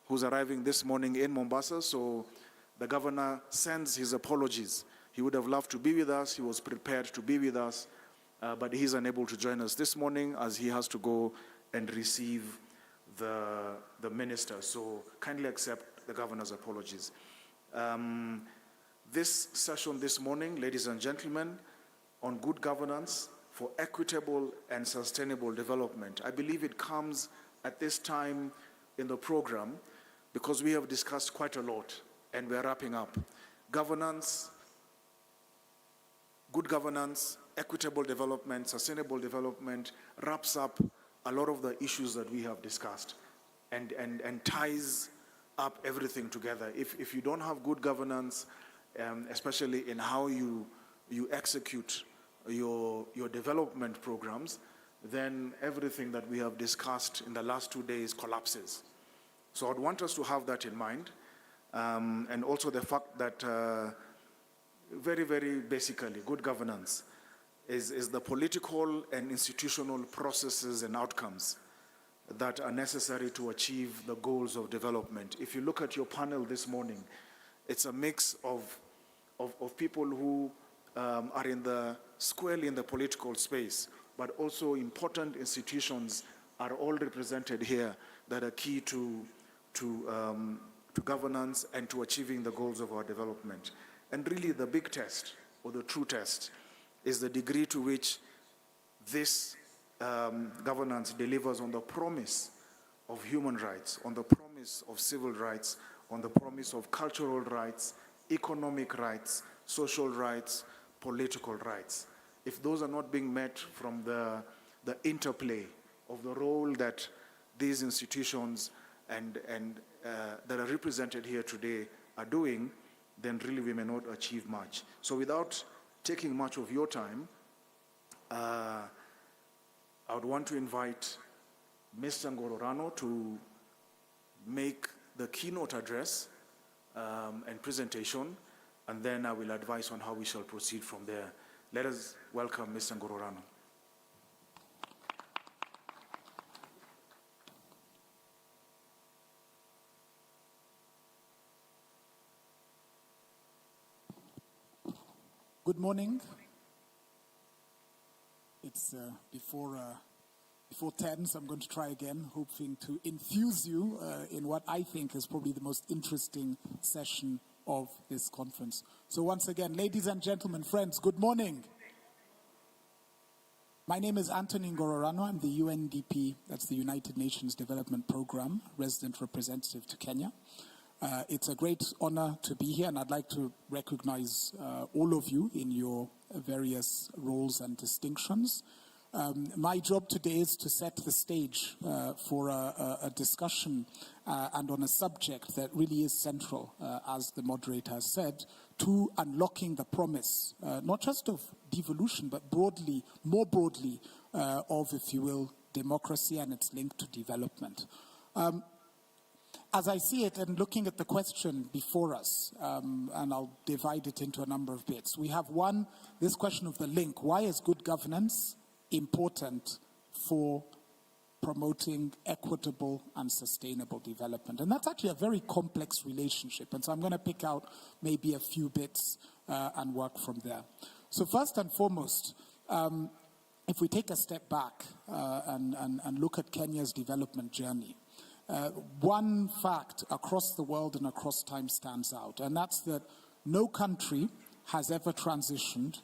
who's arriving this morning in Mombasa. So the governor sends his apologies. He would have loved to be with us. He was prepared to be with us, but he's unable to join us this morning as he has to go and receive the minister. So kindly accept the governor's apologies. This session this morning, ladies and gentlemen, on good governance for equitable and sustainable development. I believe it comes at this time in the program because we have discussed quite a lot and we're wrapping up. Governance, good governance, equitable development, sustainable development wraps up a lot of the issues that we have discussed and ties up everything together. If you don't have good governance, especially in how you execute your development programs, then everything that we have discussed in the last 2 days collapses. So I'd want us to have that in mind. And also the fact that very, very basically, good governance is the political and institutional processes and outcomes that are necessary to achieve the goals of development. If you look at your panel this morning, it's a mix of people who are squarely in the political space, but also important institutions are all represented here that are key to governance and to achieving the goals of our development. And really the big test, or the true test, is the degree to which this governance delivers on the promise of human rights, on the promise of civil rights, on the promise of cultural rights, economic rights, social rights, political rights. If those are not being met from the interplay of the role that these institutions and that are represented here today are doing, then really we may not achieve much. So without taking much of your time, I would want to invite Mr. Ngororano to make the keynote address and presentation, and then I will advise on how we shall proceed from there. Let us welcome Mr. Ngororano. Good morning. It's before 10, so I'm going to try again, hoping to infuse you in what I think is probably the most interesting session of this conference. So once again, ladies and gentlemen, friends, good morning. My name is Anthony Ngororano. I'm the UNDP, that's the United Nations Development Program, resident representative to Kenya. It's a great honor to be here, and I'd like to recognize all of you in your various roles and distinctions. My job today is to set the stage for a discussion and on a subject that really is central, as the moderator has said, to unlocking the promise, not just of devolution, but broadly, more broadly, of, if you will, democracy and its link to development. As I see it, and looking at the question before us, and I'll divide it into a number of bits. We have one, this question of the link. Why is good governance important for promoting equitable and sustainable development? And that's actually a very complex relationship. And so I'm going to pick out maybe a few bits and work from there. So first and foremost, if we take a step back and look at Kenya's development journey, one fact across the world and across time stands out, and that's that no country has ever transitioned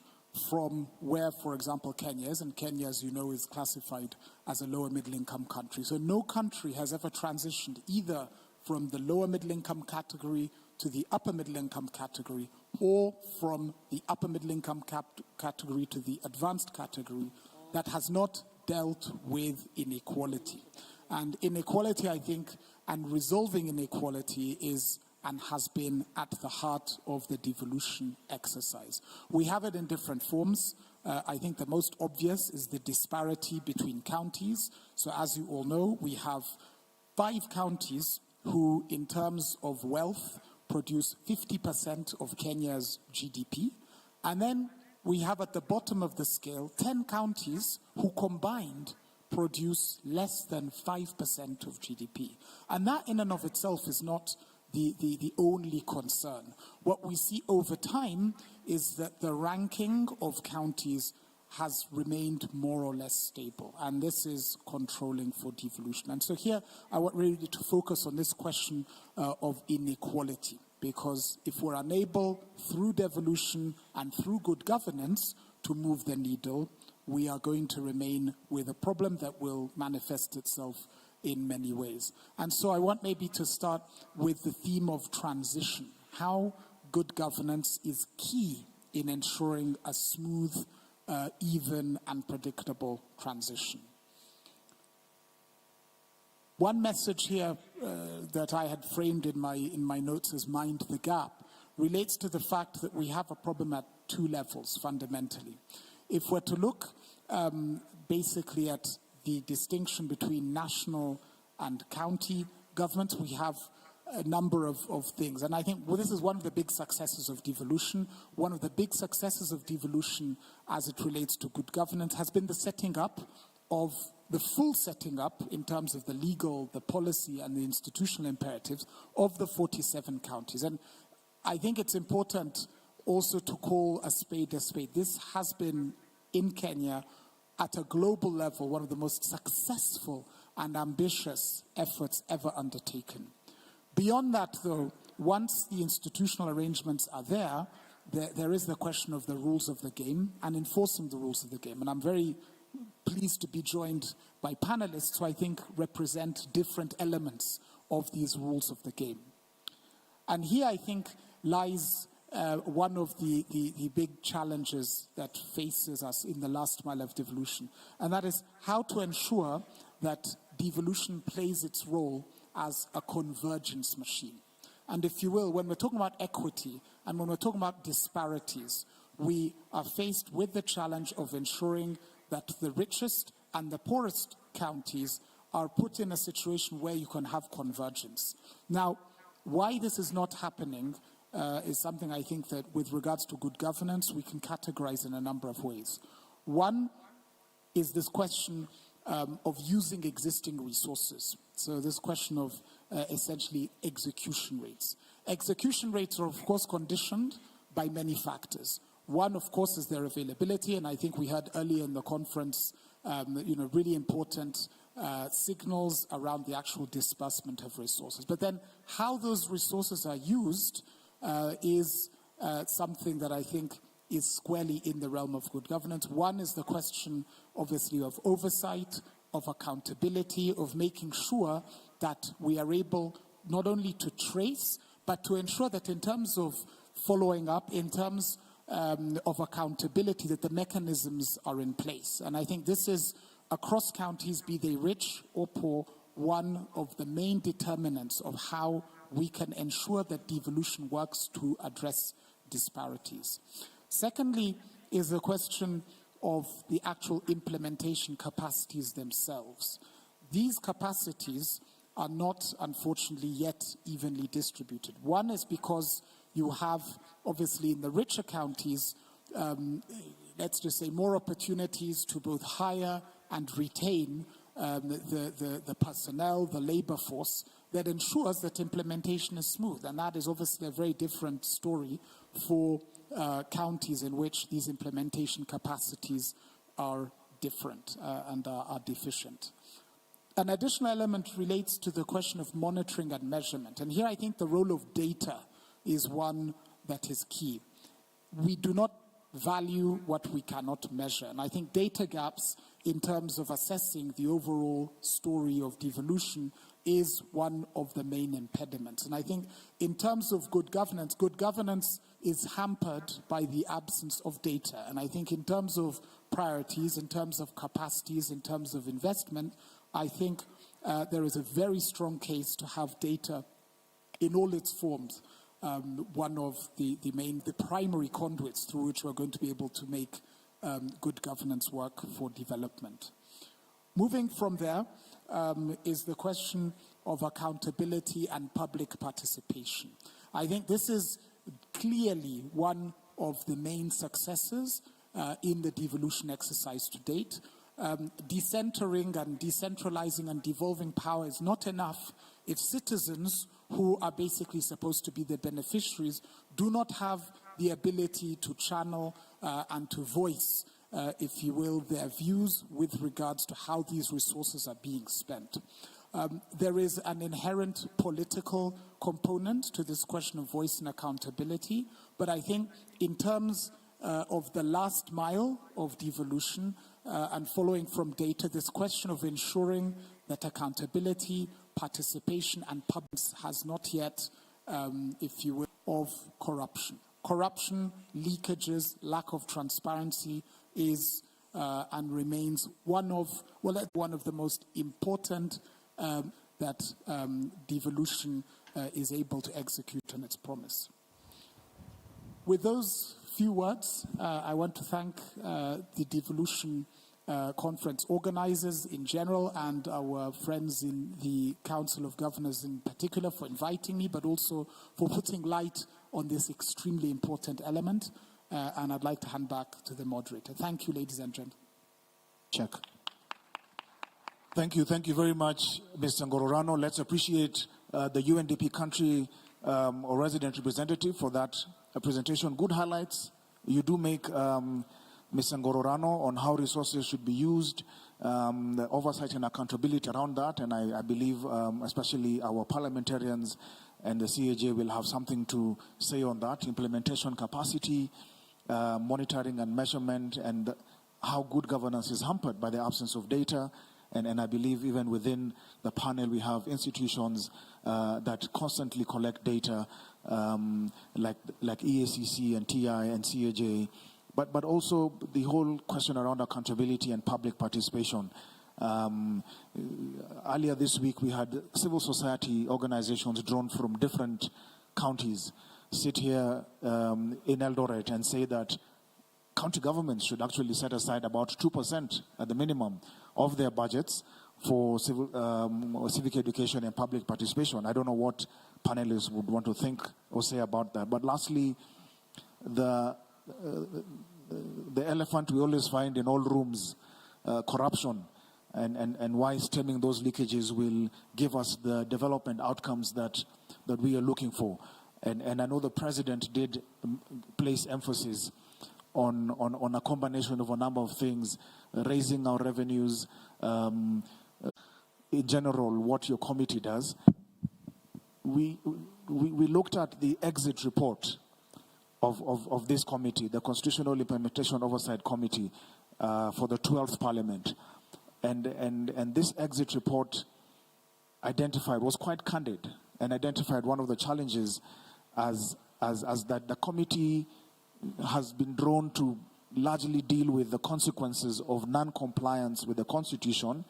from where, for example, Kenya is, and Kenya, as you know, is classified as a lower middle income country. So no country has ever transitioned either from the lower middle income category to the upper middle income category, or from the upper middle income category to the advanced category that has not dealt with inequality. And inequality, I think, and resolving inequality is and has been at the heart of the devolution exercise. We have it in different forms. I think the most obvious is the disparity between counties. So as you all know, we have 5 counties who, in terms of wealth, produce 50% of Kenya's GDP. And then we have at the bottom of the scale 10 counties who combined produce less than 5% of GDP. And that in and of itself is not the only concern. What we see over time is that the ranking of counties has remained more or less stable, and this is controlling for devolution. And so here I want really to focus on this question of inequality, because if we're unable through devolution and through good governance to move the needle, we are going to remain with a problem that will manifest itself in many ways. And so I want maybe to start with the theme of transition, how good governance is key in ensuring a smooth, even and predictable transition. One message here that I had framed in my notes as mind the gap relates to the fact that we have a problem at two levels fundamentally. If we're to look basically at the distinction between national and county governments, we have a number of things. And I think this is one of the big successes of devolution. One of the big successes of devolution as it relates to good governance has been the setting up of the full setting up in terms of the legal, the policy, and the institutional imperatives of the 47 counties. And I think it's important also to call a spade a spade. This has been, in Kenya, at a global level, one of the most successful and ambitious efforts ever undertaken. Beyond that, though, once the institutional arrangements are there is the question of the rules of the game and enforcing the rules of the game. And I'm very pleased to be joined by panelists who I think represent different elements of these rules of the game. And here I think lies one of the big challenges that faces us in the last mile of devolution, and that is how to ensure that devolution plays its role as a convergence machine. And if you will, when we're talking about equity and when we're talking about disparities, we are faced with the challenge of ensuring that the richest and the poorest counties are put in a situation where you can have convergence. Now, why this is not happening is something I think that with regards to good governance, we can categorize in a number of ways. One is this question of using existing resources. So this question of essentially execution rates. Execution rates are of course conditioned by many factors. One, of course, is their availability, and I think we heard earlier in the conference, really important signals around the actual disbursement of resources. But then how those resources are used is something that I think is squarely in the realm of good governance. One is the question, obviously, of oversight, of accountability, of making sure that we are able not only to trace, but to ensure that in terms of following up, in terms of accountability, that the mechanisms are in place. And I think this is, across counties, be they rich or poor, one of the main determinants of how we can ensure that devolution works to address disparities. Secondly is the question of the actual implementation capacities themselves. These capacities are not, unfortunately, yet evenly distributed. One is because you have, obviously, in the richer counties, let's just say, more opportunities to both hire and retain the personnel, the labor force, that ensures that implementation is smooth. And that is obviously a very different story for counties in which these implementation capacities are different and are deficient. An additional element relates to the question of monitoring and measurement. And here I think the role of data is one that is key. We do not value what we cannot measure. And I think data gaps in terms of assessing the overall story of devolution is one of the main impediments. And I think in terms of good governance is hampered by the absence of data. And I think in terms of priorities, in terms of capacities, in terms of investment, I think there is a very strong case to have data in all its forms. One of the primary conduits through which we're going to be able to make good governance work for development. Moving from there is the question of accountability and public participation. I think this is clearly one of the main successes in the devolution exercise to date. decentering and decentralizing and devolving power is not enough if citizens who are basically supposed to be the beneficiaries do not have the ability to channel and to voice, if you will, their views with regards to how these resources are being spent. There is an inherent political component to this question of voice and accountability, but I think in terms of the last mile of devolution and following from data, this question of ensuring that accountability, participation, and public has not yet, if you will, of corruption. Corruption, leakages, lack of transparency is and remains one of the most important that devolution is able to execute on its promise. With those few words, I want to thank the devolution conference organizers in general and our friends in the Council of Governors in particular for inviting me, but also for putting light on this extremely important element. And I'd like to hand back to the moderator. Thank you, ladies and gentlemen. Check. Thank you very much, Mr. Ngororano. Let's appreciate the UNDP country or resident representative for that presentation. Good highlights. You do make, Mr. Ngororano, on how resources should be used, the oversight and accountability around that, and I believe especially our parliamentarians and the CAJ will have something to say on that, implementation capacity, monitoring and measurement, and how good governance is hampered by the absence of data. And I believe even within the panel we have institutions that constantly collect data like EACC and TI and CAJ, but also the whole question around accountability and public participation. Earlier this week we had civil society organizations drawn from different counties sit here in Eldoret and say that county governments should actually set aside about 2% at the minimum of their budgets for civic education and public participation. I don't know what panelists would want to think or say about that. But lastly, the elephant we always find in all rooms, corruption, and why stemming those leakages will give us the development outcomes that we are looking for. And I know the president did place emphasis on a combination of a number of things, raising our revenues, in general, what your committee does. We looked at the exit report of this committee, the Constitutional Implementation Oversight Committee for the 12th Parliament. And this exit report was quite candid and identified one of the challenges as that the committee has been drawn to largely deal with the consequences of non-compliance with the Constitution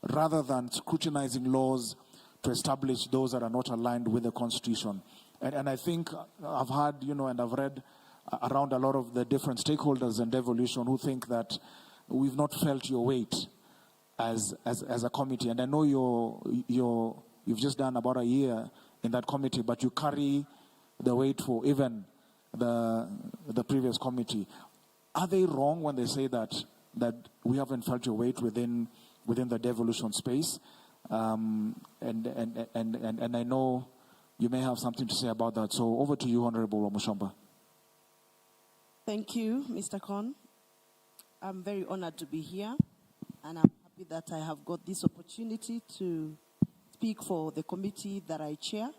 rather than scrutinizing laws to establish those that are not aligned with the Constitution. And I think I've heard, and I've read around a lot of the different stakeholders in Devolution who think that we've not felt your weight as a committee. And I know you've just done about a year in that committee, but you carry the weight for even the previous committee. Are they wrong when they say that we haven't felt your weight within the devolution space? And I know you may have something to say about that. So over to you, Honorable Omushomba. Thank you, Mr. Kon. I'm very honored to be here, and I'm happy that I have got this opportunity to speak for the committee that I chair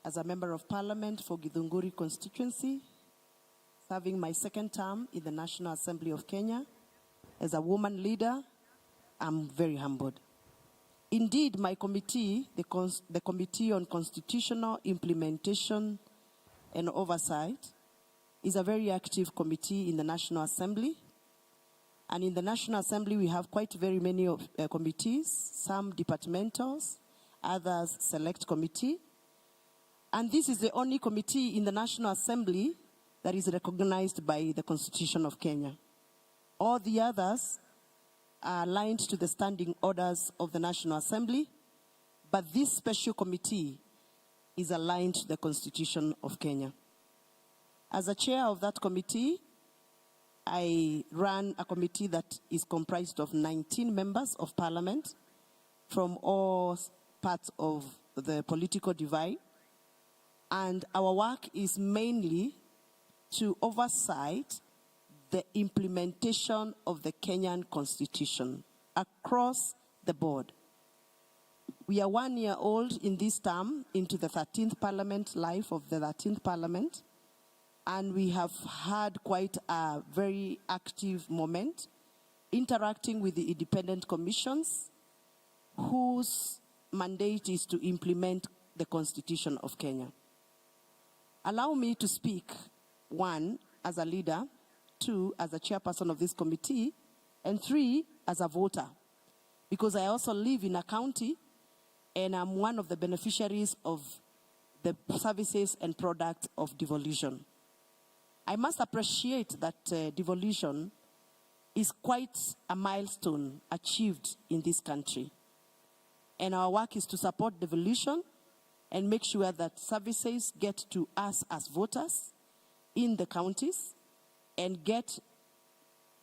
as a member of parliament for Githunguri constituency, serving my second term in the National Assembly of Kenya. As a woman leader, I'm very humbled. Indeed, my committee, the Committee on Constitutional Implementation and Oversight, is a very active committee in the National Assembly. And in the National Assembly, we have quite very many committees, some departmentals, others select committee. And this is the only committee in the National Assembly that is recognized by the Constitution of Kenya. All the others are aligned to the standing orders of the National Assembly, but this special committee is aligned to the Constitution of Kenya. As a chair of that committee, I run a committee that is comprised of 19 members of parliament from all parts of the political divide. And our work is mainly to oversight the implementation of the Kenyan Constitution across the board. We are 1 year old in this term, into the 13th parliament, life of the 13th parliament, and we have had quite a very active moment interacting with the independent commissions whose mandate is to implement the Constitution of Kenya. Allow me to speak, 1, as a leader, 2, as a chairperson of this committee, and 3, as a voter, because I also live in a county and I'm one of the beneficiaries of the services and products of devolution. I must appreciate that devolution is quite a milestone achieved in this country. And our work is to support devolution and make sure that services get to us as voters in the counties and get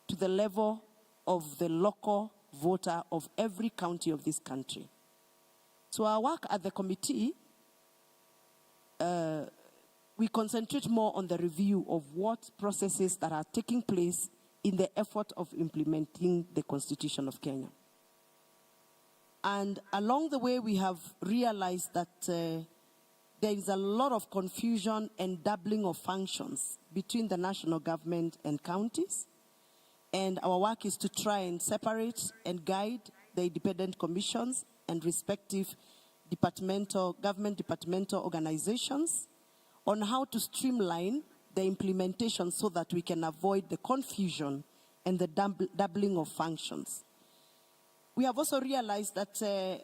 to the level of the local voter of every county of this country. So our work at the committee, we concentrate more on the review of what processes that are taking place in the effort of implementing the Constitution of Kenya. And along the way, we have realized that there is a lot of confusion and doubling of functions between the national government and counties. And our work is to try and separate and guide the independent commissions and respective government departmental organizations on how to streamline the implementation so that we can avoid the confusion and the doubling of functions. We have also realized that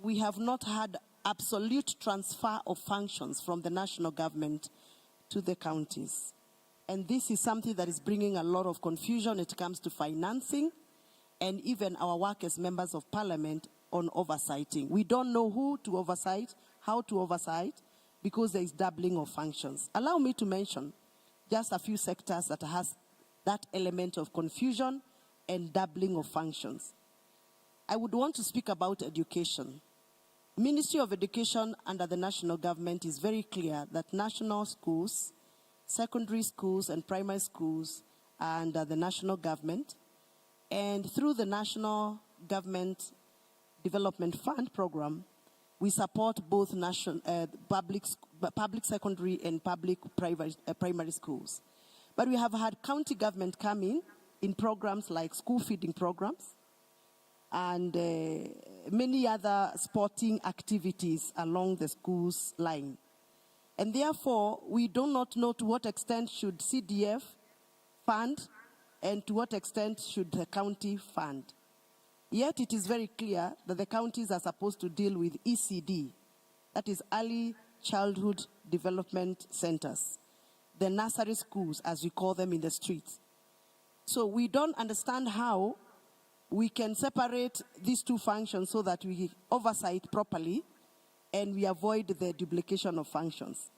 we have not had absolute transfer of functions from the national government to the counties. And this is something that is bringing a lot of confusion when it comes to financing and even our work as members of parliament on oversighting. We don't know who to oversight, how to oversight, because there is doubling of functions. Allow me to mention just a few sectors that has that element of confusion and doubling of functions. I would want to speak about education. Ministry of Education under the national government is very clear that national schools, secondary schools and primary schools are under the national government. And through the National Government Development Fund program, we support both public secondary and public primary schools. But we have had county government come in programs like school feeding programs, and many other sporting activities along the school's line. And therefore, we do not know to what extent should CDF fund and to what extent should the county fund. Yet it is very clear that the counties are supposed to deal with ECD, that is Early Childhood Development Centers, the nursery schools as we call them in the streets. So we don't understand how we can separate these two functions so that we oversight properly and we avoid the duplication of functions.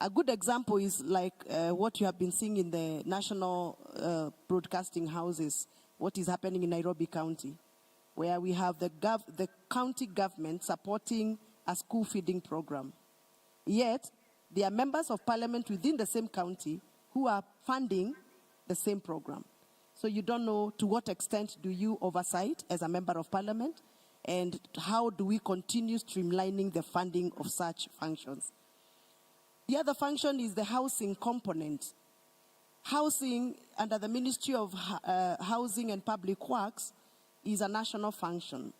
A good example is like what you have been seeing in the national broadcasting houses, what is happening in Nairobi County, where we have the county government supporting a school feeding program. Yet, there are members of parliament within the same county who are funding the same program. So you don't know to what extent do you oversight as a member of parliament, and how do we continue streamlining the funding of such functions. The other function is the housing component. Housing under the Ministry of Housing and Public Works is a national function.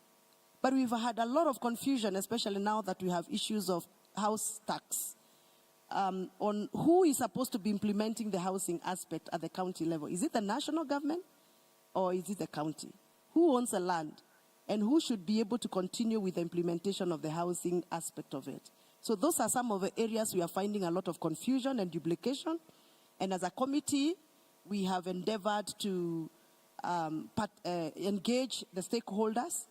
But we've had a lot of confusion, especially now that we have issues of house tax, on who is supposed to be implementing the housing aspect at the county level. Is it the national government or is it the county? Who owns the land and who should be able to continue with the implementation of the housing aspect of it? So those are some of the areas we are finding a lot of confusion and duplication. And as a committee, we have endeavored to engage the stakeholders.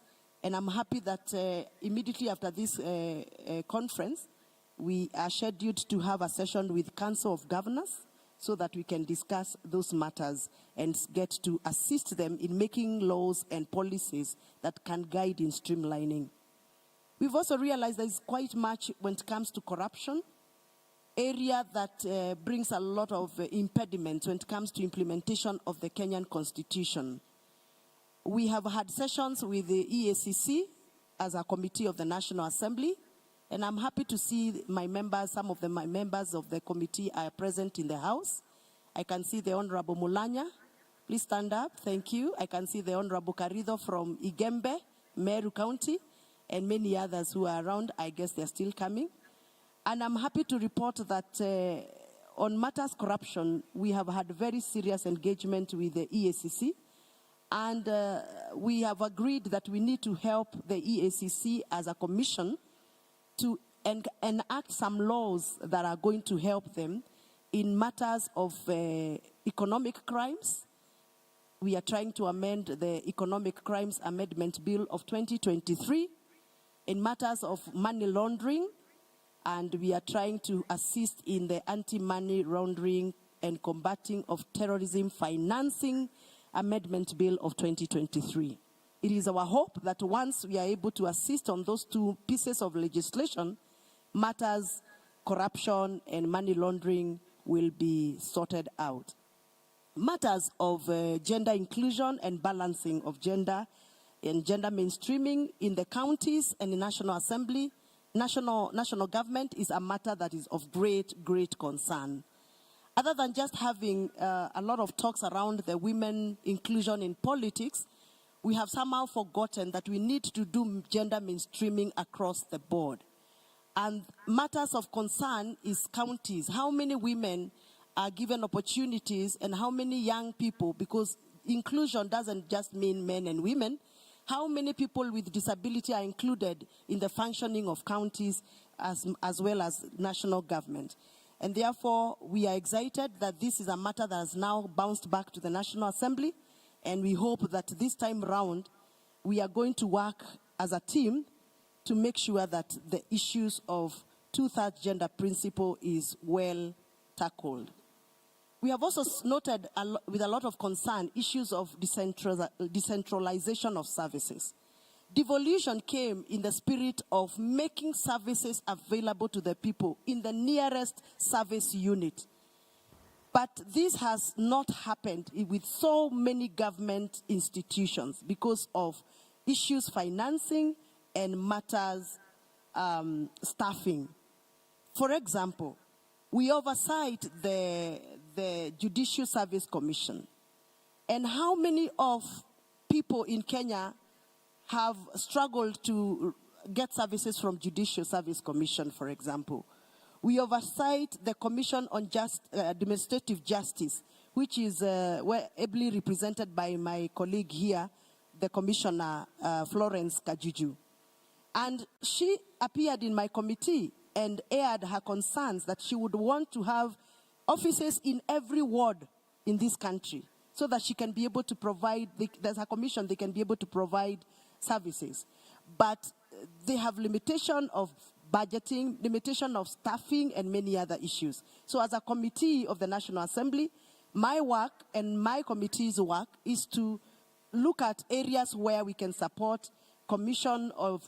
And I'm happy that immediately after this conference, we are scheduled to have a session with Council of Governors so that we can discuss those matters and get to assist them in making laws and policies that can guide in streamlining. We've also realized there's quite much when it comes to corruption, area that brings a lot of impediments when it comes to implementation of the Kenyan Constitution. We have had sessions with the EACC as a committee of the National Assembly, and I'm happy to see my members, some of my members of the committee are present in the House. I can see the Honorable Mulanya. Please stand up, thank you. I can see the Honorable Karido from Igembe, Meru County, and many others who are around. I guess they're still coming. And I'm happy to report that on matters corruption, we have had very serious engagement with the EACC. And we have agreed that we need to help the EACC as a commission to enact some laws that are going to help them in matters of economic crimes. We are trying to amend the Economic Crimes Amendment Bill of 2023 in matters of money laundering, and we are trying to assist in the anti-money laundering and combating of terrorism financing Amendment Bill of 2023. It is our hope that once we are able to assist on those two pieces of legislation, matters, corruption and money laundering will be sorted out. Matters of gender inclusion and balancing of gender and gender mainstreaming in the counties and the National Assembly, national government is a matter that is of great concern. Other than just having a lot of talks around the women inclusion in politics, we have somehow forgotten that we need to do gender mainstreaming across the board. And matters of concern is counties. How many women are given opportunities and how many young people, because inclusion doesn't just mean men and women, how many people with disability are included in the functioning of counties as well as national government. And therefore, we are excited that this is a matter that has now bounced back to the National Assembly, and we hope that this time round, we are going to work as a team to make sure that the issues of two-thirds gender principle is well tackled. We have also noted with a lot of concern issues of decentralization of services. Devolution came in the spirit of making services available to the people in the nearest service unit. But this has not happened with so many government institutions because of issues financing and matters staffing. For example, we oversight the Judicial Service Commission. And how many of people in Kenya have struggled to get services from Judicial Service Commission, for example? We oversight the Commission on Administrative Justice, which is ably represented by my colleague here, the Commissioner Florence Kajuju. And she appeared in my committee and aired her concerns that she would want to have offices in every ward in this country so that she can be able to provide, there's a commission, they can be able to provide services. But they have limitation of budgeting, limitation of staffing, and many other issues. So as a committee of the National Assembly, my work and my committee's work is to look at areas where we can support Commission of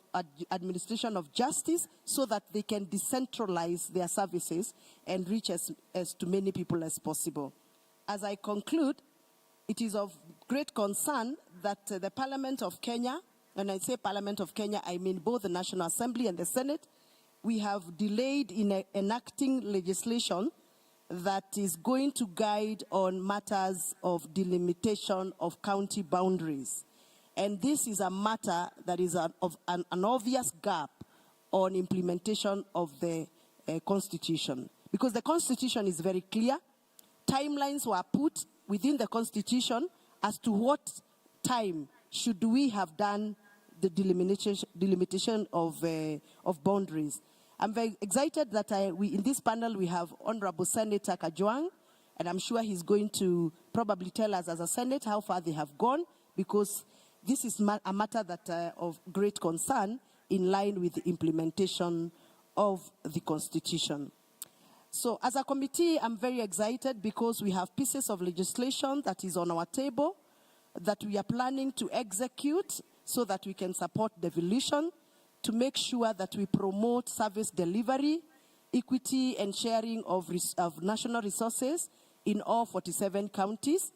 Administration of Justice so that they can decentralize their services and reach as to many people as possible. As I conclude, it is of great concern that the Parliament of Kenya, when I say Parliament of Kenya, I mean both the National Assembly and the Senate, we have delayed in enacting legislation that is going to guide on matters of delimitation of county boundaries. And this is a matter that is of an obvious gap on implementation of the Constitution. Because the Constitution is very clear. Timelines were put within the Constitution as to what time should we have done the delimitation of boundaries. I'm very excited that in this panel we have Honorable Senator Kajwang, and I'm sure he's going to probably tell us as a Senate how far they have gone, because this is a matter that of great concern in line with the implementation of the Constitution. So as a committee, I'm very excited because we have pieces of legislation that is on our table that we are planning to execute so that we can support devolution, to make sure that we promote service delivery, equity and sharing of national resources in all 47 counties,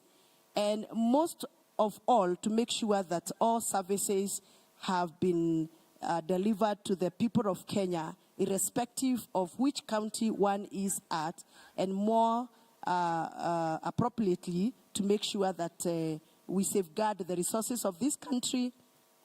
and most of all, to make sure that all services have been delivered to the people of Kenya, irrespective of which county one is at, and more appropriately, to make sure that we safeguard the resources of this country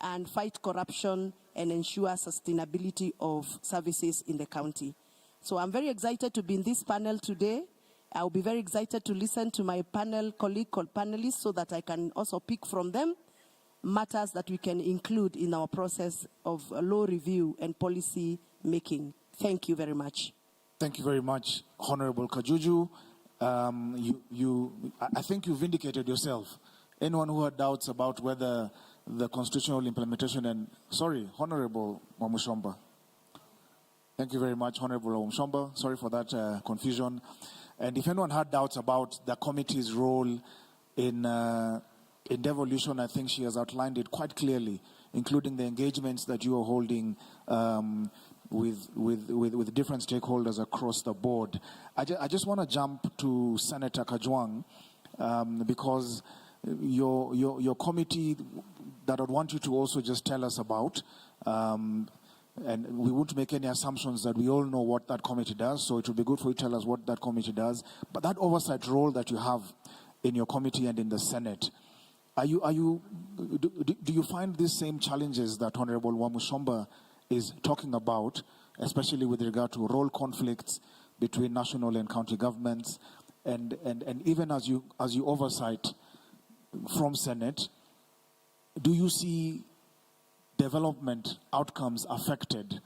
and fight corruption and ensure sustainability of services in the county. So I'm very excited to be in this panel today. I'll be very excited to listen to my panelists so that I can also pick from them matters that we can include in our process of law review and policy making. Thank you very much. Thank you very much, Honorable Kajuju. I think you've vindicated yourself. Anyone who had doubts about whether the constitutional implementation and, sorry, Honorable Wamushomba. Thank you very much, Honorable Wamushomba. Sorry for that confusion. And if anyone had doubts about the committee's role in devolution, I think she has outlined it quite clearly, including the engagements that you are holding with different stakeholders across the board. I just want to jump to Senator Kajwang because your committee that I'd want you to also just tell us about, and we won't make any assumptions that we all know what that committee does, so it would be good for you to tell us what that committee does. But that oversight role that you have in your committee and in the Senate, do you find these same challenges that Honorable Wamushomba is talking about, especially with regard to role conflicts between national and county governments, and even as you oversight from Senate, do you see development outcomes affected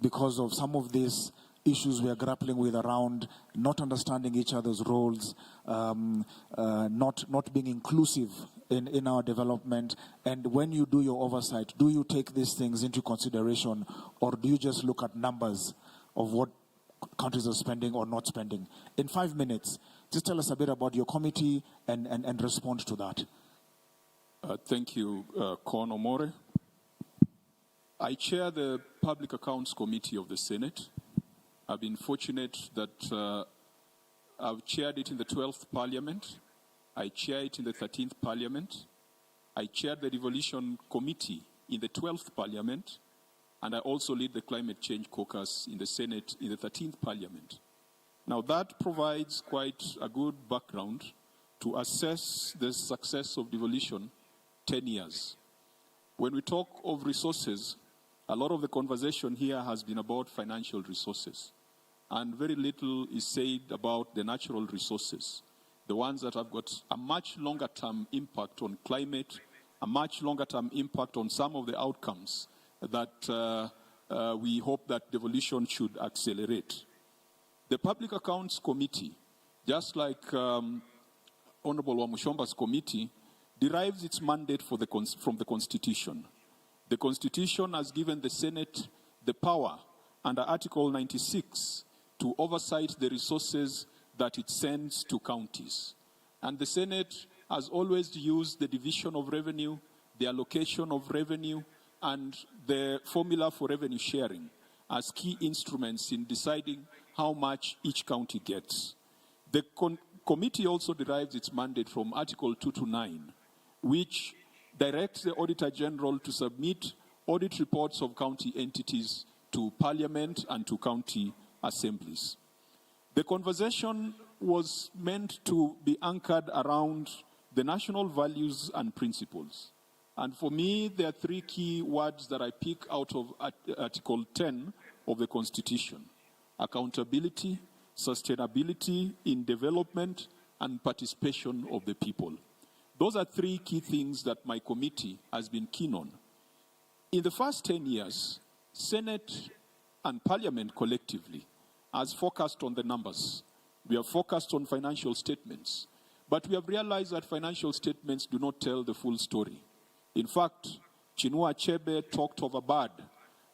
because of some of these issues we are grappling with around not understanding each other's roles, not being inclusive in our development? And when you do your oversight, do you take these things into consideration, or do you just look at numbers of what countries are spending or not spending? In 5 minutes, just tell us a bit about your committee and respond to that. Thank you, Con Omore. I chair the Public Accounts Committee of the Senate. I've been fortunate that I've chaired it in the 12th Parliament. I chair it in the 13th Parliament. I chaired the Devolution Committee in the 12th Parliament. And I also lead the Climate Change Caucus in the Senate in the 13th Parliament. Now that provides quite a good background to assess the success of devolution 10 years. When we talk of resources, a lot of the conversation here has been about financial resources, and very little is said about the natural resources, the ones that have got a much longer term impact on climate, a much longer term impact on some of the outcomes that we hope that devolution should accelerate. The Public Accounts Committee, just like Honorable Wamushomba's committee, derives its mandate from the Constitution. The Constitution has given the Senate the power under Article 96 to oversight the resources that it sends to counties. And the Senate has always used the division of revenue, the allocation of revenue, and the formula for revenue sharing as key instruments in deciding how much each county gets. The committee also derives its mandate from Article 229, which directs the Auditor General to submit audit reports of county entities to Parliament and to county assemblies. The conversation was meant to be anchored around the national values and principles. And for me, there are three key words that I pick out of Article 10 of the Constitution: accountability, sustainability in development, and participation of the people. Those are three key things that my committee has been keen on. In the first 10 years, Senate and Parliament collectively has focused on the numbers. We have focused on financial statements. But we have realized that financial statements do not tell the full story. In fact, Chinua Achebe talked of a bird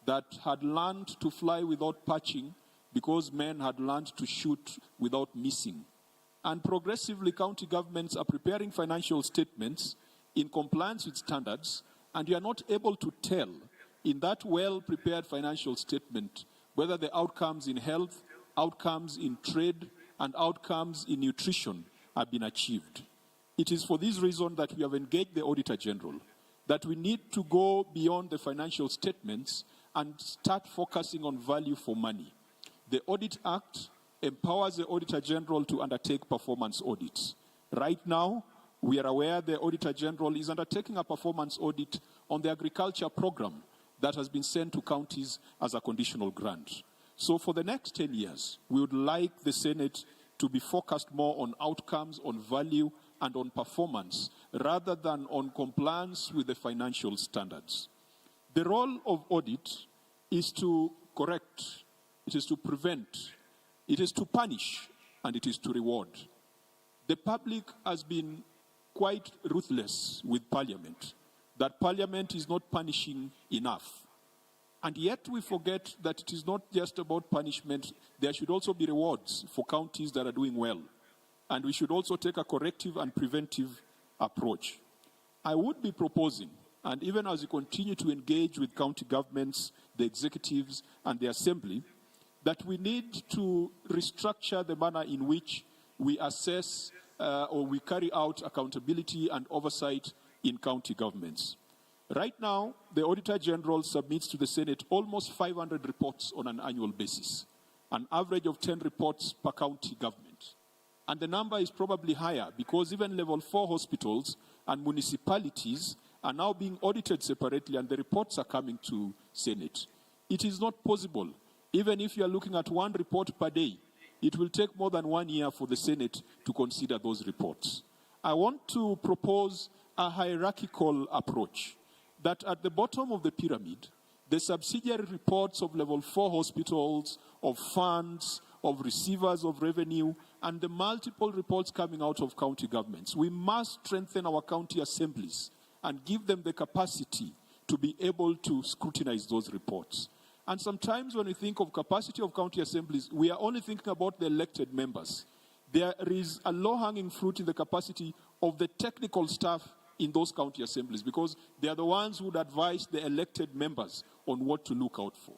that had learned to fly without perching because men had learned to shoot without missing. And progressively, county governments are preparing financial statements in compliance with standards, and you are not able to tell in that well-prepared financial statement whether the outcomes in health, outcomes in trade, and outcomes in nutrition have been achieved. It is for this reason that we have engaged the Auditor General, that we need to go beyond the financial statements and start focusing on value for money. The Audit Act empowers the Auditor General to undertake performance audits. Right now, we are aware the Auditor General is undertaking a performance audit on the agriculture program that has been sent to counties as a conditional grant. So for the next 10 years, we would like the Senate to be focused more on outcomes, on value, and on performance, rather than on compliance with the financial standards. The role of audit is to correct, it is to prevent, it is to punish, and it is to reward. The public has been quite ruthless with Parliament, that Parliament is not punishing enough. And yet we forget that it is not just about punishment, there should also be rewards for counties that are doing well. And we should also take a corrective and preventive approach. I would be proposing, and even as we continue to engage with county governments, the executives, and the assembly, that we need to restructure the manner in which we assess or we carry out accountability and oversight in county governments. Right now, the Auditor General submits to the Senate almost 500 reports on an annual basis, an average of 10 reports per county government. And the number is probably higher because even level 4 hospitals and municipalities are now being audited separately and the reports are coming to Senate. It is not possible. Even if you are looking at one report per day, it will take more than 1 year for the Senate to consider those reports. I want to propose a hierarchical approach, that at the bottom of the pyramid, the subsidiary reports of level 4 hospitals, of funds, of receivers of revenue, and the multiple reports coming out of county governments. We must strengthen our county assemblies and give them the capacity to be able to scrutinize those reports. And sometimes when we think of capacity of county assemblies, we are only thinking about the elected members. There is a low-hanging fruit in the capacity of the technical staff in those county assemblies, because they are the ones who would advise the elected members on what to look out for.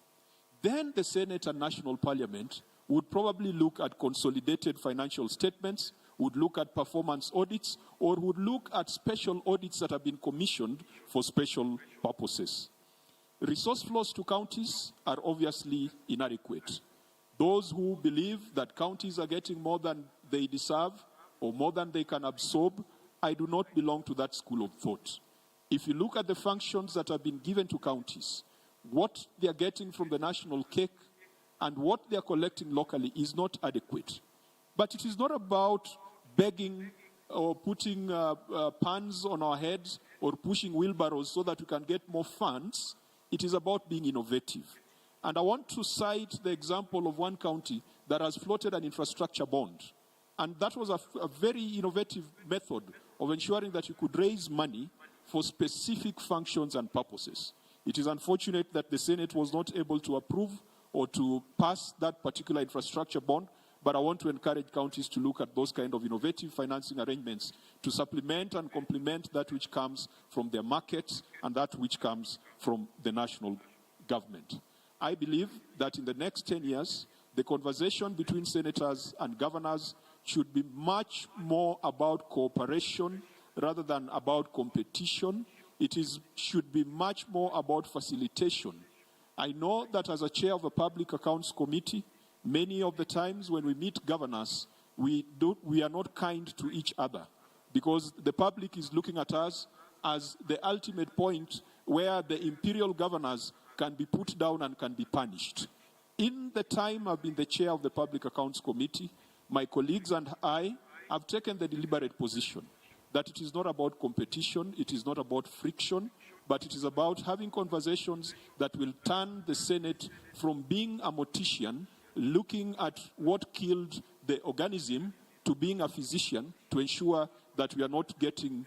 Then the Senate and National Parliament would probably look at consolidated financial statements, would look at performance audits, or would look at special audits that have been commissioned for special purposes. Resource flows to counties are obviously inadequate. Those who believe that counties are getting more than they deserve or more than they can absorb, I do not belong to that school of thought. If you look at the functions that have been given to counties, what they are getting from the national cake and what they are collecting locally is not adequate. But it is not about begging or putting pans on our heads or pushing wheelbarrows so that we can get more funds. It is about being innovative. And I want to cite the example of one county that has floated an infrastructure bond. And that was a very innovative method of ensuring that you could raise money for specific functions and purposes. It is unfortunate that the Senate was not able to approve or to pass that particular infrastructure bond, but I want to encourage counties to look at those kind of innovative financing arrangements to supplement and complement that which comes from their markets and that which comes from the national government. I believe that in the next 10 years, the conversation between senators and governors should be much more about cooperation rather than about competition. Should be much more about facilitation. I know that as a chair of a public accounts committee, many of the times when we meet governors, we are not kind to each other because the public is looking at us as the ultimate point where the imperial governors can be put down and can be punished. In the time I've been the chair of the Public Accounts Committee, my colleagues and I have taken the deliberate position that it is not about competition, it is not about friction, but it is about having conversations that will turn the Senate from being a mortician, looking at what killed the organism, to being a physician, to ensure that we are not getting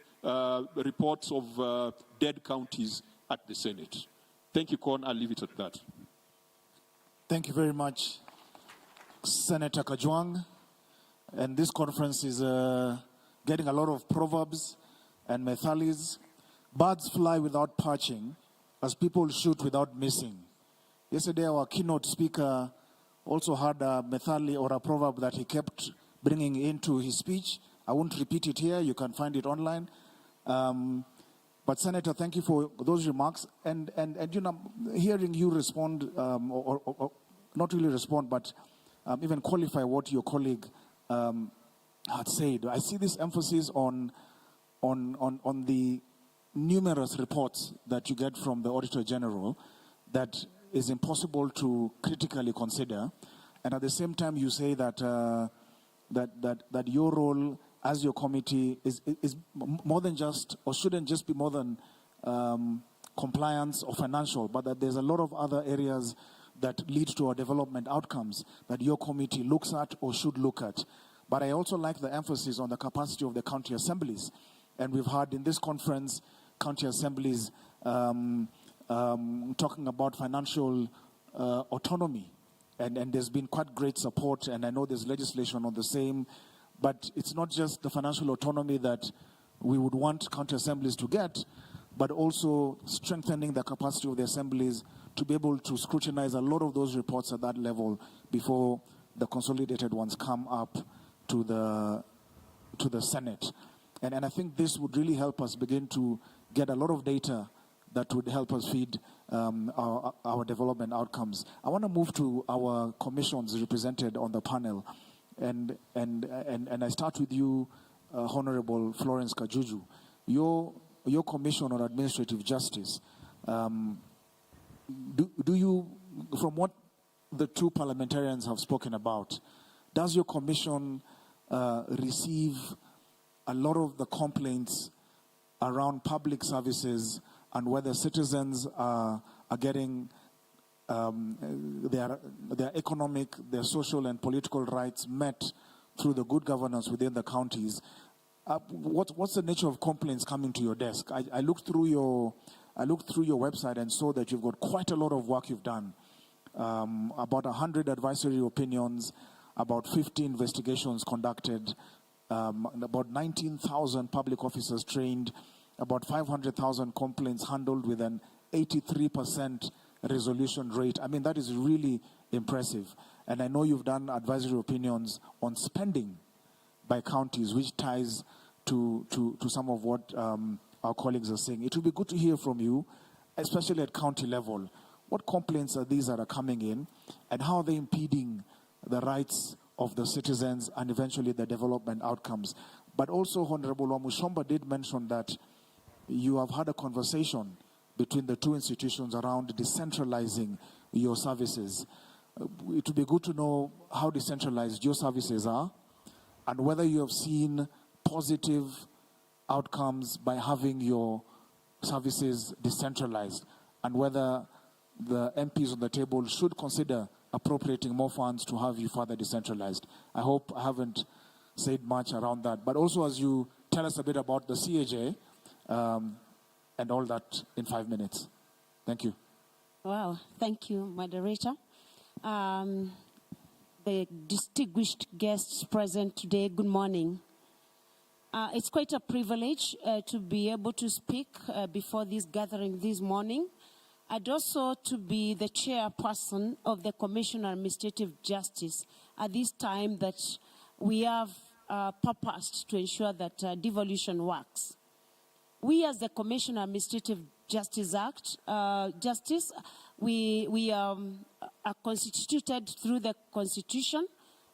reports of dead counties at the Senate. Thank you, Con. I'll leave it at that. Thank you very much. Senator Kajwang, and this conference is getting a lot of proverbs and methalis. Birds fly without perching, as people shoot without missing. Yesterday, our keynote speaker also had a methali or a proverb that he kept bringing into his speech. I won't repeat it here. You can find it online. But Senator, thank you for those remarks. And you know, hearing you respond, or not really respond, but even qualify what your colleague had said. I see this emphasis on the numerous reports that you get from the Auditor General that is impossible to critically consider, and at the same time you say that that your role as your committee is more than just, or shouldn't just be more than compliance or financial, but that there's a lot of other areas that lead to our development outcomes that your committee looks at or should look at. But I also like the emphasis on the capacity of the county assemblies, and we've heard in this conference county assemblies talking about financial autonomy, and there's been quite great support, and I know there's legislation on the same, but it's not just the financial autonomy that we would want county assemblies to get, but also strengthening the capacity of the assemblies to be able to scrutinize a lot of those reports at that level before the consolidated ones come up to the Senate. And I think this would really help us begin to get a lot of data that would help us feed our development outcomes. I want to move to our commissions represented on the panel. And I start with you, Honorable Florence Kajuju. Your commission on administrative justice, do you, from what the two parliamentarians have spoken about, does your commission receive a lot of the complaints around public services and whether citizens are getting their economic, their social and political rights met through the good governance within the counties? What's the nature of complaints coming to your desk? I looked through your website and saw that you've got quite a lot of work you've done. About 100 advisory opinions, about 50 investigations conducted, about 19,000 public officers trained, about 500,000 complaints handled with an 83% resolution rate. I mean, that is really impressive. And I know you've done advisory opinions on spending by counties, which ties to some of what our colleagues are saying. It would be good to hear from you, especially at county level. What complaints are these that are coming in, and how are they impeding the rights of the citizens and eventually the development outcomes? But also, Honorable Wamushomba did mention that you have had a conversation between the two institutions around decentralizing your services. It would be good to know how decentralized your services are, and whether you have seen positive outcomes by having your services decentralized, and whether the MPs on the table should consider appropriating more funds to have you further decentralized. I hope I haven't said much around that. But also, as you tell us a bit about the CAJ and all that in 5 minutes. Thank you. Well, thank you, moderator. The distinguished guests present today, good morning. It's quite a privilege to be able to speak before this gathering this morning, and also to be the chairperson of the Commission on Administrative Justice at this time that we have purposed to ensure that devolution works. We, as the Commission on Administrative Justice we are constituted through the Constitution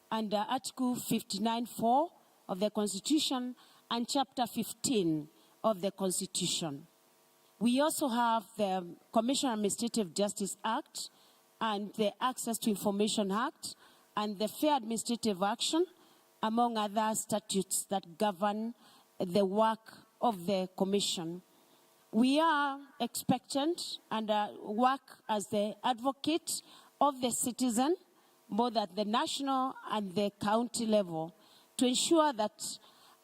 under Article 59(4) of the Constitution and Chapter 15 of the Constitution. We also have the Commission on Administrative Justice Act and the Access to Information Act and the Fair Administrative Action, among other statutes that govern the work of the Commission. We are expectant and work as the advocate of the citizen, both at the national and the county level, to ensure that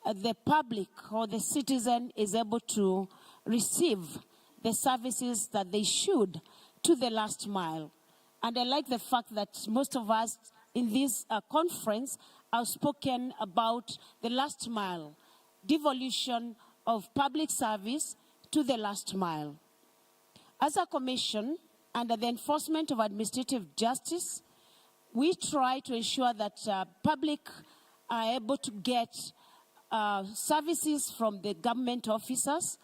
the public or the citizen is able to receive the services that they should to the last mile. And I like the fact that most of us in this conference have spoken about the last mile, devolution of public service to the last mile. As a commission, under the enforcement of administrative justice, we try to ensure that public are able to get services from the government officers.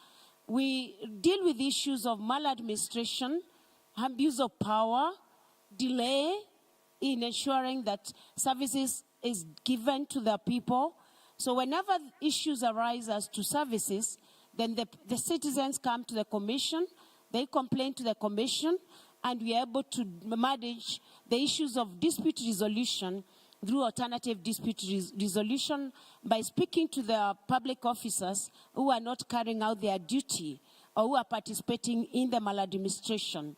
We deal with issues of maladministration, abuse of power, delay in ensuring that services is given to the people. So whenever issues arise as to services, then the citizens come to the commission, they complain to the commission, and we are able to manage the issues of dispute resolution through alternative dispute resolution by speaking to the public officers who are not carrying out their duty or who are participating in the maladministration.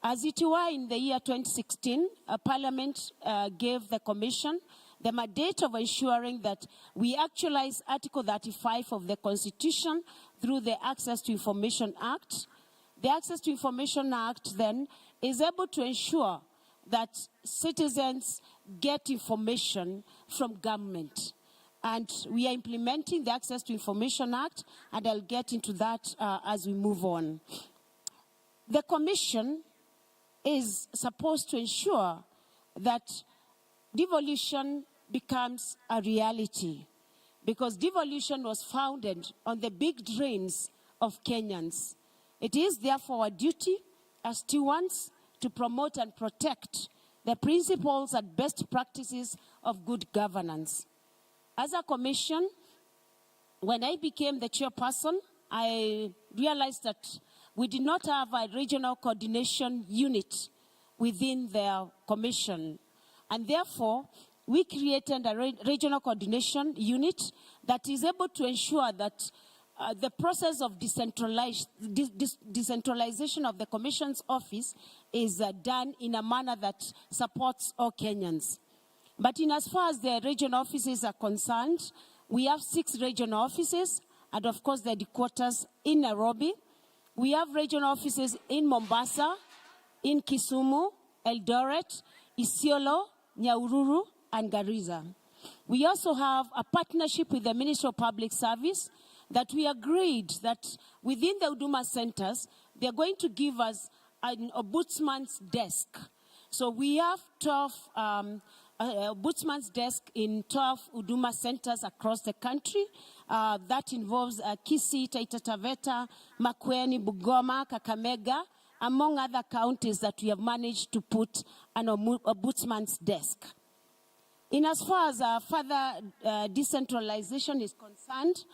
As it were in the year 2016, Parliament gave the Commission the mandate of ensuring that we actualize Article 35 of the Constitution through the Access to Information Act. The Access to Information Act then is able to ensure that citizens get information from government. And we are implementing the Access to Information Act, and I'll get into that as we move on. The Commission is supposed to ensure that devolution becomes a reality, because devolution was founded on the big dreams of Kenyans. It is therefore our duty as stewards to promote and protect the principles and best practices of good governance. As a commission, when I became the chairperson, I realized that we did not have a regional coordination unit within the commission. And therefore, we created a regional coordination unit that is able to ensure that the process of decentralization of the Commission's office is done in a manner that supports all Kenyans. But in as far as the regional offices are concerned, we have 6 regional offices, and of course the headquarters in Nairobi. We have regional offices in Mombasa, in Kisumu, Eldoret, Isiolo, Nyahururu, and Garissa. We also have a partnership with the Ministry of Public Service that we agreed that within the Huduma centers, they're going to give us an ombudsman's desk. So we have 12 ombudsman's desk in 12 Huduma centers across the country. That involves Kisii, Taita Taveta, Makueni, Bungoma, Kakamega, among other counties that we have managed to put an ombudsman's desk. In as far as further decentralization is concerned,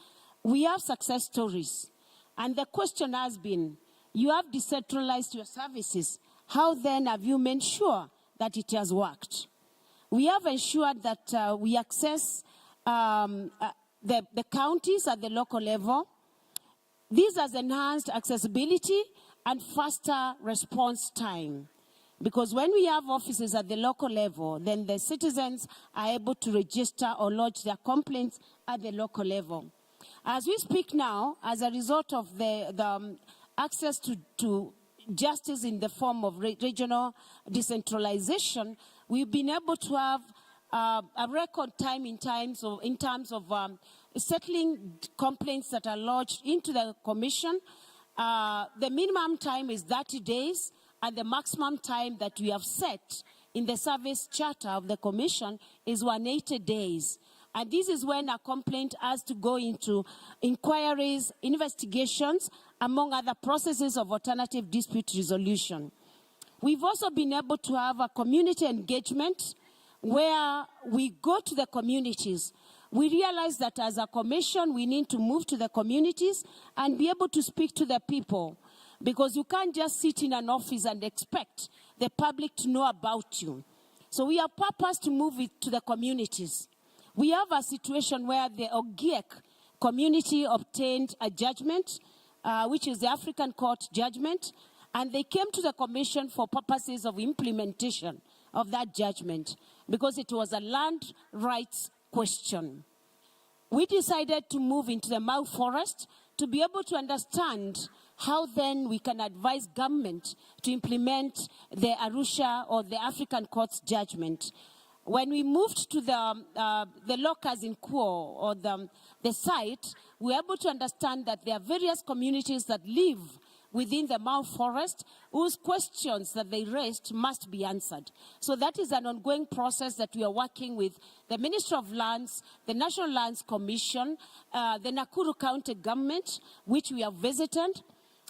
we have success stories. And the question has been, you have decentralized your services. How then have you made sure that it has worked? We have ensured that we access the counties at the local level. This has enhanced accessibility and faster response time. Because when we have offices at the local level, then the citizens are able to register or lodge their complaints at the local level. As we speak now, as a result of the access to justice in the form of regional decentralization, we've been able to have a record time in terms of settling complaints that are lodged into the commission. The minimum time is 30 days, and the maximum time that we have set in the service charter of the commission is 180 days. And this is when a complaint has to go into inquiries, investigations, among other processes of alternative dispute resolution. We've also been able to have a community engagement where we go to the communities. We realize that as a commission, we need to move to the communities and be able to speak to the people, because you can't just sit in an office and expect the public to know about you. So we have purpose to move it to the communities. We have a situation where the Ogiek community obtained a judgment, which is the African Court judgment, and they came to the commission for purposes of implementation of that judgment, because it was a land rights question. We decided to move into the Mau Forest to be able to understand how then we can advise government to implement the Arusha or the African Court's judgment. When we moved to the locus in Kuo, or the site, we were able to understand that there are various communities that live within the Mau Forest whose questions that they raised must be answered. So that is an ongoing process that we are working with the Ministry of Lands, the National Lands Commission, the Nakuru County government, which we have visited.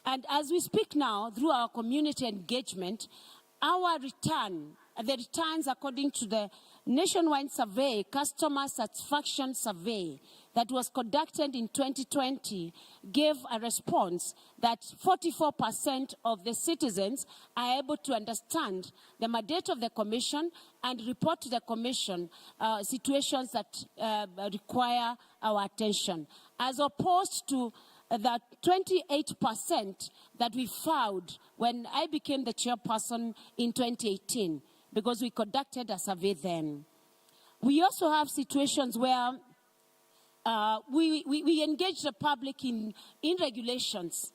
And as we speak now, through our community engagement, our the returns according to the nationwide survey, customer satisfaction survey, that was conducted in 2020 gave a response that 44% of the citizens are able to understand the mandate of the Commission and report to the Commission situations that require our attention, as opposed to the 28% that we found when I became the chairperson in 2018, because we conducted a survey then. We also have situations where we engage the public in regulations.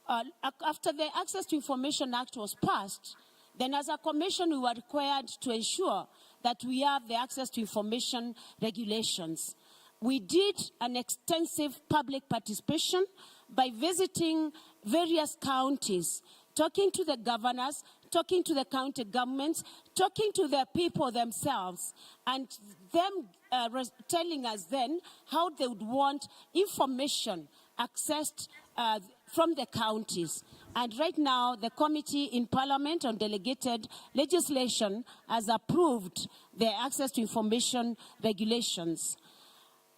After the Access to Information Act was passed, then as a commission we were required to ensure that we have the access to information regulations. We did an extensive public participation by visiting various counties, talking to the governors, talking to the county governments, talking to the people themselves, and them telling us then how they would want information accessed from the counties. And right now, the Committee in Parliament on Delegated Legislation has approved the Access to Information regulations.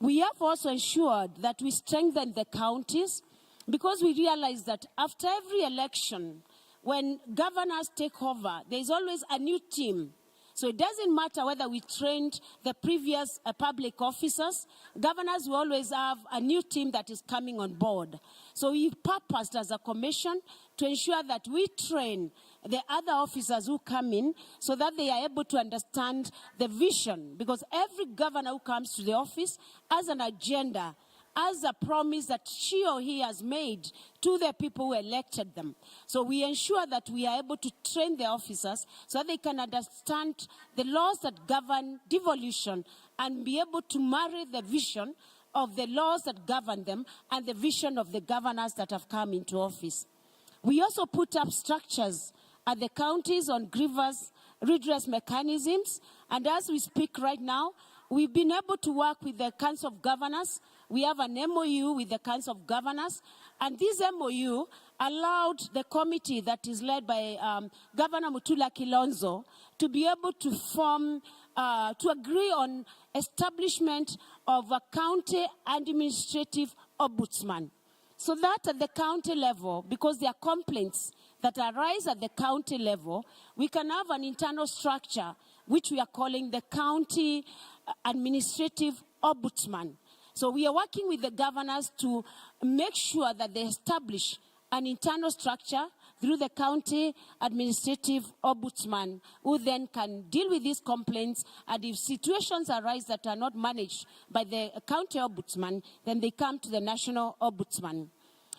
We have also ensured that we strengthen the counties, because we realize that after every election, when governors take over, there's always a new team. So it doesn't matter whether we trained the previous public officers, governors will always have a new team that is coming on board. So we purposed as a commission to ensure that we train the other officers who come in so that they are able to understand the vision, because every governor who comes to the office has an agenda, as a promise that she or he has made to the people who elected them. So we ensure that we are able to train the officers so that they can understand the laws that govern devolution and be able to marry the vision of the laws that govern them and the vision of the governors that have come into office. We also put up structures at the counties on grievance redress mechanisms, and as we speak right now, we've been able to work with the Council of Governors. We have an MOU with the Council of Governors, and this MOU allowed the committee that is led by Governor Mutula Kilonzo to be able to form, to agree on establishment of a county administrative ombudsman. So that at the county level, because there are complaints that arise at the county level, we can have an internal structure which we are calling the County Administrative Ombudsman. So we are working with the governors to make sure that they establish an internal structure through the County Administrative Ombudsman, who then can deal with these complaints, and if situations arise that are not managed by the County Ombudsman, then they come to the National Ombudsman.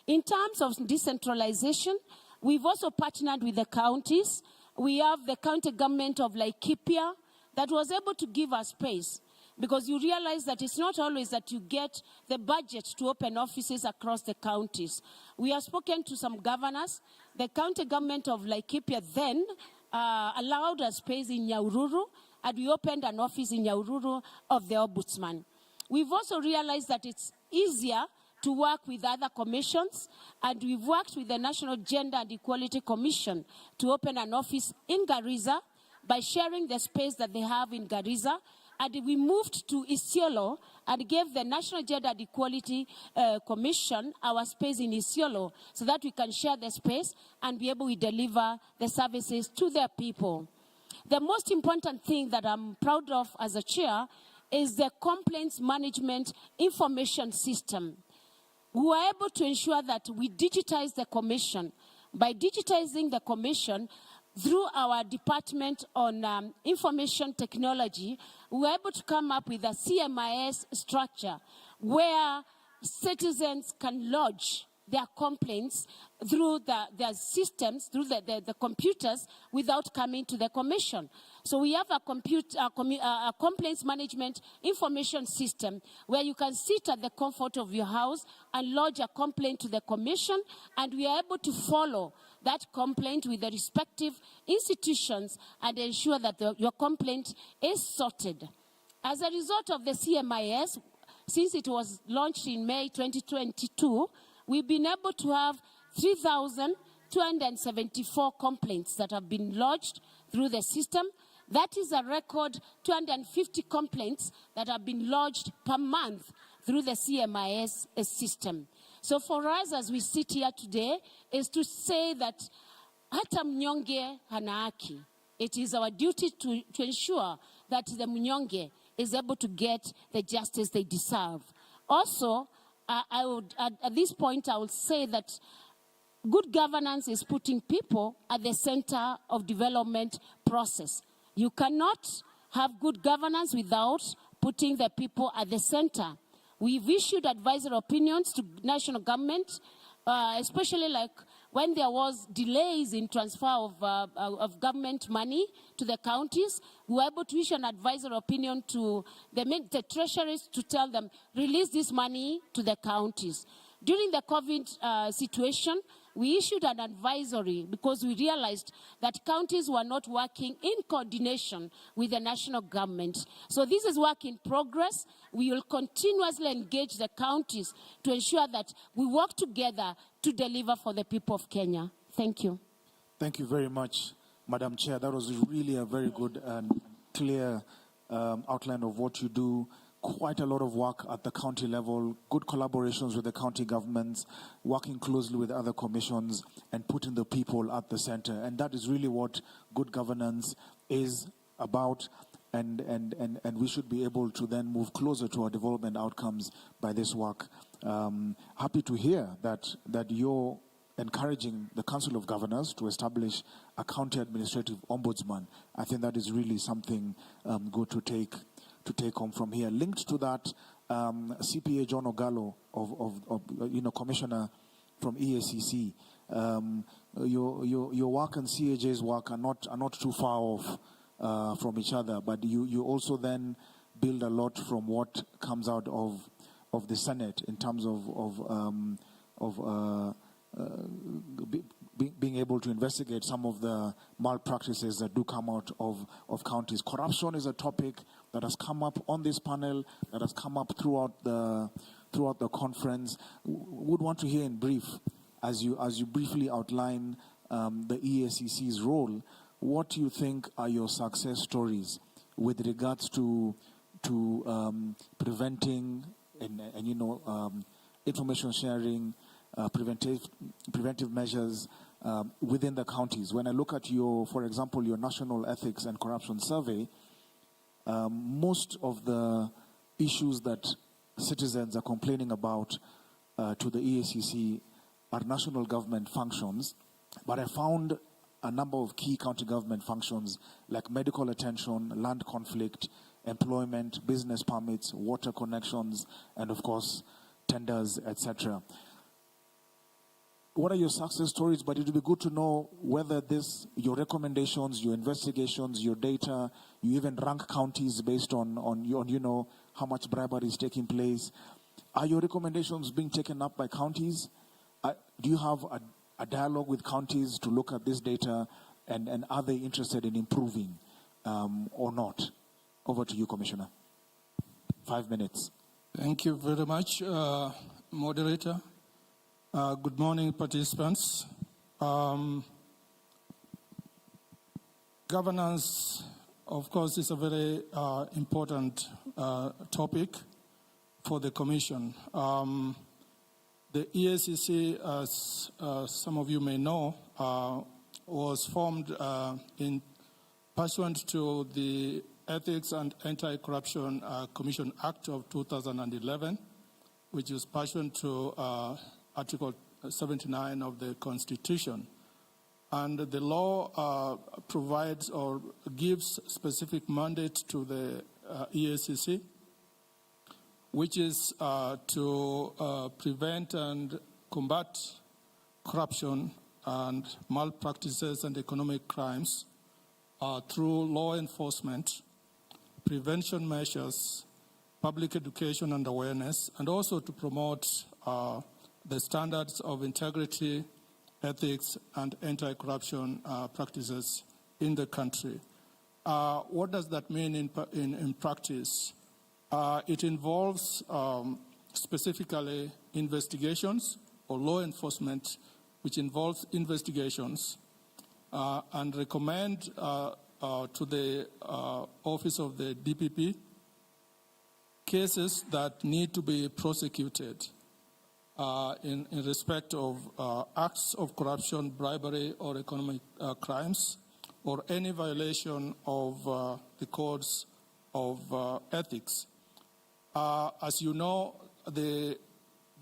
In terms of decentralization, we've also partnered with the counties. We have the county government of Laikipia that was able to give us space, because you realize that it's not always that you get the budget to open offices across the counties. We have spoken to some governors. The county government of Laikipia then allowed us space in Nyahururu, and we opened an office in Nyahururu of the Ombudsman. We've also realized that it's easier to work with other commissions, and we've worked with the National Gender and Equality Commission to open an office in Garissa by sharing the space that they have in Garissa. And we moved to Isiolo and gave the National Gender and Equality Commission our space in Isiolo so that we can share the space and be able to deliver the services to their people. The most important thing that I'm proud of as a chair is the complaints management information system. We were able to ensure that we digitize the commission. By digitizing the commission, through our department on information technology, we were able to come up with a CMIS structure where citizens can lodge their complaints through their systems, through the computers, without coming to the commission. So we have a complaints management information system where you can sit at the comfort of your house and lodge a complaint to the commission, and we are able to follow that complaint with the respective institutions and ensure that your complaint is sorted. As a result of the CMIS, since it was launched in May 2022, we've been able to have 3,274 complaints that have been lodged through the system. That is a record 250 complaints that have been lodged per month through the CMIS system. So for us, as we sit here today, is to say that hata mnyonge hana haki. It is our duty to ensure that the mnyonge is able to get the justice they deserve. Also, at this point, I would say that good governance is putting people at the center of development process. You cannot have good governance without putting the people at the center. We've issued advisory opinions to national government, especially like when there was delays in transfer of government money to the counties. We were able to issue an advisory opinion to the treasuries to tell them, release this money to the counties. During the COVID situation, we issued an advisory because we realized that counties were not working in coordination with the national government. So this is work in progress. We will continuously engage the counties to ensure that we work together to deliver for the people of Kenya. Thank you. Thank you very much, Madam Chair. That was really a very good and clear outline of what you do. Quite a lot of work at the county level, good collaborations with the county governments, working closely with other commissions, and putting the people at the center. And that is really what good governance is about. And we should be able to then move closer to our development outcomes by this work. Happy to hear that you're encouraging the Council of Governors to establish a county administrative ombudsman. I think that is really something good to take home from here. Linked to that, CPA John Ogallo, Commissioner from EACC, your work and CAJ's work are not too far off from each other, but you also then build a lot from what comes out of the Senate in terms of being able to investigate some of the malpractices that do come out of counties. Corruption is a topic that has come up on this panel, that has come up throughout the conference. Would want to hear in brief, as you briefly outline the EACC's role, what you think are your success stories with regards to preventing and information sharing, preventive measures within the counties. When I look at for example, your National Ethics and Corruption Survey, most of the issues that citizens are complaining about to the EACC are national government functions, but I found a number of key county government functions like medical attention, land conflict, employment, business permits, water connections, and of course, tenders, etc. What are your success stories? But it would be good to know whether your recommendations, your investigations, your data, you even rank counties based on how much bribery is taking place. Are your recommendations being taken up by counties? Do you have a dialogue with counties to look at this data, and are they interested in improving or not? Over to you, Commissioner. 5 minutes. Thank you very much, Moderator. Good morning, participants. Governance, of course, is a very important topic for the Commission. The EACC, as some of you may know, was formed in pursuant to the Ethics and Anti-Corruption Commission Act of 2011, which is pursuant to Article 79 of the Constitution. And the law provides or gives specific mandate to the EACC, which is to prevent and combat corruption and malpractices and economic crimes through law enforcement, prevention measures, public education and awareness, and also to promote the standards of integrity, ethics, and anti-corruption practices in the country. What does that mean in practice? It involves specifically investigations or law enforcement, which involves investigations, and recommend to the Office of the DPP cases that need to be prosecuted in respect of acts of corruption, bribery, or economic crimes, or any violation of the codes of ethics. As you know, the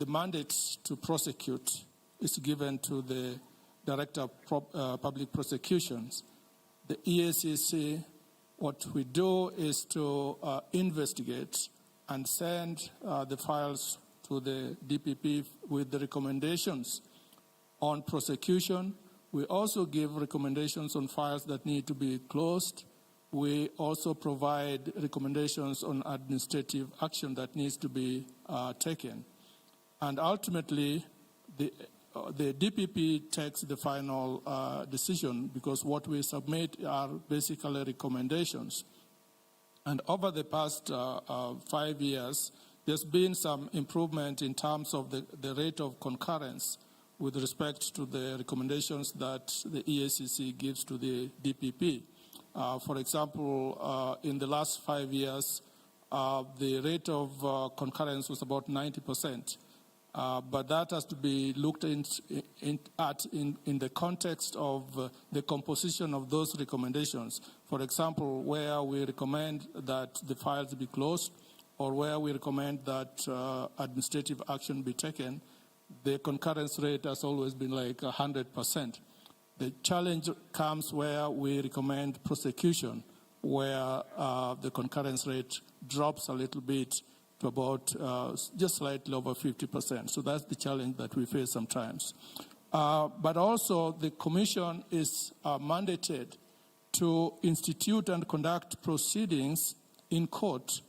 mandate to prosecute is given to the Director of Public Prosecutions. The EACC, what we do is to investigate and send the files to the DPP with the recommendations on prosecution. We also give recommendations on files that need to be closed. We also provide recommendations on administrative action that needs to be taken. And ultimately, the DPP takes the final decision, because what we submit are basically recommendations. And over the past 5 years, there's been some improvement in terms of the rate of concurrence with respect to the recommendations that the EACC gives to the DPP. For example, in the last 5 years, the rate of concurrence was about 90%. But that has to be looked at in the context of the composition of those recommendations. For example, where we recommend that the files be closed, or where we recommend that administrative action be taken, the concurrence rate has always been like 100%. The challenge comes where we recommend prosecution, where the concurrence rate drops a little bit to about just slightly over 50%. So that's the challenge that we face sometimes. But also the Commission is mandated to institute and conduct proceedings in court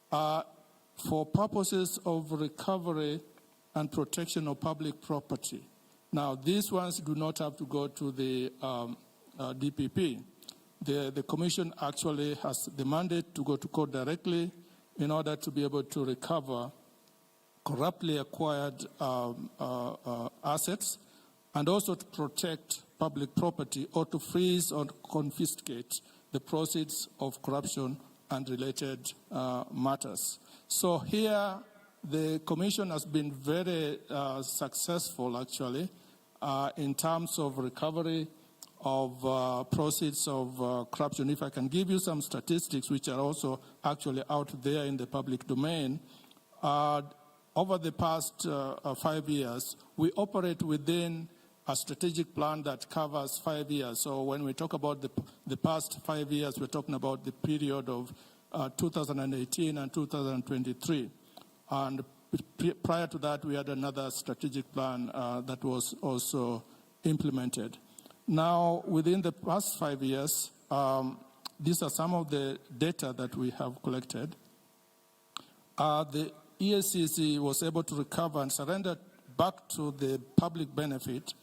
for purposes of recovery and protection of public property. Now, these ones do not have to go to the DPP. The Commission actually has the mandate to go to court directly in order to be able to recover corruptly acquired assets, and also to protect public property, or to freeze or confiscate the proceeds of corruption and related matters. So here, the Commission has been very successful, actually, in terms of recovery of proceeds of corruption. If I can give you some statistics, which are also actually out there in the public domain, over the past 5 years, we operate within a strategic plan that covers 5 years. So when we talk about the past 5 years, we're talking about the period of 2018 and 2023. And prior to that, we had another strategic plan that was also implemented. Now, within the past 5 years, these are some of the data that we have collected. The EACC was able to recover and surrender back to the public benefit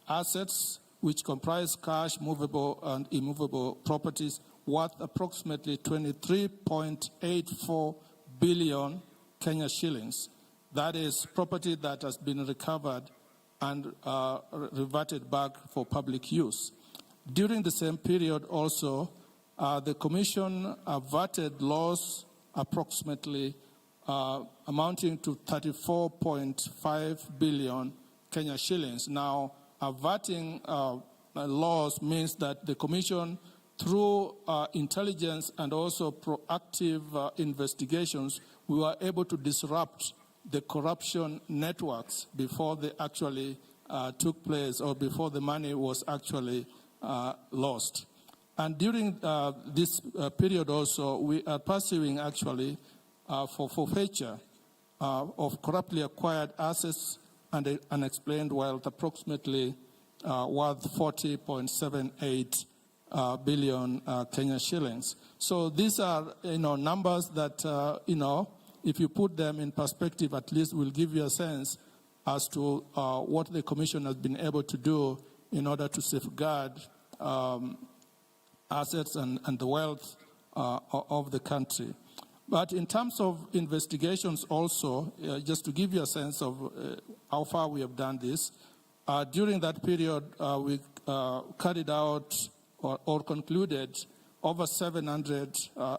assets which comprise cash, movable and immovable properties worth approximately 23.84 billion Kenya shillings. That is property that has been recovered and reverted back for public use. During the same period also, the Commission averted loss approximately amounting to 34.5 billion Kenya shillings. Now, averting loss means that the Commission, through intelligence and also proactive investigations, we were able to disrupt the corruption networks before they actually took place, or before the money was actually lost. And during this period also, we are pursuing actually for forfeiture of corruptly acquired assets and unexplained wealth, approximately worth 40.78 billion Kenya shillings. So these are, numbers that, if you put them in perspective, at least will give you a sense as to what the Commission has been able to do in order to safeguard assets and the wealth of the country. But in terms of investigations also, just to give you a sense of how far we have done this, during that period, we carried out or concluded over 700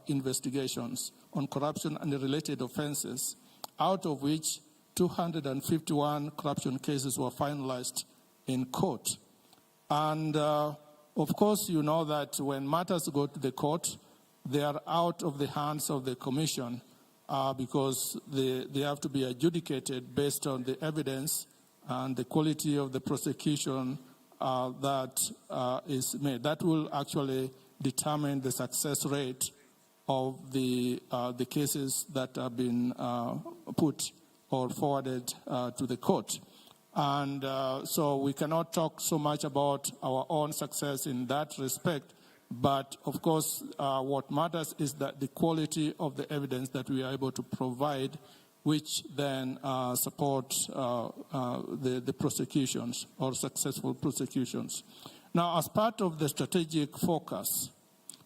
investigations on corruption and related offenses, out of which 251 corruption cases were finalized in court. And of course, you know that when matters go to the court, they are out of the hands of the Commission because they have to be adjudicated based on the evidence and the quality of the prosecution that is made. That will actually determine the success rate of the cases that have been put or forwarded to the court. And so we cannot talk so much about our own success in that respect, but of course what matters is that the quality of the evidence that we are able to provide, which then support the prosecutions or successful prosecutions. Now, as part of the strategic focus,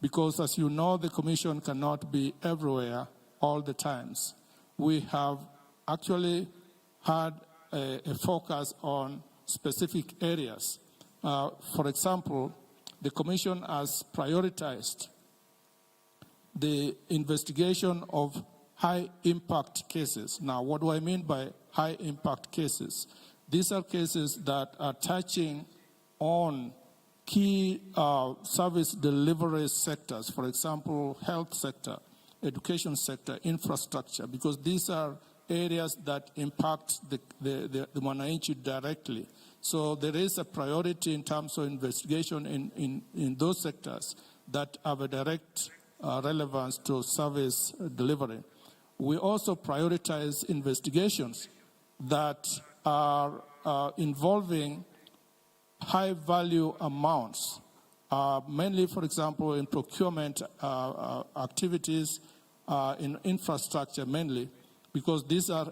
because as you know, the Commission cannot be everywhere all the times, we have actually had a focus on specific areas. For example, the Commission has prioritized the investigation of high-impact cases. Now, what do I mean by high-impact cases? These are cases that are touching on key service delivery sectors, for example, health sector, education sector, infrastructure, because these are areas that impact the mwananchi directly. So there is a priority in terms of investigation in those sectors that have a direct relevance to service delivery. We also prioritize investigations that are involving high-value amounts, mainly, for example, in procurement activities, in infrastructure mainly, because these are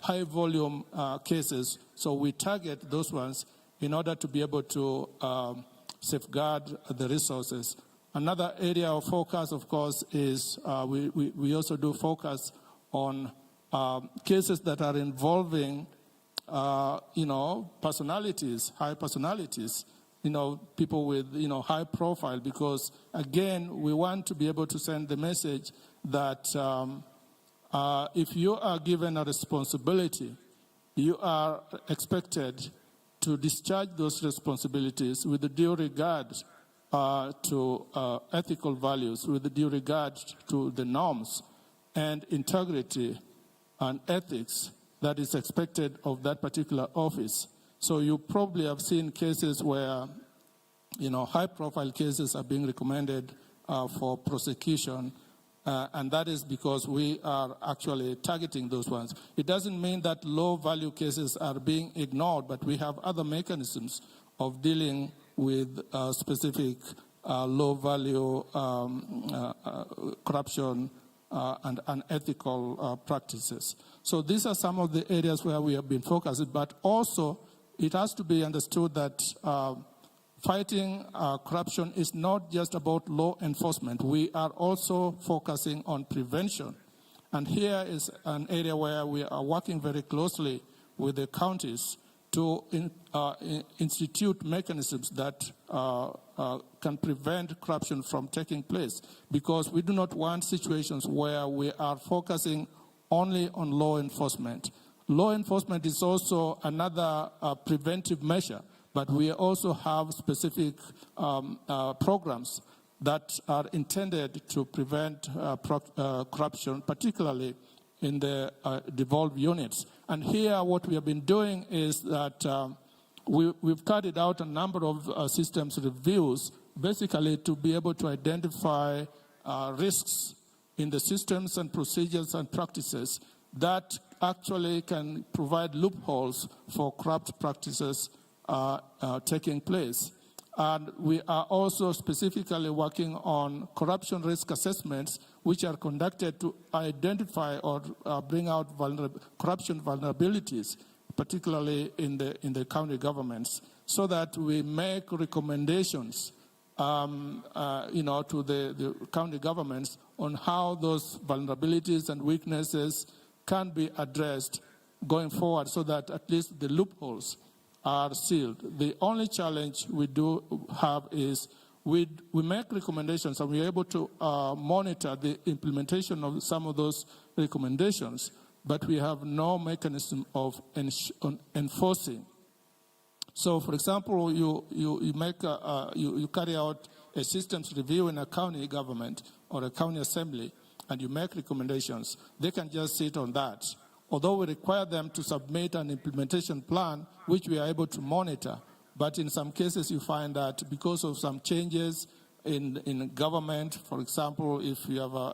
high-volume cases, so we target those ones in order to be able to safeguard the resources. Another area of focus, of course, is we also do focus on cases that are involving, personalities, high personalities, people with, high profile, because, again, we want to be able to send the message that if you are given a responsibility, you are expected to discharge those responsibilities with the due regard to ethical values, with the due regard to the norms and integrity and ethics that is expected of that particular office. So you probably have seen cases where, high-profile cases are being recommended for prosecution, and that is because we are actually targeting those ones. It doesn't mean that low-value cases are being ignored, but we have other mechanisms of dealing with specific low-value corruption and unethical practices. So these are some of the areas where we have been focused, but also it has to be understood that fighting corruption is not just about law enforcement. We are also focusing on prevention. And here is an area where we are working very closely with the counties to institute mechanisms that can prevent corruption from taking place, because we do not want situations where we are focusing only on law enforcement. Law enforcement is also another preventive measure, but we also have specific programs that are intended to prevent corruption, particularly in the devolved units. And here what we have been doing is that we've carried out a number of systems reviews, basically to be able to identify risks in the systems and procedures and practices that actually can provide loopholes for corrupt practices taking place. And we are also specifically working on corruption risk assessments, which are conducted to identify or bring out corruption vulnerabilities, particularly in the county governments, so that we make recommendations to the county governments on how those vulnerabilities and weaknesses can be addressed going forward, so that at least the loopholes are sealed. The only challenge we do have is we make recommendations and we're able to monitor the implementation of some of those recommendations, but we have no mechanism of enforcing. So, for example, you carry out a systems review in a county government or a county assembly, and you make recommendations. They can just sit on that. Although we require them to submit an implementation plan, which we are able to monitor, but in some cases you find that because of some changes in government, for example, if you have a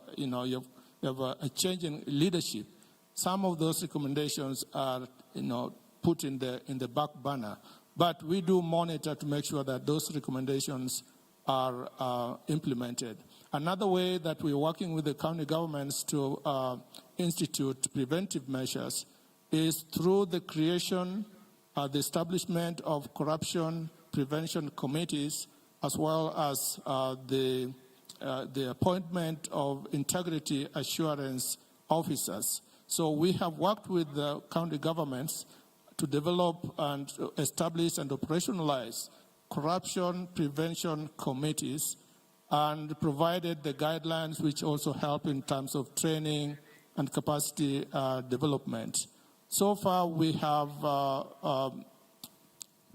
change in leadership, some of those recommendations are put in the back burner. But we do monitor to make sure that those recommendations are implemented. Another way that we're working with the county governments to institute preventive measures is through the creation, the establishment of corruption prevention committees, as well as the appointment of integrity assurance officers. So we have worked with the county governments to develop and establish and operationalize corruption prevention committees, and provided the guidelines which also help in terms of training and capacity development. So far, we have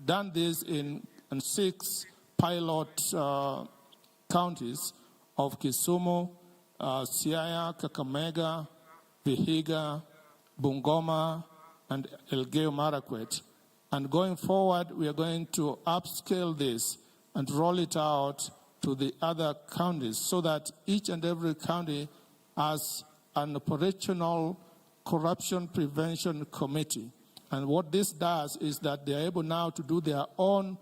done this in 6 pilot counties of Kisumu, Siaya, Kakamega, Vihiga, Bungoma, and Elgeyo Marakwet. And going forward, we are going to upscale this and roll it out to the other counties so that each and every county has an operational corruption prevention committee. And what this does is that they are able now to do their own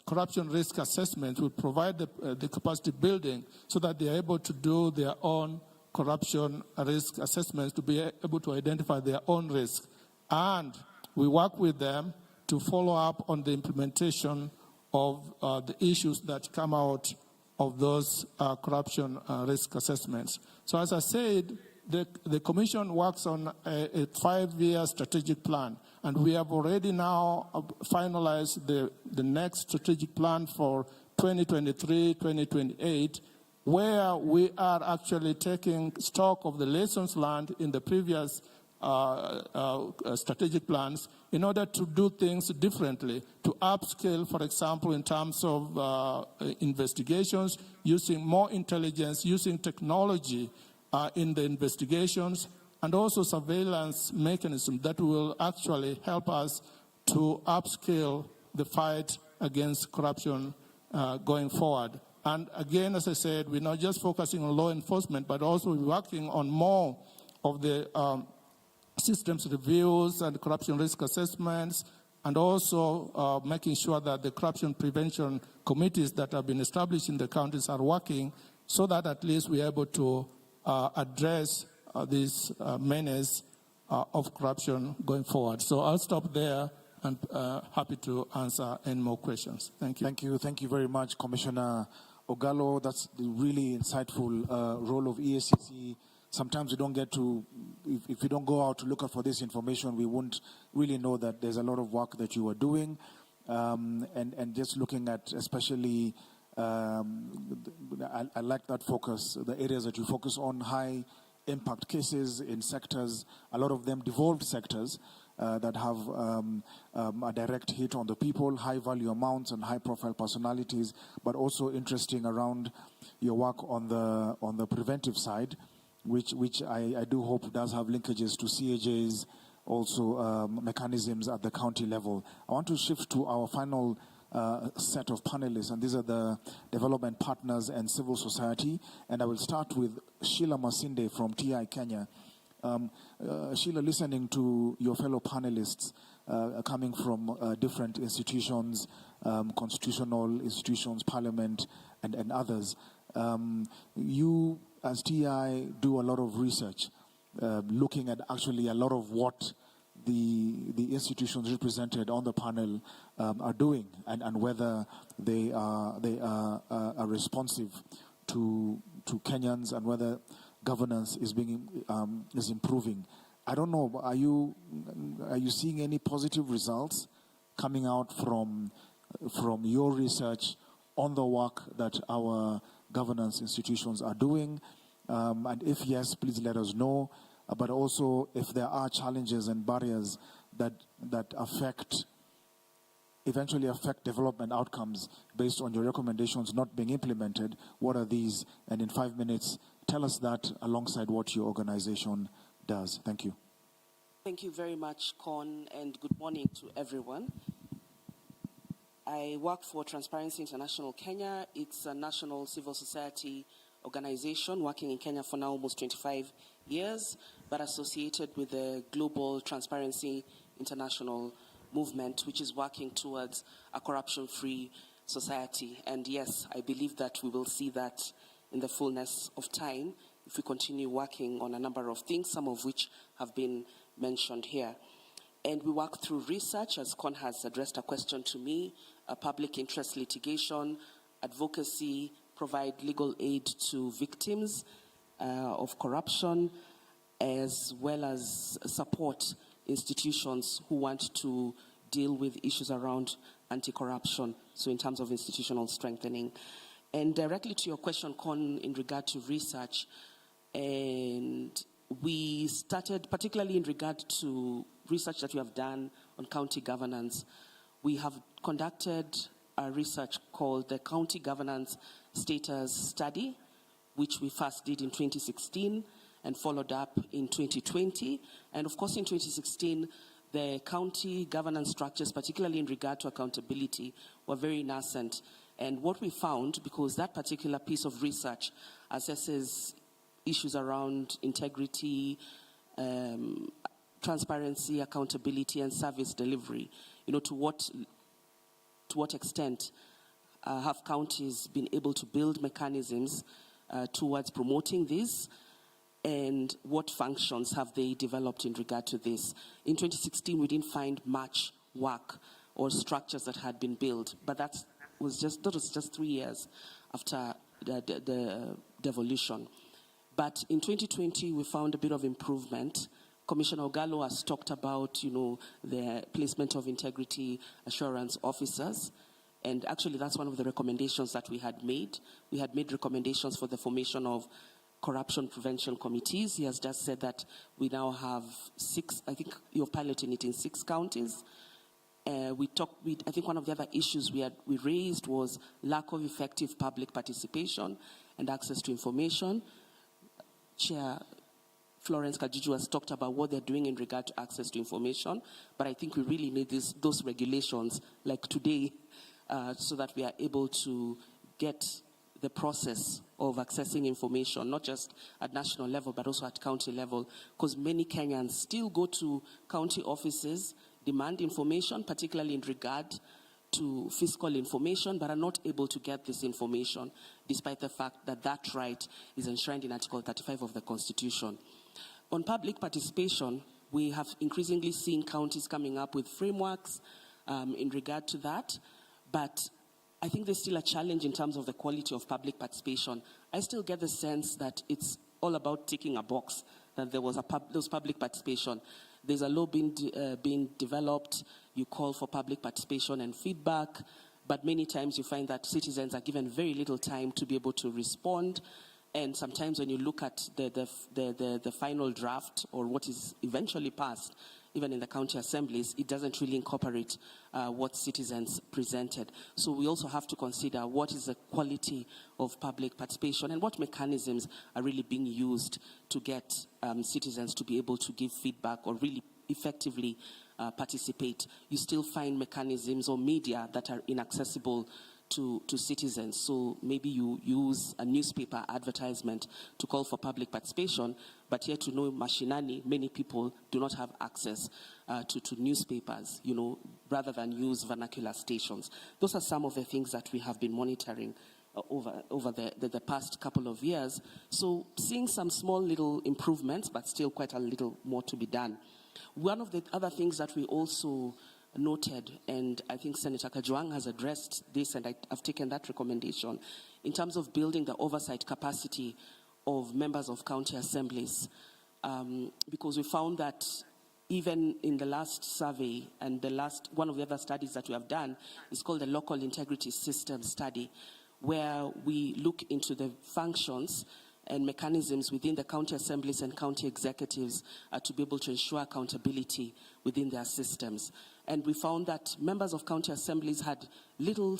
corruption risk assessment. We provide the capacity building so that they are able to do their own corruption risk assessments to be able to identify their own risk. And we work with them to follow up on the implementation of the issues that come out of those corruption risk assessments. So as I said, the Commission works on a 5-year strategic plan, and we have already now finalized the next strategic plan for 2023-2028, where we are actually taking stock of the lessons learned in the previous strategic plans in order to do things differently, to upscale, for example, in terms of investigations, using more intelligence, using technology in the investigations, and also surveillance mechanism that will actually help us to upscale the fight against corruption going forward. And again, as I said, we're not just focusing on law enforcement, but also working on more of the systems reviews and corruption risk assessments, and also making sure that the corruption prevention committees that have been established in the counties are working so that at least we're able to address this menace of corruption going forward. So I'll stop there and happy to answer any more questions. Thank you. Thank you very much, Commissioner Ogalo. That's the really insightful role of EACC. Sometimes we don't get to, if you don't go out to look out for this information, we won't really know that there's a lot of work that you are doing. And just looking at especially, I like that focus, the areas that you focus on, high impact cases in sectors, a lot of them devolved sectors that have a direct hit on the people, high value amounts and high profile personalities, but also interesting around your work on the preventive side, which I do hope does have linkages to CAJ's also mechanisms at the county level. I want to shift to our final set of panelists, and these are the development partners and civil society. And I will start with Sheila Masinde from TI Kenya. Sheila, listening to your fellow panelists coming from different institutions, constitutional institutions, parliament, and others. You, as TI, do a lot of research, looking at actually a lot of what the institutions represented on the panel are doing, and whether they are responsive to Kenyans, and whether governance is improving. I don't know. Are you seeing any positive results coming out from your research on the work that our governance institutions are doing? And if yes, please let us know. But also, if there are challenges and barriers that eventually affect development outcomes based on your recommendations not being implemented, what are these? And in 5 minutes, tell us that alongside what your organization does. Thank you. Thank you very much, Con, and good morning to everyone. I work for Transparency International Kenya. It's a national civil society organization working in Kenya for now almost 25 years, but associated with the Global Transparency International movement, which is working towards a corruption-free society. And yes, I believe that we will see that in the fullness of time if we continue working on a number of things, some of which have been mentioned here. And we work through research, as Con has addressed a question to me, public interest litigation, advocacy, provide legal aid to victims of corruption, as well as support institutions who want to deal with issues around anti-corruption, so in terms of institutional strengthening. And directly to your question, Con, in regard to research, and we started, particularly in regard to research that we have done on county governance, we have conducted a research called the County Governance Status Study, which we first did in 2016 and followed up in 2020. And of course, in 2016, the county governance structures, particularly in regard to accountability, were very nascent. And what we found, because that particular piece of research assesses issues around integrity, transparency, accountability, and service delivery, to what extent have counties been able to build mechanisms towards promoting this, and what functions have they developed in regard to this. In 2016, we didn't find much work or structures that had been built, but that was just 3 years after the devolution. But in 2020, we found a bit of improvement. Commissioner Ogallo has talked about, the placement of integrity assurance officers. And actually, that's one of the recommendations that we had made. We had made recommendations for the formation of corruption prevention committees. He has just said that we now have 6, I think you're piloting it in 6 counties. I think one of the other issues we raised was lack of effective public participation and access to information. Chair Florence Kajiju has talked about what they're doing in regard to access to information, but I think we really need those regulations like today so that we are able to get the process of accessing information, not just at national level, but also at county level, because many Kenyans still go to county offices, demand information, particularly in regard to fiscal information, but are not able to get this information, despite the fact that that right is enshrined in Article 35 of the Constitution. On public participation, we have increasingly seen counties coming up with frameworks in regard to that, but I think there's still a challenge in terms of the quality of public participation. I still get the sense that it's all about ticking a box, that there was public participation. There's a law being developed. You call for public participation and feedback, but many times you find that citizens are given very little time to be able to respond. And sometimes when you look at the final draft or what is eventually passed, even in the county assemblies, it doesn't really incorporate what citizens presented. So we also have to consider what is the quality of public participation and what mechanisms are really being used to get citizens to be able to give feedback or really effectively participate. You still find mechanisms or media that are inaccessible to citizens. So maybe you use a newspaper advertisement to call for public participation, But yet, mashinani, many people do not have access to newspapers, rather than use vernacular stations. Those are some of the things that we have been monitoring over the past couple of years. So seeing some small little improvements, but still quite a little more to be done. One of the other things that we also noted, and I think Senator Kajwang has addressed this, and I've taken that recommendation, in terms of building the oversight capacity of members of county assemblies, because we found that even in the last survey and one of the other studies that we have done is called the Local Integrity System Study, where we look into the functions and mechanisms within the county assemblies and county executives to be able to ensure accountability within their systems. And we found that members of county assemblies had little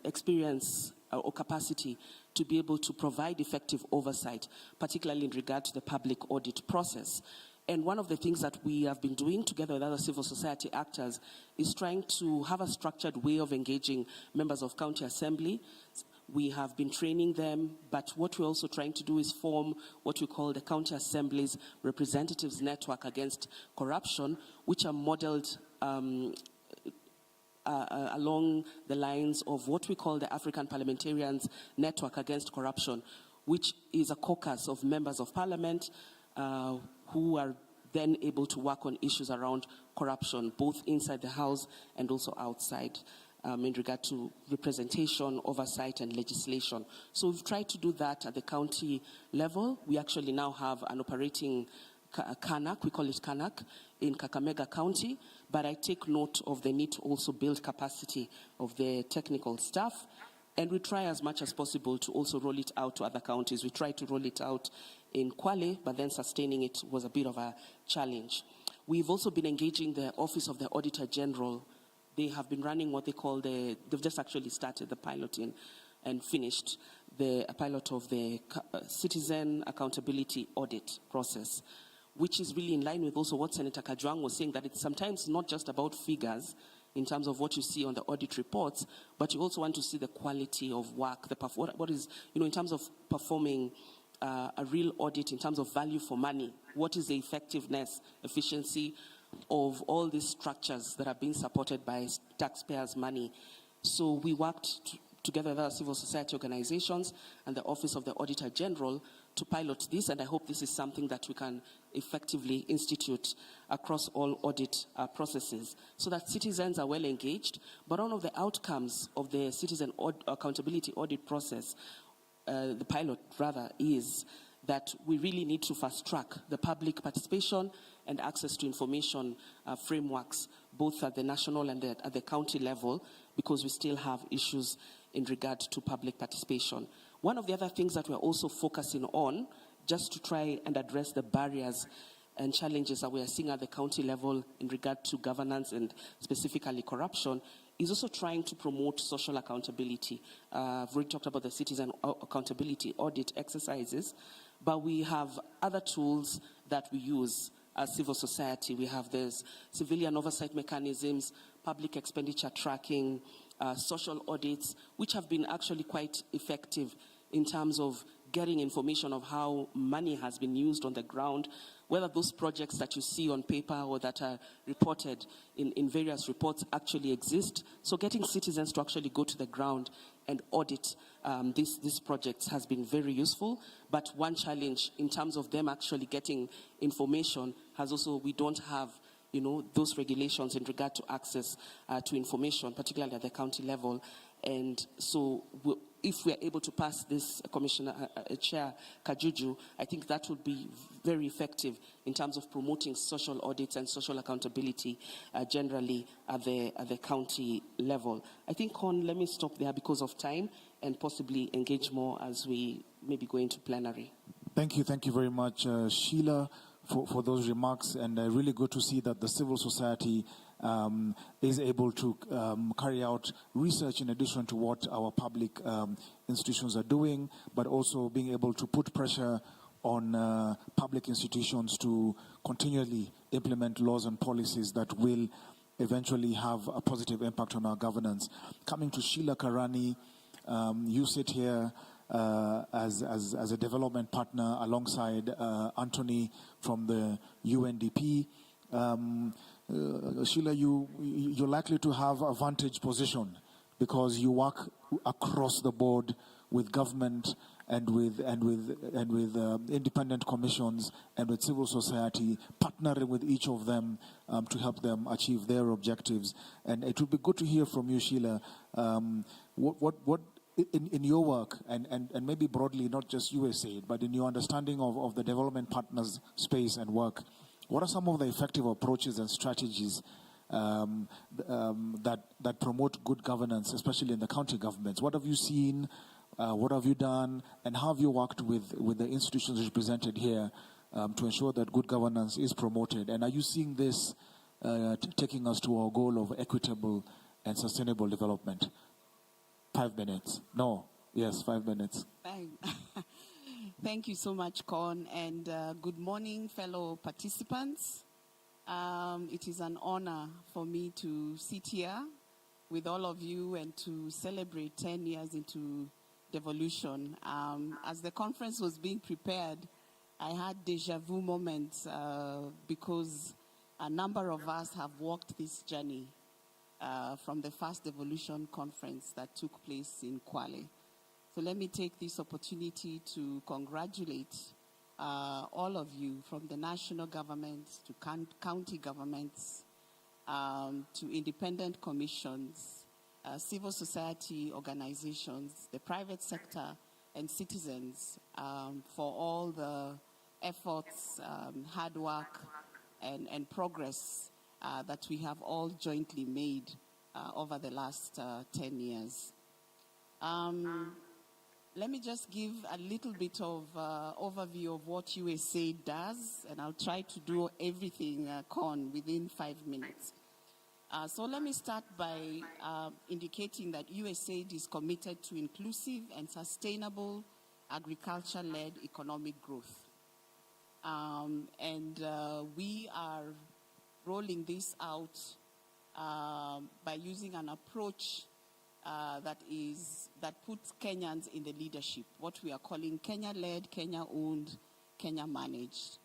experience or capacity to be able to provide effective oversight, particularly in regard to the public audit process. And one of the things that we have been doing together with other civil society actors is trying to have a structured way of engaging members of county assembly. We have been training them, but what we're also trying to do is form what we call the County Assemblies Representatives Network Against Corruption, which are modeled along the lines of what we call the African Parliamentarians Network Against Corruption, which is a caucus of members of parliament who are then able to work on issues around corruption, both inside the House and also outside, in regard to representation, oversight, and legislation. So we've tried to do that at the county level. We actually now have an operating CANAC, we call it CANAC, in Kakamega County, but I take note of the need to also build capacity of the technical staff, and we try as much as possible to also roll it out to other counties. We tried to roll it out in Kwale, but then sustaining it was a bit of a challenge. We've also been engaging the Office of the Auditor General. They have been running what they call they've just actually started the piloting and finished the pilot of the Citizen Accountability Audit process, which is really in line with also what Senator Kajwang was saying, that it's sometimes not just about figures in terms of what you see on the audit reports, but you also want to see the quality of work, what is, in terms of performing a real audit in terms of value for money. What is the effectiveness, efficiency of all these structures that are being supported by taxpayers' money? So we worked together with other civil society organizations and the Office of the Auditor General to pilot this, and I hope this is something that we can effectively institute across all audit processes so that citizens are well engaged. But one of the outcomes of the Citizen Accountability Audit process, the pilot rather, is that we really need to fast track the public participation and access to information frameworks, both at the national and at the county level, because we still have issues in regard to public participation. One of the other things that we're also focusing on, just to try and address the barriers and challenges that we are seeing at the county level in regard to governance and specifically corruption, is also trying to promote social accountability. I've already talked about the citizen accountability audit exercises, but we have other tools that we use as civil society. We have this civilian oversight mechanisms, public expenditure tracking, social audits, which have been actually quite effective in terms of getting information of how money has been used on the ground, whether those projects that you see on paper or that are reported in various reports actually exist. So getting citizens to actually go to the ground and audit these projects has been very useful. But one challenge in terms of them actually getting information has also, we don't have those regulations in regard to access to information, particularly at the county level. And so if we are able to pass this, Commissioner Chair Kajuju, I think that would be very effective in terms of promoting social audits and social accountability generally at the county level. I think, Con, let me stop there because of time and possibly engage more as we maybe go into plenary. Thank you very much, Sheila, for those remarks, and really good to see that the civil society is able to carry out research in addition to what our public institutions are doing, but also being able to put pressure on public institutions to continually implement laws and policies that will eventually have a positive impact on our governance. Coming to Sheila Karani, you sit here as a development partner alongside Anthony from the UNDP. Sheila, you're likely to have a vantage position because you work across the board with government and with independent commissions and with civil society, partnering with each of them to help them achieve their objectives. And it would be good to hear from you, Sheila, what in your work and maybe broadly, not just USAID, but in your understanding of the development partners space and work, what are some of the effective approaches and strategies that promote good governance, especially in the county governments? What have you seen? What have you done? And how have you worked with the institutions represented here to ensure that good governance is promoted? And are you seeing this taking us to our goal of equitable and sustainable development? 5 minutes. No. Yes, 5 minutes. Thank you so much, Con, and good morning, fellow participants. It is an honor for me to sit here with all of you and to celebrate 10 years into Devolution. As the conference was being prepared, I had deja vu moments because a number of us have walked this journey from the first Devolution conference that took place in Kwale. So let me take this opportunity to congratulate all of you, from the national government to county governments, to independent commissions, civil society organizations, the private sector, and citizens for all the efforts, hard work, and progress that we have all jointly made over the last 10 years. Let me just give a little bit of overview of what USAID does, and I'll try to do everything, Con, within 5 minutes. So let me start by indicating that USAID is committed to inclusive and sustainable agriculture-led economic growth. We are rolling this out by using an approach that puts Kenyans in the leadership, what we are calling Kenya-led, Kenya-owned, Kenya-managed,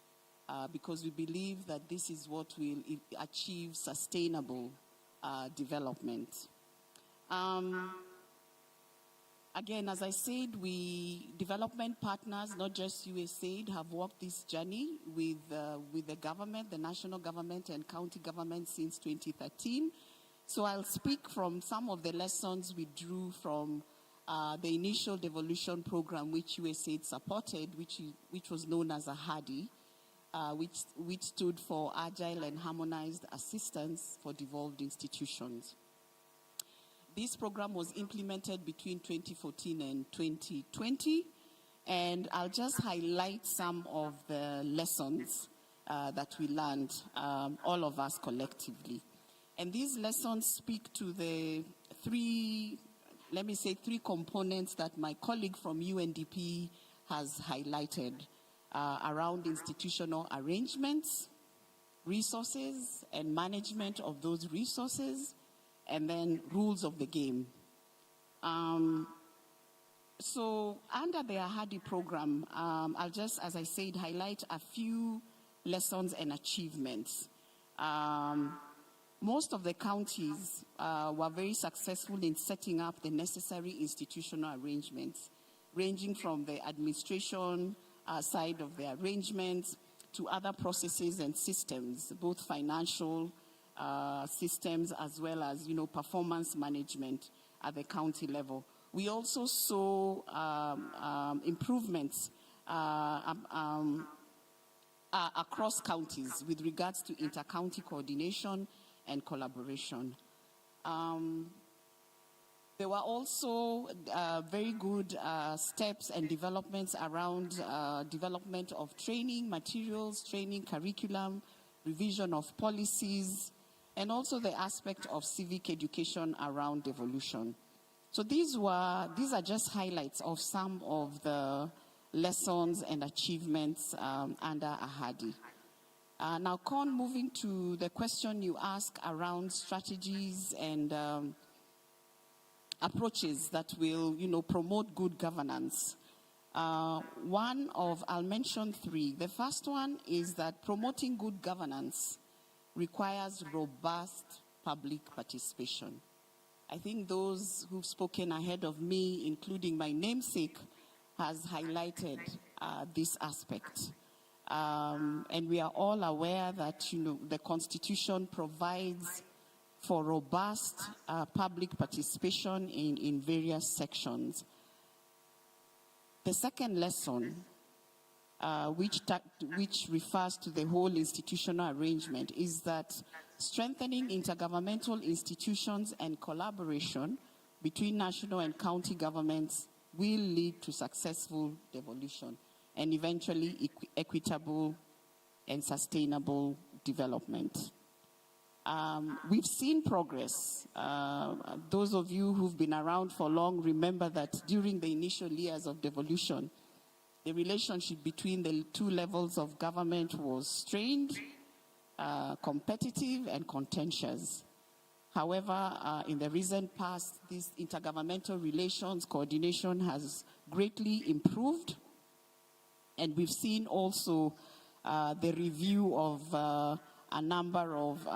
because we believe that this is what will achieve sustainable development. Again, as I said, we development partners, not just USAID, have walked this journey with the government, the national government and county government since 2013. So I'll speak from some of the lessons we drew from the initial devolution program which USAID supported, which was known as AHADI, which stood for Agile and Harmonized Assistance for Devolved Institutions. This program was implemented between 2014 and 2020, and I'll just highlight some of the lessons that we learned, all of us collectively. And these lessons speak to the three components that my colleague from UNDP has highlighted around institutional arrangements, resources, and management of those resources, and then rules of the game. So under the AHADI program, I'll just, as I said, highlight a few lessons and achievements. Most of the counties were very successful in setting up the necessary institutional arrangements, ranging from the administration side of the arrangements to other processes and systems, both financial systems as well as, performance management at the county level. We also saw improvements across counties with regards to inter-county coordination and collaboration. There were also very good steps and developments around development of training materials, training curriculum, revision of policies, and also the aspect of civic education around devolution. So these are just highlights of some of the lessons and achievements under AHADI. Now, Con, moving to the question you asked around strategies and approaches that will, promote good governance. I'll mention three. The first one is that promoting good governance requires robust public participation. I think those who've spoken ahead of me, including my namesake, has highlighted this aspect. And we are all aware that, the Constitution provides for robust public participation in various sections. The second lesson, which refers to the whole institutional arrangement, is that strengthening intergovernmental institutions and collaboration between national and county governments will lead to successful devolution and eventually equitable and sustainable development. We've seen progress. Those of you who've been around for long remember that during the initial years of devolution, the relationship between the two levels of government was strained, competitive, and contentious. However, in the recent past, this intergovernmental relations coordination has greatly improved. And we've seen also the review of a number of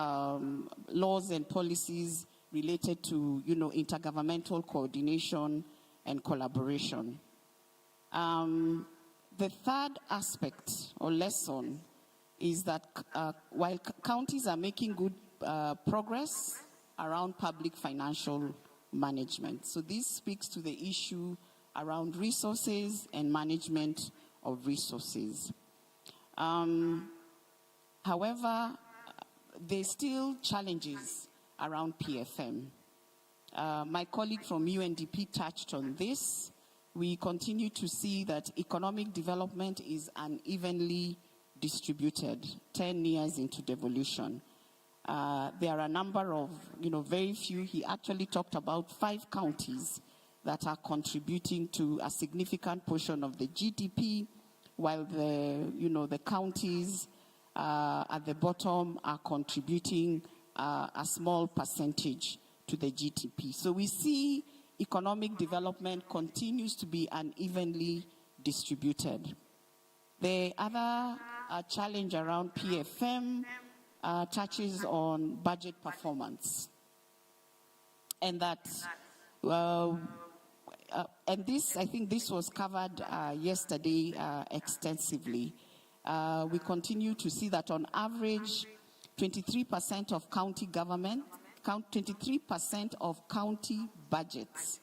laws and policies related to, intergovernmental coordination and collaboration. The third aspect or lesson is that while counties are making good progress around public financial management, so this speaks to the issue around resources and management of resources. However, there's still challenges around PFM. My colleague from UNDP touched on this. We continue to see that economic development is unevenly distributed 10 years into devolution. There are a number of, very few. He actually talked about 5 counties that are contributing to a significant portion of the GDP, while the counties at the bottom are contributing a small percentage to the GDP. So we see economic development continues to be unevenly distributed. The other challenge around PFM touches on budget performance. And that, and this, I think this was covered yesterday extensively. We continue to see that on average, 23% of county government, 23% of county budgets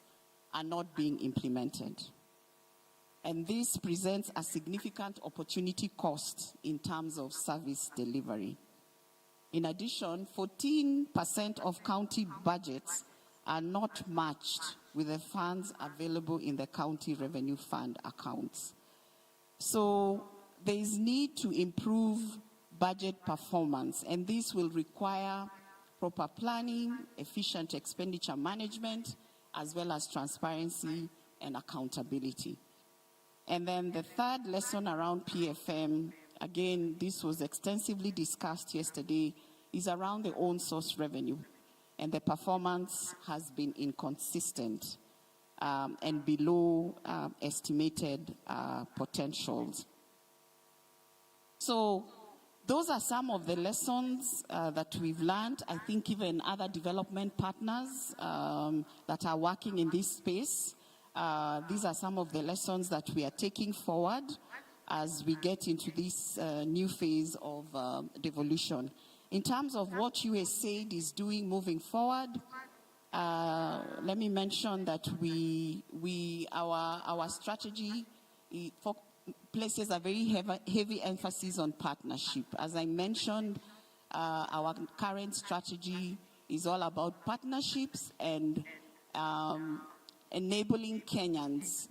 are not being implemented. And this presents a significant opportunity cost in terms of service delivery. In addition, 14% of county budgets are not matched with the funds available in the county revenue fund accounts. So there is need to improve budget performance, and this will require proper planning, efficient expenditure management, as well as transparency and accountability. And then the third lesson around PFM, again, this was extensively discussed yesterday, is around the own source revenue. And the performance has been inconsistent and below estimated potentials. So those are some of the lessons that we've learned. I think even other development partners that are working in this space, these are some of the lessons that we are taking forward as we get into this new phase of devolution. In terms of what USAID is doing moving forward, let me mention that our strategy places a very heavy emphasis on partnership. As I mentioned, our current strategy is all about partnerships and enabling Kenyans,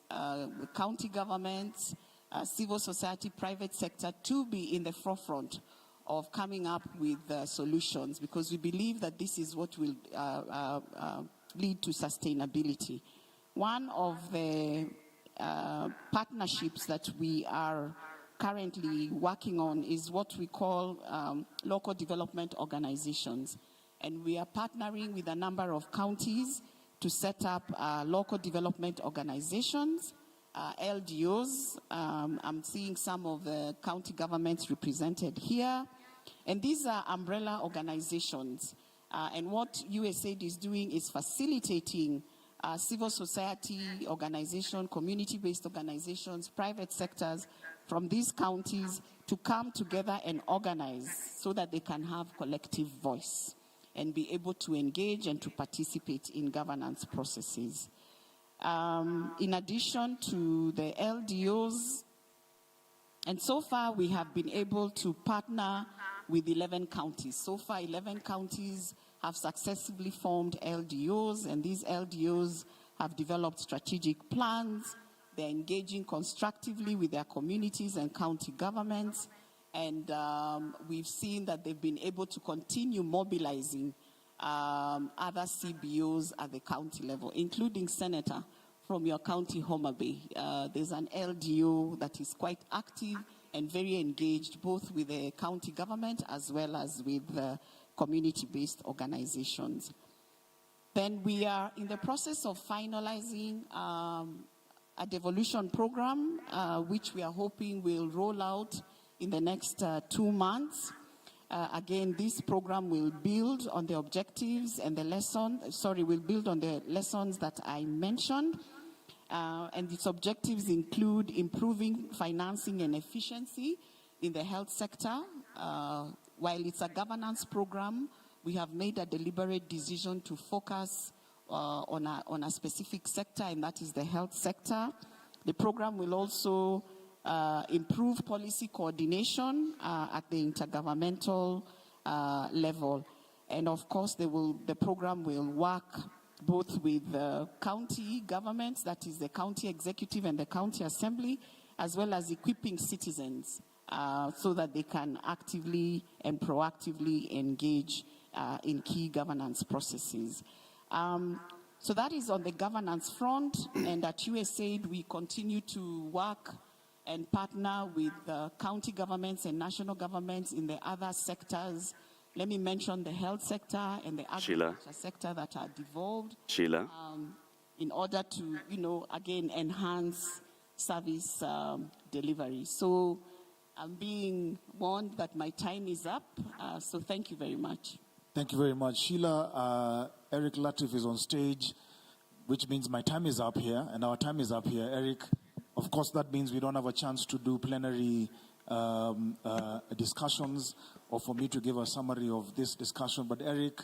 county governments, civil society, private sector to be in the forefront of coming up with solutions, because we believe that this is what will lead to sustainability. One of the partnerships that we are currently working on is what we call local development organizations. And we are partnering with a number of counties to set up local development organizations, LDOs. I'm seeing some of the county governments represented here. And these are umbrella organizations. And what USAID is doing is facilitating civil society organizations, community-based organizations, private sectors from these counties to come together and organize so that they can have collective voice and be able to engage and to participate in governance processes. In addition to the LDOs, and so far we have been able to partner with 11 counties. So far, 11 counties have successfully formed LDOs, and these LDOs have developed strategic plans. They're engaging constructively with their communities and county governments, and we've seen that they've been able to continue mobilizing other CBOs at the county level, including Senator from your county, Homa Bay. There's an LDO that is quite active and very engaged, both with the county government as well as with community-based organizations. Then we are in the process of finalizing a devolution program, which we are hoping will roll out in the next 2 months. Again, this program will build on the objectives and the will build on the lessons that I mentioned. And its objectives include improving financing and efficiency in the health sector. While it's a governance program, we have made a deliberate decision to focus on a specific sector, and that is the health sector. The program will also improve policy coordination at the intergovernmental level. And of course, the program will work both with the county governments, that is the county executive and the county assembly, as well as equipping citizens so that they can actively and proactively engage in key governance processes. So that is on the governance front, and at USAID we continue to work and partner with county governments and national governments in the other sectors. Let me mention the health sector and the agriculture sector that are devolved. In order to, again, enhance service delivery. So I'm being warned that my time is up. So thank you very much. Thank you very much, Sheila. Eric Latif is on stage, which means my time is up here, and our time is up here. Eric, of course, that means we don't have a chance to do plenary discussions or for me to give a summary of this discussion. But Eric,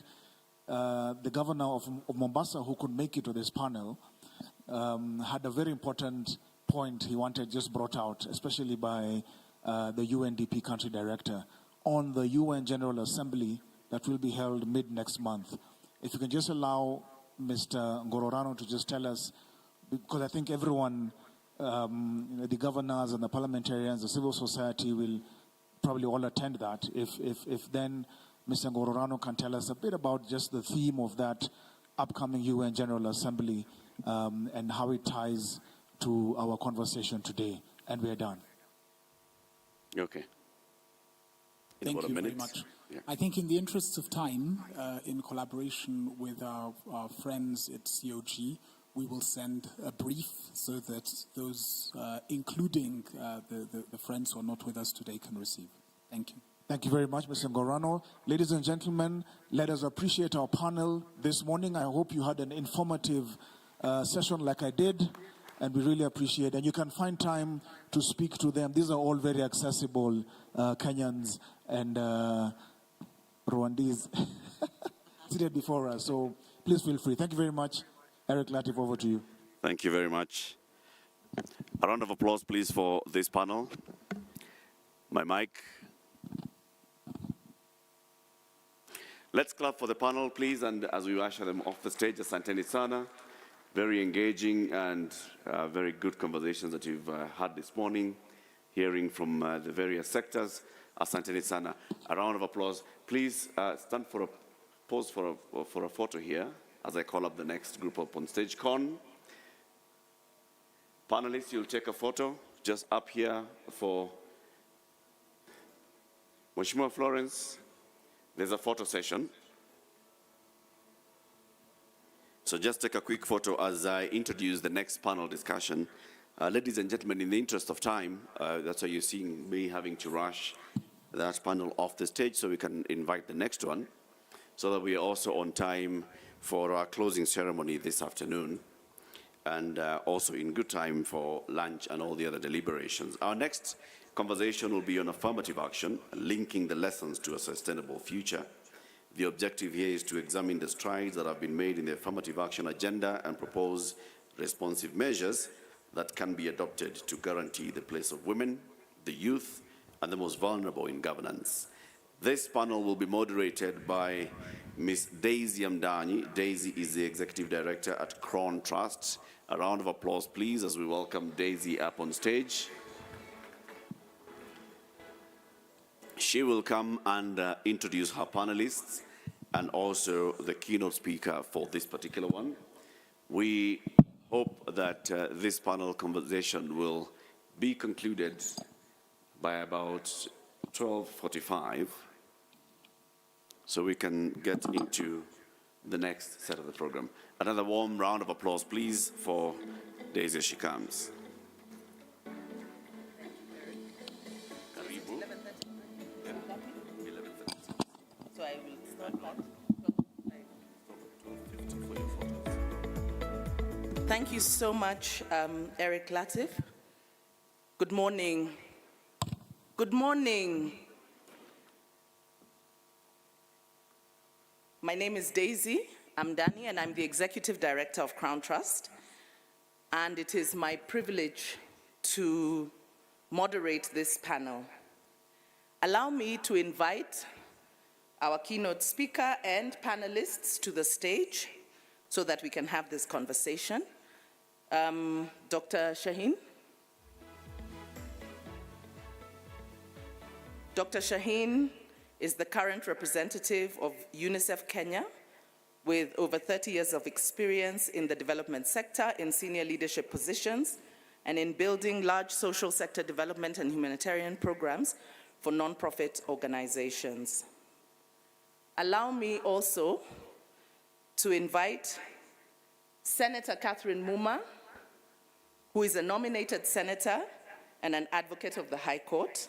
the governor of Mombasa, who could make it to this panel, had a very important point he wanted just brought out, especially by the UNDP country director, on the UN General Assembly that will be held mid-next month. If you can just allow Mr. Ngororano to just tell us, because I think everyone, the governors and the parliamentarians, the civil society will probably all attend that. If then Mr. Ngororano can tell us a bit about just the theme of that upcoming UN General Assembly and how it ties to our conversation today. And we're done. Okay. Thank you very much. Yeah. I think in the interests of time, in collaboration with our friends at COG, we will send a brief so that those, including the friends who are not with us today, can receive. Thank you. Thank you very much, Mr. Ngororano. Ladies and gentlemen, let us appreciate our panel this morning. I hope you had an informative session like I did, and we really appreciate it. And you can find time to speak to them. These are all very accessible Kenyans and Rwandese seated before us. So please feel free. Thank you very much. Eric Latif, over to you. Thank you very much. A round of applause, please, for this panel. My mic. Let's clap for the panel, please, and as we usher them off the stage, asanteni sana. Very engaging and very good conversations that you've had this morning, hearing from the various sectors. Asanteni sana. A round of applause. Please stand for a pose for a photo here as I call up the next group up on stage. Con, panelists, you'll take a photo just up here for Mheshimiwa Florence. There's a photo session. So So just take a quick photo as I introduce the next panel discussion. Ladies and gentlemen, in the interest of time, that's why you're seeing me having to rush that panel off the stage so we can invite the next one, so that we are also on time for our closing ceremony this afternoon, and also in good time for lunch and all the other deliberations. Our next conversation will be on affirmative action, linking the lessons to a sustainable future. The objective here is to examine the strides that have been made in the affirmative action agenda and propose responsive measures that can be adopted to guarantee the place of women, the youth, and the most vulnerable in governance. This panel will be moderated by Ms. Daisy Amdani. Daisy is the Executive Director at Crown Trust. A round of applause, please, as we welcome Daisy up on stage. She will come and introduce her panelists and also the keynote speaker for this particular one. We hope that this panel conversation will be concluded by about 12:45, so we can get into the next set of the program. Another warm round of applause, please, for Daisy as she comes. So I will start that. Thank you so much, Eric Latif. Good morning. Good morning. My name is Daisy Amdani, and I'm the Executive Director of Crown Trust. And it is my privilege to moderate this panel. Allow me to invite our keynote speaker and panelists to the stage so that we can have this conversation. Dr. Shaheen. Dr. Shaheen is the current representative of UNICEF Kenya with over 30 years of experience in the development sector in senior leadership positions and in building large social sector development and humanitarian programs for nonprofit organizations. Allow me also to invite Senator Catherine Muma, who is a nominated senator and an advocate of the High Court,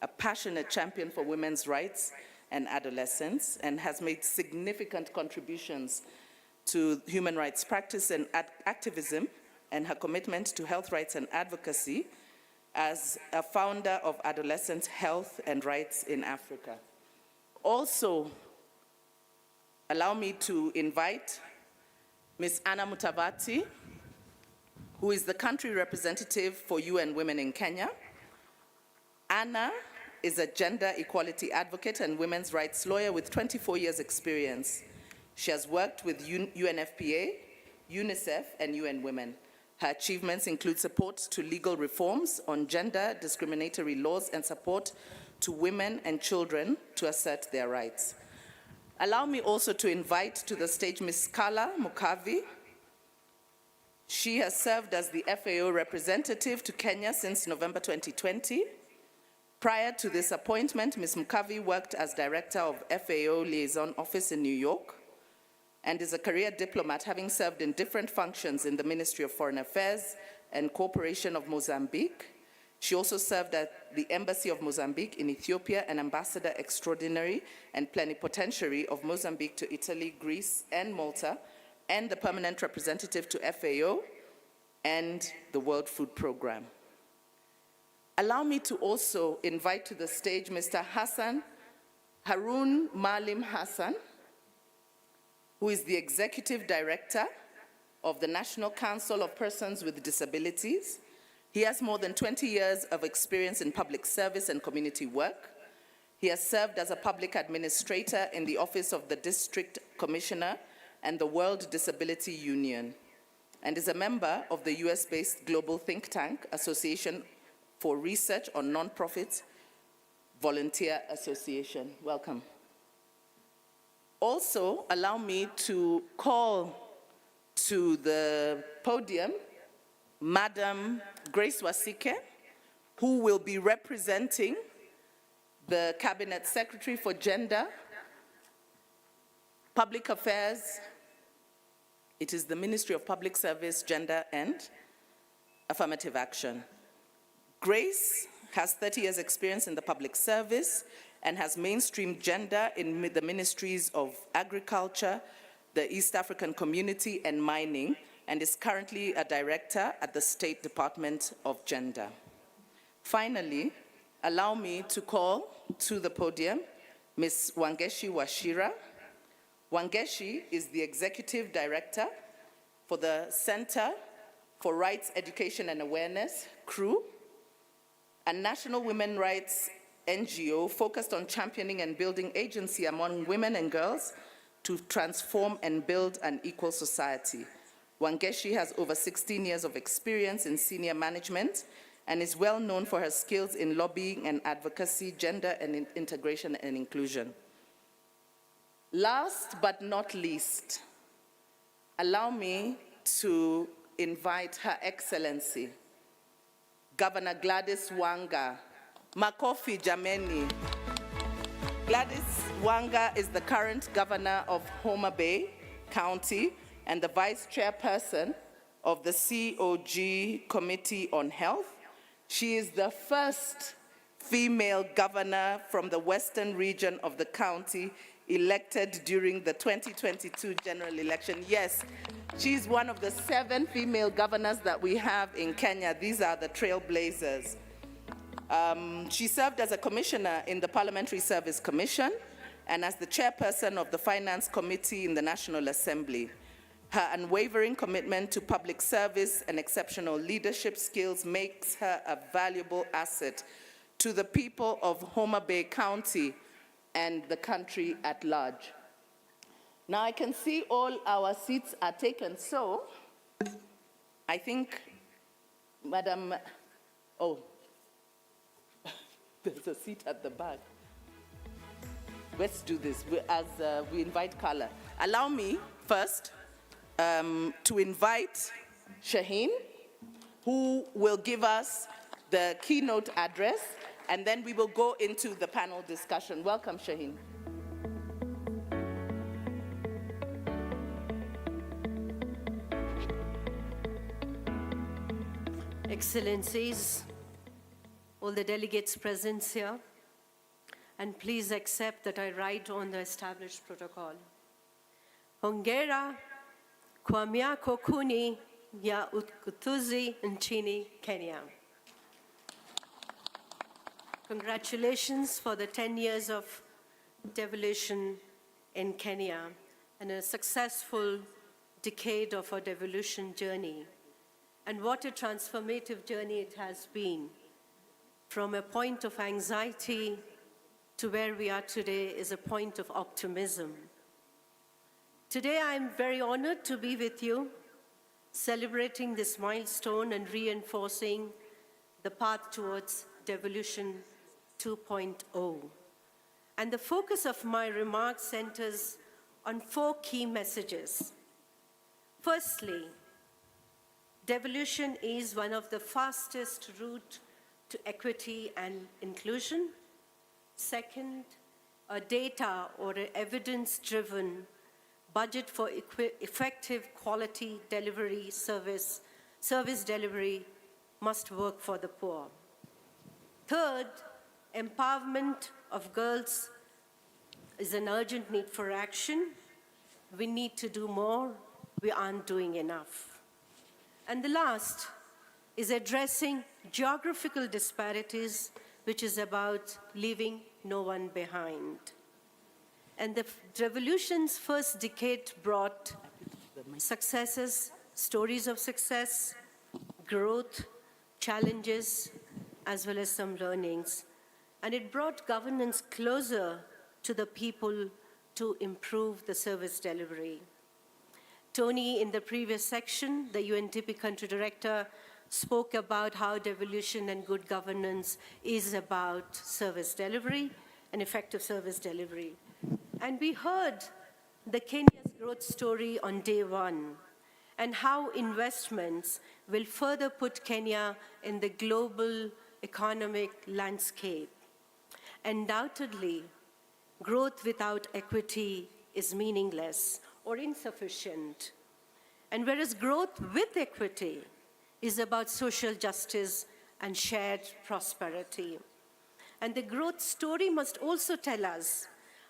a passionate champion for women's rights and adolescents, and has made significant contributions to human rights practice and activism, and her commitment to health rights and advocacy as a founder of Adolescent Health and Rights in Africa. Also, allow me to invite Ms. Anna Mutavati, who is the country representative for UN Women in Kenya. Anna is a gender equality advocate and women's rights lawyer with 24 years experience. She has worked with UNFPA, UNICEF, and UN Women. Her achievements include support to legal reforms on gender discriminatory laws and support to women and children to assert their rights. Allow me also to invite to the stage Ms. Kala Mukavi. She has served as the FAO representative to Kenya since November 2020. Prior to this appointment, Ms. Mukavi worked as director of FAO Liaison Office in New York and is a career diplomat, having served in different functions in the Ministry of Foreign Affairs and Cooperation of Mozambique. She also served at the Embassy of Mozambique in Ethiopia and Ambassador Extraordinary and Plenipotentiary of Mozambique to Italy, Greece, and Malta, and the permanent representative to FAO and the World Food Programme. Allow me to also invite to the stage Mr. Harun Malim Hassan, who is the Executive Director of the National Council of Persons with Disabilities. He has more than 20 years of experience in public service and community work. He has served as a public administrator in the Office of the District Commissioner and the World Disability Union, and is a member of the US-based global think tank, Association for Research on Nonprofits Volunteer Association. Welcome. Also, allow me to call to the podium Madam Grace Wasike, who will be representing the Cabinet Secretary for Gender, Public Affairs, It is the Ministry of Public Service, Gender and Affirmative Action. Grace has 30 years experience in the public service and has mainstreamed gender in the ministries of agriculture, the East African community, and mining, and is currently a director at the State Department of Gender. Finally, allow me to call to the podium Ms. Wangeshi Wachira. Wangeshi is the Executive Director for the Center for Rights, Education and Awareness, CREW, a national women's rights NGO focused on championing and building agency among women and girls to transform and build an equal society. Wangeshi has over 16 years of experience in senior management and is well known for her skills in lobbying and advocacy, gender and integration and inclusion. Last but not least, allow me to invite Her Excellency, Governor Gladys Wanga. Makofi Jameni. Gladys Wanga is the current governor of Homa Bay County and the vice chairperson of the COG Committee on Health. She is the first female governor from the western region of the county elected during the 2022 general election. Yes, she's one of the 7 female governors that we have in Kenya. These are the trailblazers. She served as a commissioner in the Parliamentary Service Commission and as the chairperson of the Finance Committee in the National Assembly. Her unwavering commitment to public service and exceptional leadership skills makes her a valuable asset to the people of Homa Bay County and the country at large. Now I can see all our seats are taken, so I think, Madam, oh, there's a seat at the back. Let's do this as we invite Carla. Allow me first to invite Shaheen, who will give us the keynote address, and then we will go into the panel discussion. Welcome, Shaheen. Excellencies, all the delegates present here, and please accept that I write on the established protocol. Hongera kwa miaka kumi ya ukutuzi nchini Kenya. Congratulations for the 10 years of devolution in Kenya and a successful decade of our devolution journey. And what a transformative journey it has been. From a point of anxiety to where we are today is a point of optimism. Today I'm very honored to be with you, celebrating this milestone and reinforcing the path towards Devolution 2.0. And the focus of my remarks centers on 4 key messages. Firstly, devolution is one of the fastest route to equity and inclusion. Second, a data or an evidence-driven budget for effective quality delivery service delivery must work for the poor. Third, empowerment of girls is an urgent need for action. We need to do more. We aren't doing enough. And the last is addressing geographical disparities, which is about leaving no one behind. And the revolution's first decade brought successes, stories of success, growth, challenges, as well as some learnings. And it brought governance closer to the people to improve the service delivery. Tony, in the previous section, the UNDP country director, spoke about how devolution and good governance is about service delivery and effective service delivery. And we heard the Kenya's growth story on day one and how investments will further put Kenya in the global economic landscape. Undoubtedly, growth without equity is meaningless or insufficient. And whereas growth with equity is about social justice and shared prosperity. And the growth story must also tell us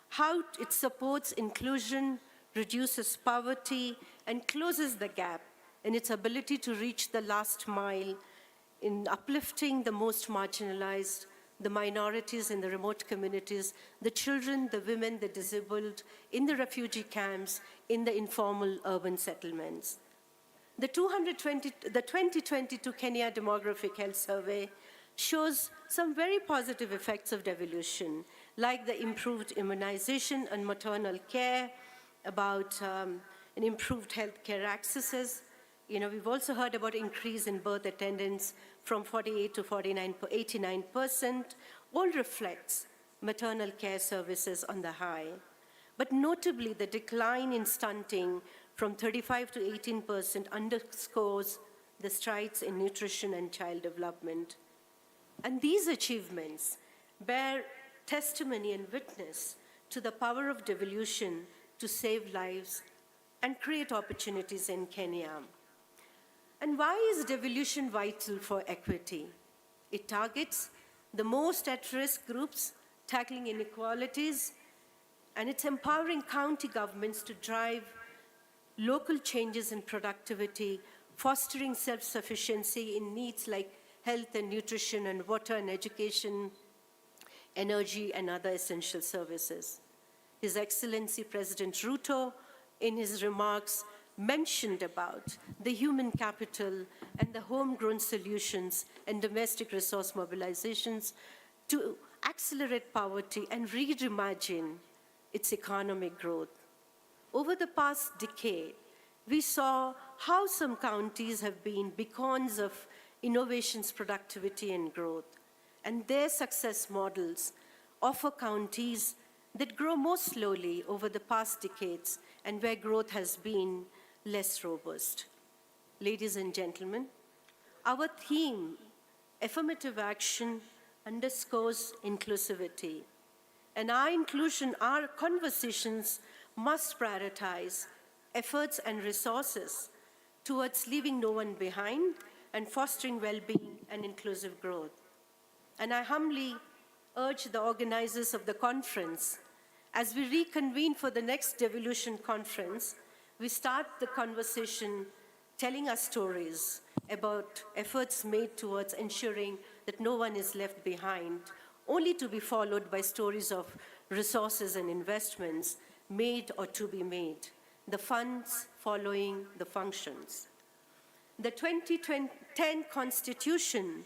how it supports inclusion, reduces poverty, and closes the gap in its ability to reach the last mile in uplifting the most marginalized, the minorities in the remote communities, the children, the women, the disabled, in the refugee camps, in the informal urban settlements. The 2022 Kenya Demographic Health Survey shows some very positive effects of devolution, like the improved immunization and maternal care, about an improved healthcare accesses. We've also heard about increase in birth attendance from 48 to 89%, all reflects maternal care services on the high. But notably, the decline in stunting from 35 to 18% underscores the strides in nutrition and child development. And these achievements bear testimony and witness to the power of devolution to save lives and create opportunities in Kenya. And why is devolution vital for equity? It targets the most at-risk groups, tackling inequalities, and it's empowering county governments to drive local changes in productivity, fostering self-sufficiency in needs like health and nutrition and water and education, energy and other essential services. His Excellency President Ruto, in his remarks, mentioned about the human capital and the homegrown solutions and domestic resource mobilizations to accelerate poverty and reimagine its economic growth. Over the past decade, we saw how some counties have been beacons of innovations, productivity, and growth. And their success models offer counties that grow more slowly over the past decades and where growth has been less robust. Ladies and gentlemen, our theme, affirmative action, underscores inclusivity. And our conversations must prioritize efforts and resources towards leaving no one behind and fostering well-being and inclusive growth. And I humbly urge the organizers of the conference, as we reconvene for the next Devolution conference, we start the conversation telling us stories about efforts made towards ensuring that no one is left behind, only to be followed by stories of resources and investments made or to be made, the funds following the functions. The 2010 Constitution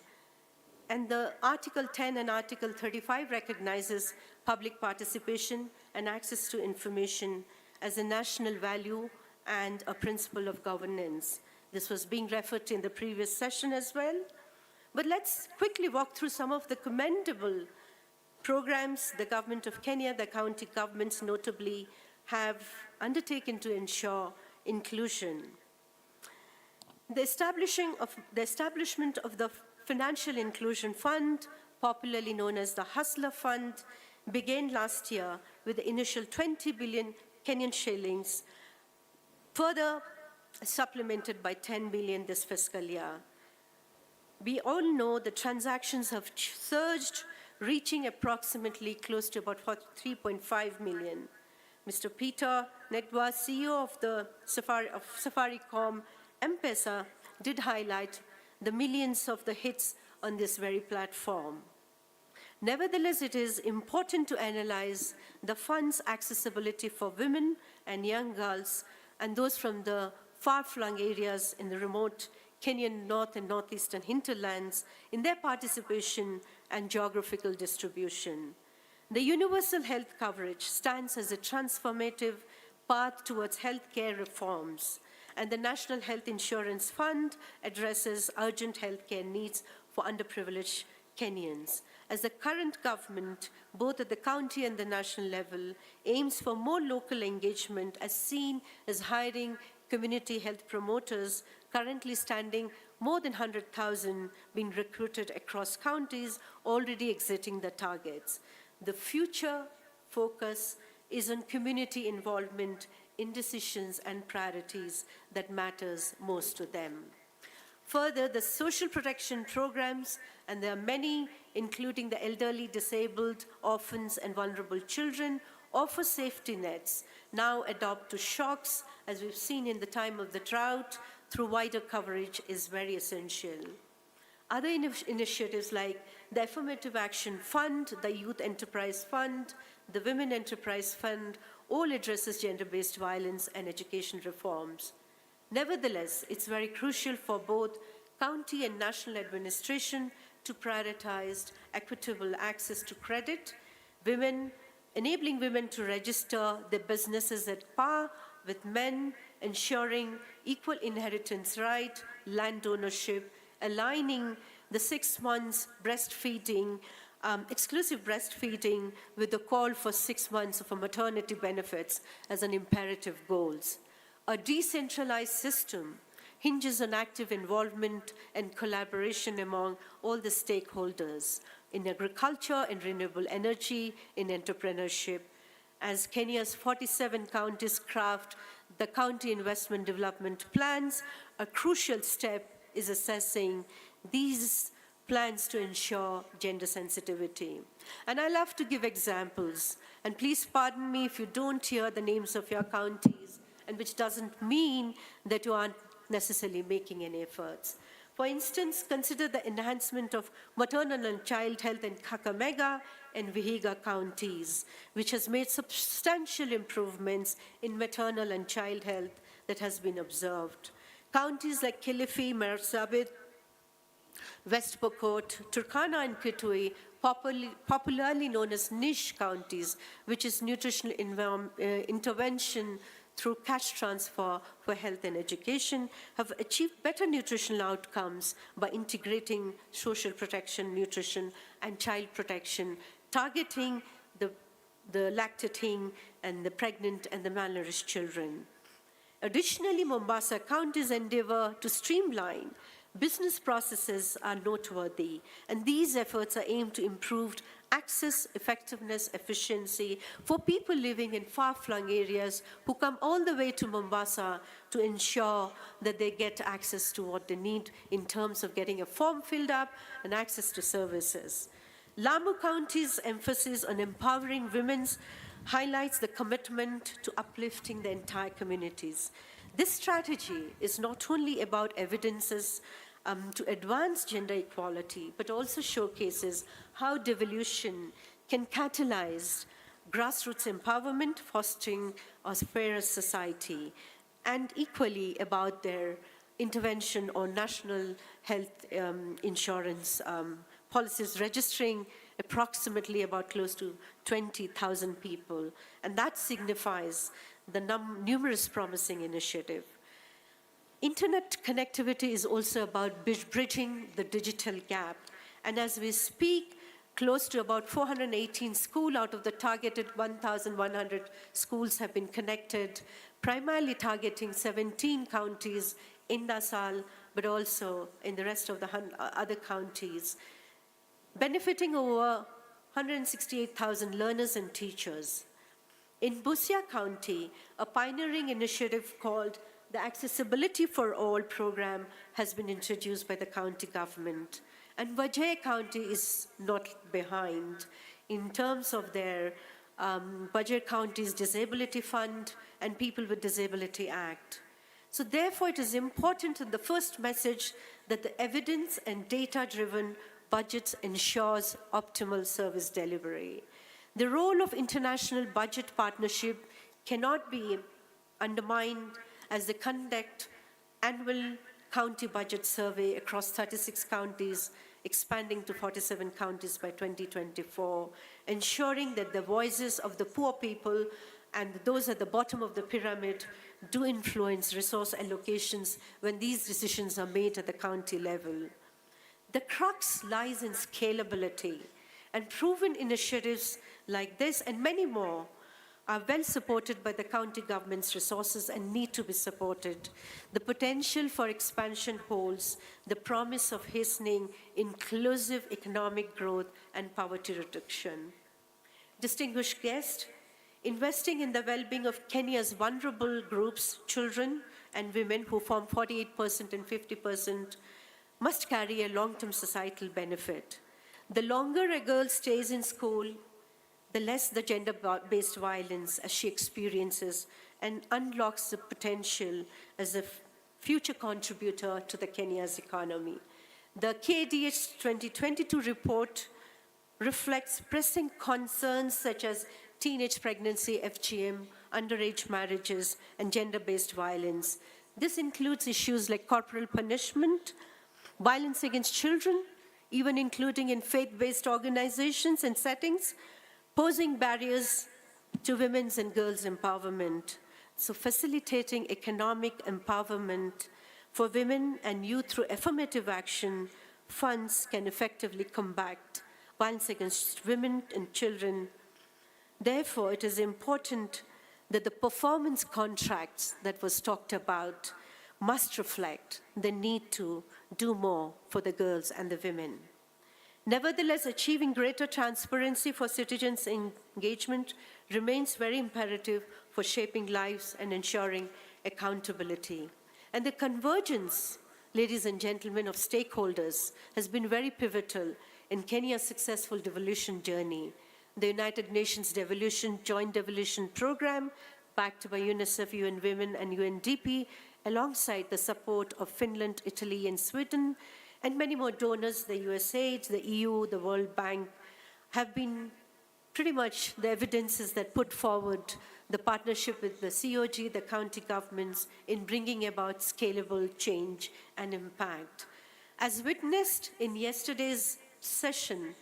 and the Article 10 and Article 35 recognizes public participation and access to information as a national value and a principle of governance. This was being referred to in the previous session as well. But let's quickly walk through some of the commendable programs the government of Kenya, the county governments notably, have undertaken to ensure inclusion. The establishment of the Financial Inclusion Fund, popularly known as the Hustler Fund, began last year with the initial 20 billion Kenyan shillings, further supplemented by 10 billion this fiscal year. We all know the transactions have surged, reaching approximately close to about 3.5 million. Mr. Peter Nedwa, CEO of Safaricom M-Pesa, did highlight the millions of the hits on this very platform. Nevertheless, it is important to analyze the fund's accessibility for women and young girls and those from the far-flung areas in the remote Kenyan north and northeastern hinterlands in their participation and geographical distribution. The universal health coverage stands as a transformative path towards healthcare reforms, and the National Health Insurance Fund addresses urgent healthcare needs for underprivileged Kenyans. As the current government, both at the county and the national level, aims for more local engagement as seen as hiring community health promoters, currently standing more than 100,000 being recruited across counties, already exiting the targets. The future focus is on community involvement in decisions and priorities that matters most to them. Further, the social protection programs, and there are many, including the elderly, disabled, orphans, and vulnerable children, offer safety nets, now adapt to shocks, as we've seen in the time of the drought, through wider coverage is very essential. Other initiatives like the Affirmative Action Fund, the Youth Enterprise Fund, the Women Enterprise Fund, all addresses gender-based violence and education reforms. Nevertheless, it's very crucial for both county and national administration to prioritize equitable access to credit, enabling women to register their businesses at par with men, ensuring equal inheritance right, land ownership, aligning the 6 months breastfeeding, exclusive breastfeeding with the call for 6 months of maternity benefits as an imperative goals. A decentralized system hinges on active involvement and collaboration among all the stakeholders in agriculture, in renewable energy, in entrepreneurship. As Kenya's 47 counties craft the county investment development plans, a crucial step is assessing these plans to ensure gender sensitivity. And I love to give examples. And please pardon me if you don't hear the names of your counties, and which doesn't mean that you aren't necessarily making any efforts. For instance, consider the enhancement of maternal and child health in Kakamega and Vihiga counties, which has made substantial improvements in maternal and child health that has been observed. Counties like Kilifi, Marsabit, West Pokot, Turkana and Kitui, popularly known as niche counties, which is nutritional intervention through cash transfer for health and education, have achieved better nutritional outcomes by integrating social protection, nutrition, and child protection, targeting the lactating and the pregnant and the malnourished children. Additionally, Mombasa County's endeavor to streamline business processes are noteworthy, and these efforts are aimed to improve access, effectiveness, efficiency for people living in far-flung areas who come all the way to Mombasa to ensure that they get access to what they need in terms of getting a form filled up and access to services. Lamu County's emphasis on empowering women highlights the commitment to uplifting the entire communities. This strategy is not only about evidences to advance gender equality, but also showcases how devolution can catalyze grassroots empowerment, fostering a fairer society, and equally about their intervention on national health insurance policies, registering approximately about close to 20,000 people. And that signifies the numerous promising initiatives. Internet connectivity is also about bridging the digital gap. And as we speak, close to about 418 schools out of the targeted 1,100 schools have been connected, primarily targeting 17 counties in Dasal, but also in the rest of the other counties, benefiting over 168,000 learners and teachers. In Busia County, a pioneering initiative called the Accessibility for All program has been introduced by the county government. And Vajay County is not behind in terms of their Vajay County's Disability Fund and People with Disability Act. So therefore, it is important in the first message that the evidence and data-driven budgets ensures optimal service delivery. The role of international budget partnership cannot be undermined as they conduct annual county budget survey across 36 counties, expanding to 47 counties by 2024, ensuring that the voices of the poor people and those at the bottom of the pyramid do influence resource allocations when these decisions are made at the county level. The crux lies in scalability, and proven initiatives like this and many more are well supported by the county government's resources and need to be supported. The potential for expansion holds the promise of hastening inclusive economic growth and poverty reduction. Distinguished guests, investing in the well-being of Kenya's vulnerable groups, children and women who form 48% and 50%, must carry a long-term societal benefit. The longer a girl stays in school, the less the gender-based violence as she experiences and unlocks the potential as a future contributor to the Kenya's economy. The KDH 2022 report reflects pressing concerns such as teenage pregnancy, FGM, underage marriages, and gender-based violence. This includes issues like corporal punishment, violence against children, even including in faith-based organizations and settings, posing barriers to women's and girls' empowerment. So facilitating economic empowerment for women and youth through affirmative action funds can effectively combat violence against women and children. Therefore, it is important that the performance contracts that was talked about must reflect the need to do more for the girls and the women. Nevertheless, achieving greater transparency for citizens' engagement remains very imperative for shaping lives and ensuring accountability. And the convergence, ladies and gentlemen, of stakeholders has been very pivotal in Kenya's successful devolution journey. The United Nations Devolution, Joint Devolution Program, backed by UNICEF, UN Women, and UNDP, alongside the support of Finland, Italy, and Sweden, and many more donors, the USAID, the EU, the World Bank, have been pretty much the evidences that put forward the partnership with the COG, the county governments, in bringing about scalable change and impact. As witnessed in yesterday's session,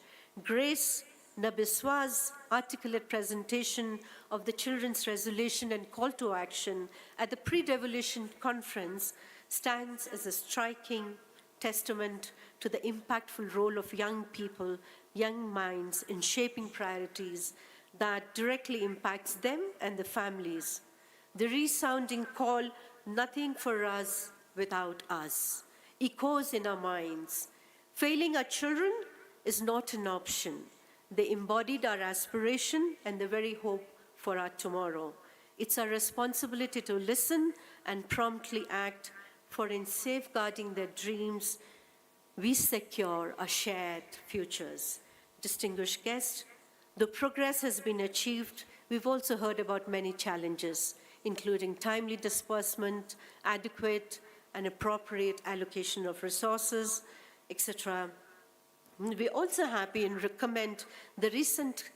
Grace Nabiswa's articulate presentation of the Children's Resolution and Call to Action at the pre-devolution conference stands as a striking testament to the impactful role of young people, young minds in shaping priorities that directly impacts them and the families. The resounding call, "Nothing for us without us," echoes in our minds. Failing our children is not an option. They embodied our aspiration and the very hope for our tomorrow. It's our responsibility to listen and promptly act, for in safeguarding their dreams, we secure our shared futures. Distinguished guests, though progress has been achieved, we've also heard about many challenges, including timely disbursement, adequate and appropriate allocation of resources, etc. We're also happy and recommend the recent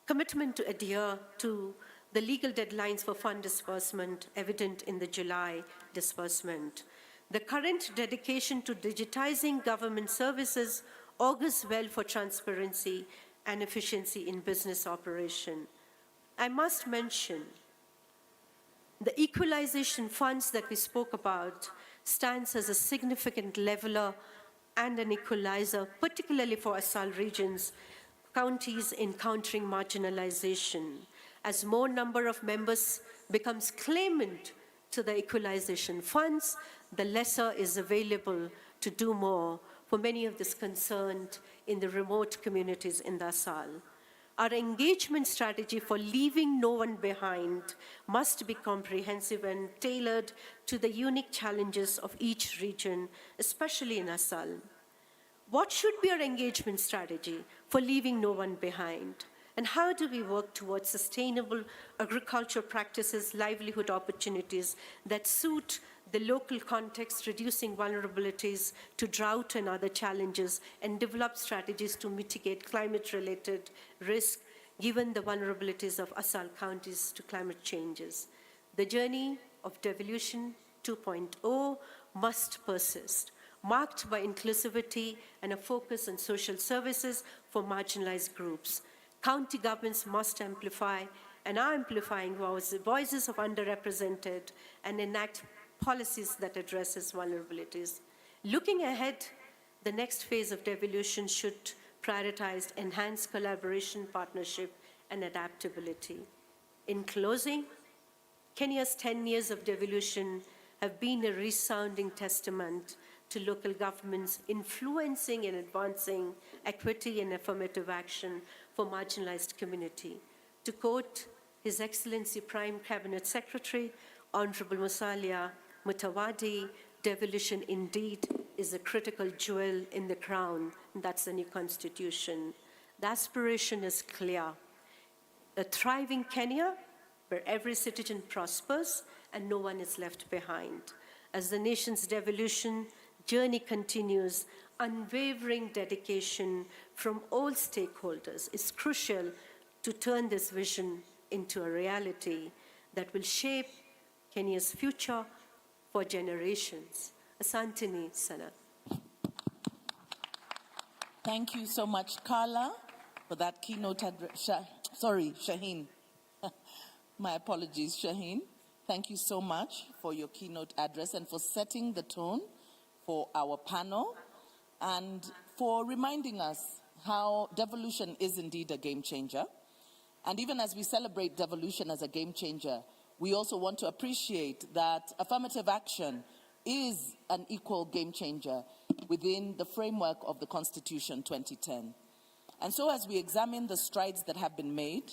commitment to adhere to the legal deadlines for fund disbursement evident in the July disbursement. The current dedication to digitizing government services augurs well for transparency and efficiency in business operation. I must mention the equalization funds that we spoke about stands as a significant leveler and an equalizer, particularly for ASAL regions, counties encountering marginalization. As more number of members becomes claimant to the equalization funds, the lesser is available to do more for many of those concerned in the remote communities in the ASAL. Our engagement strategy for leaving no one behind must be comprehensive and tailored to the unique challenges of each region, especially in ASAL. What should be our engagement strategy for leaving no one behind? And how do we work towards sustainable agriculture practices, livelihood opportunities that suit the local context, reducing vulnerabilities to drought and other challenges, and develop strategies to mitigate climate-related risk, given the vulnerabilities of ASAL counties to climate changes? The journey of Devolution 2.0 must persist, marked by inclusivity and a focus on social services for marginalized groups. County governments must amplify and are amplifying voices of underrepresented and enact policies that addresses vulnerabilities. Looking ahead, the next phase of devolution should prioritize enhanced collaboration, partnership, and adaptability. In closing, Kenya's 10 years of devolution have been a resounding testament to local governments influencing and advancing equity and affirmative action for marginalized community. To quote His Excellency Prime Cabinet Secretary, Honorable Musalia Mutawadi, devolution indeed is a critical jewel in the crown, and that's the new constitution. The aspiration is clear. A thriving Kenya where every citizen prospers and no one is left behind. As the nation's devolution journey continues, unwavering dedication from all stakeholders is crucial to turn this vision into a reality that will shape Kenya's future for generations. Asanteni sana. Thank you so much, Carla, for that keynote address. Shaheen. My apologies, Shaheen. Thank you so much for your keynote address and for setting the tone for our panel and for reminding us how devolution is indeed a game changer. And even as we celebrate devolution as a game changer, we also want to appreciate that affirmative action is an equal game changer within the framework of the Constitution 2010. And so as we examine the strides that have been made,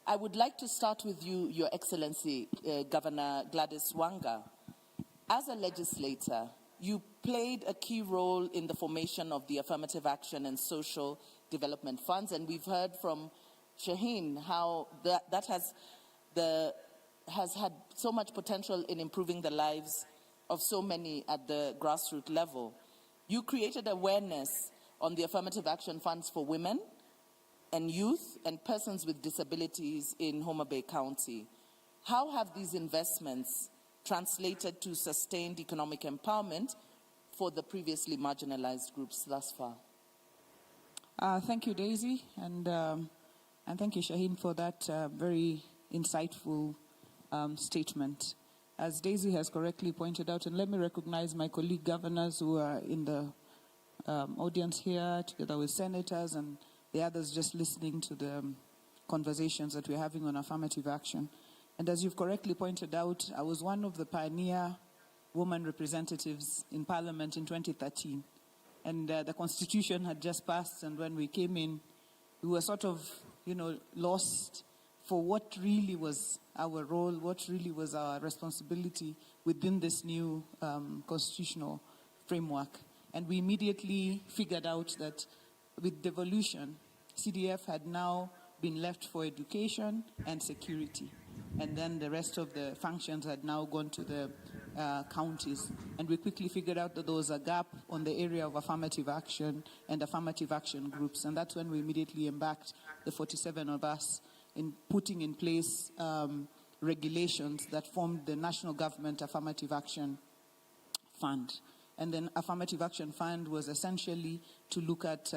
I would like to start with you, Your Excellency, Governor Gladys Wanga. As a legislator, you played a key role in the formation of the Affirmative Action and Social Development Funds, and we've heard from Shaheen how that has had so much potential in improving the lives of so many at the grassroots level. You created awareness on the Affirmative Action Funds for women and youth and persons with disabilities in Homa Bay County. How have these investments translated to sustained economic empowerment for the previously marginalized groups thus far? Thank you, Daisy, and thank you, Shaheen, for that very insightful statement. As Daisy has correctly pointed out, and let me recognize my colleague governors who are in the audience here, together with senators and the others just listening to the conversations that we're having on affirmative action. And as you've correctly pointed out, I was one of the pioneer woman representatives in Parliament in 2013. And the Constitution had just passed, and when we came in, we were sort of, lost for what really was our role, what really was our responsibility within this new constitutional framework. And we immediately figured out that with devolution, CDF had now been left for education and security. And then the rest of the functions had now gone to the counties. And we quickly figured out that there was a gap on the area of affirmative action and affirmative action groups. And that's when we immediately embarked, the 47 of us, in putting in place regulations that formed the National Government Affirmative Action Fund. And then Affirmative Action Fund was essentially to look at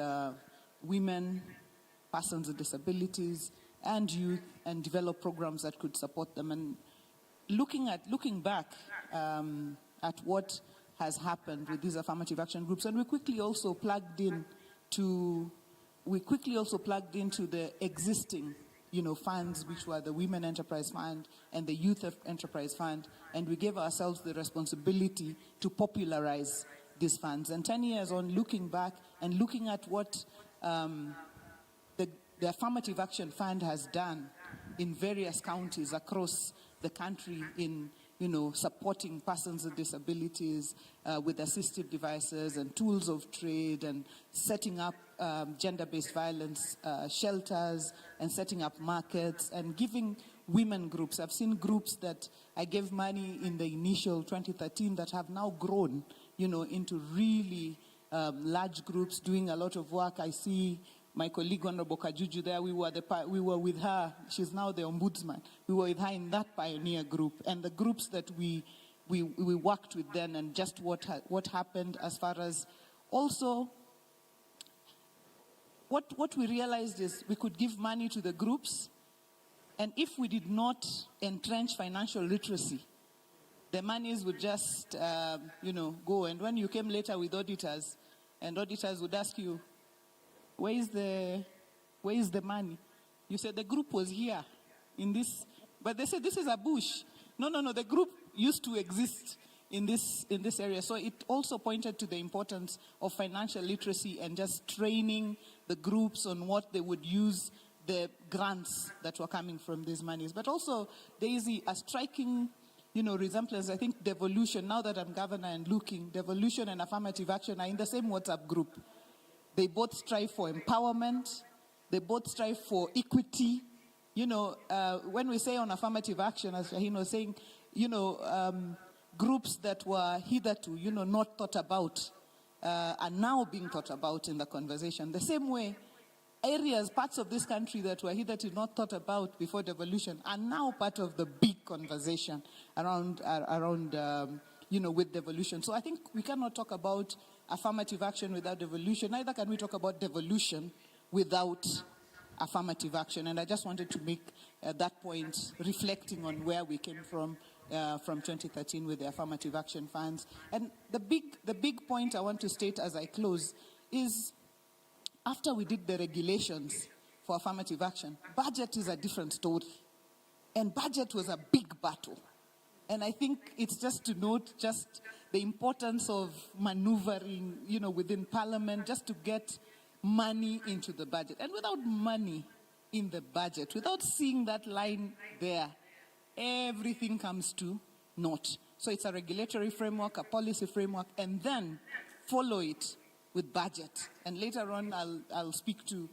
women, persons with disabilities, and youth, and develop programs that could support them. And looking back at what has happened with these affirmative action groups, and we quickly also plugged into the existing funds, which were the Women Enterprise Fund and the Youth Enterprise Fund, and we gave ourselves the responsibility to popularize these funds. And 10 years on, looking back and looking at what the Affirmative Action Fund has done in various counties across the country in supporting persons with disabilities with assistive devices and tools of trade, and setting up gender-based violence shelters, and setting up markets, and giving women groups. I've seen groups that I gave money in the initial 2013 that have now grown, into really large groups doing a lot of work. I see my colleague Honorable Kajuju there. We were with her. She's now the ombudsman. We were with her in that pioneer group, and the groups that we worked with then, and just what happened as far as also what we realized is we could give money to the groups, and if we did not entrench financial literacy, the monies would just go. And when you came later with auditors, and auditors would ask you, where is the money? You said the group was here in this, but they said this is a bush. No, the group used to exist in this area. So it also pointed to the importance of financial literacy and just training the groups on what they would use the grants that were coming from these monies. But also, Daisy, a striking resemblance, I think Devolution, now that I'm governor and looking, Devolution and Affirmative Action are in the same WhatsApp group. They both strive for empowerment. They both strive for equity. When we say on affirmative action, as Shaheen was saying, groups that were hitherto, not thought about, are now being thought about in the conversation. The same way, parts of this country that were hitherto not thought about before devolution are now part of the big conversation around with devolution. So I think we cannot talk about affirmative action without devolution. Neither can we talk about devolution without affirmative action. And I just wanted to make that point, reflecting on where we came from 2013 with the affirmative action funds. And the big point I want to state as I close is, after we did the regulations for affirmative action, budget is a different story. And budget was a big battle. And I think it's just to note just the importance of maneuvering, within Parliament, just to get money into the budget. And without money in the budget, without seeing that line there, everything comes to naught. So it's a regulatory framework, a policy framework, and then follow it with budget. And later on, I'll speak to,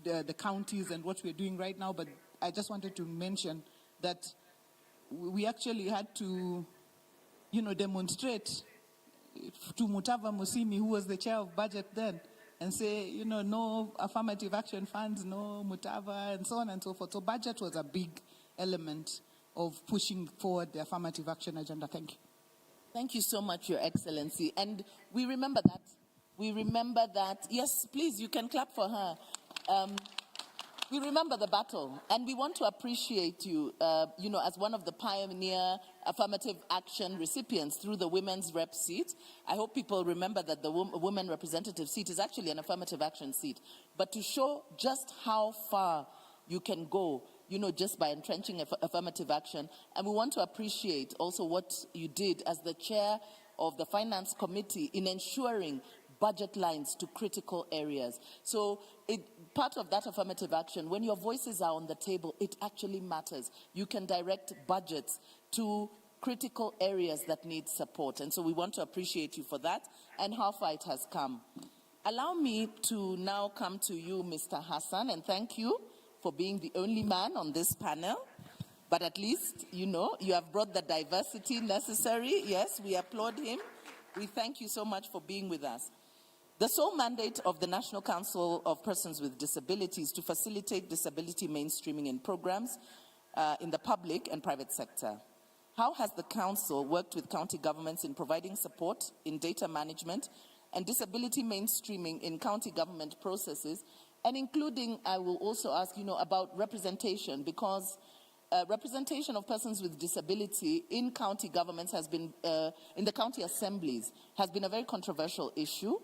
the counties and what we're doing right now, but I just wanted to mention that we actually had to, demonstrate to Mutava Musimi, who was the chair of budget then, and say, no affirmative action funds, no Mutava, and so on and so forth. So budget was a big element of pushing forward the affirmative action agenda. Thank you. Thank you so much, Your Excellency. And we remember that. We remember that. Yes, please, you can clap for her. We remember the battle, and we want to appreciate you, as one of the pioneer affirmative action recipients through the women's rep seat. I hope people remember that the women representative seat is actually an affirmative action seat. But to show just how far you can go, just by entrenching affirmative action. And we want to appreciate also what you did as the chair of the Finance Committee in ensuring budget lines to critical areas. So part of that affirmative action, when your voices are on the table, it actually matters. You can direct budgets to critical areas that need support. And so we want to appreciate you for that and how far it has come. Allow me to now come to you, Mr. Hassan, and thank you for being the only man on this panel. But at least, you have brought the diversity necessary. Yes, we applaud him. We thank you so much for being with us. The sole mandate of the National Council of Persons with Disabilities to facilitate disability mainstreaming in programs in the public and private sector. How has the Council worked with county governments in providing support in data management and disability mainstreaming in county government processes, and including, I will also ask, about representation, because representation of persons with disability in county governments has been, in the county assemblies, has been a very controversial issue.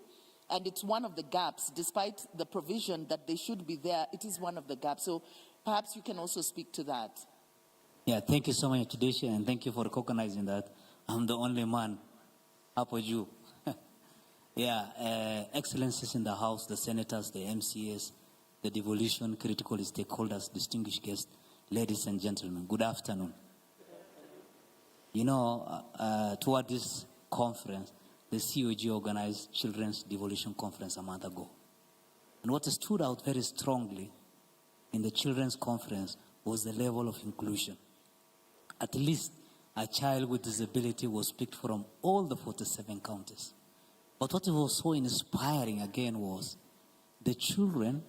And it's one of the gaps, despite the provision that they should be there, it is one of the gaps. So perhaps you can also speak to that. Yeah, thank you so much, Tudesha, and thank you for recognizing that I'm the only man up with you. Excellencies in the House, the senators, the MCAs, the devolution, critical stakeholders, distinguished guests, ladies and gentlemen, good afternoon. Toward this conference, the COG organized Children's Devolution Conference a month ago. And what stood out very strongly in the Children's Conference was the level of inclusion. At least a child with disability was picked from all the 47 counties. But what was so inspiring again was the children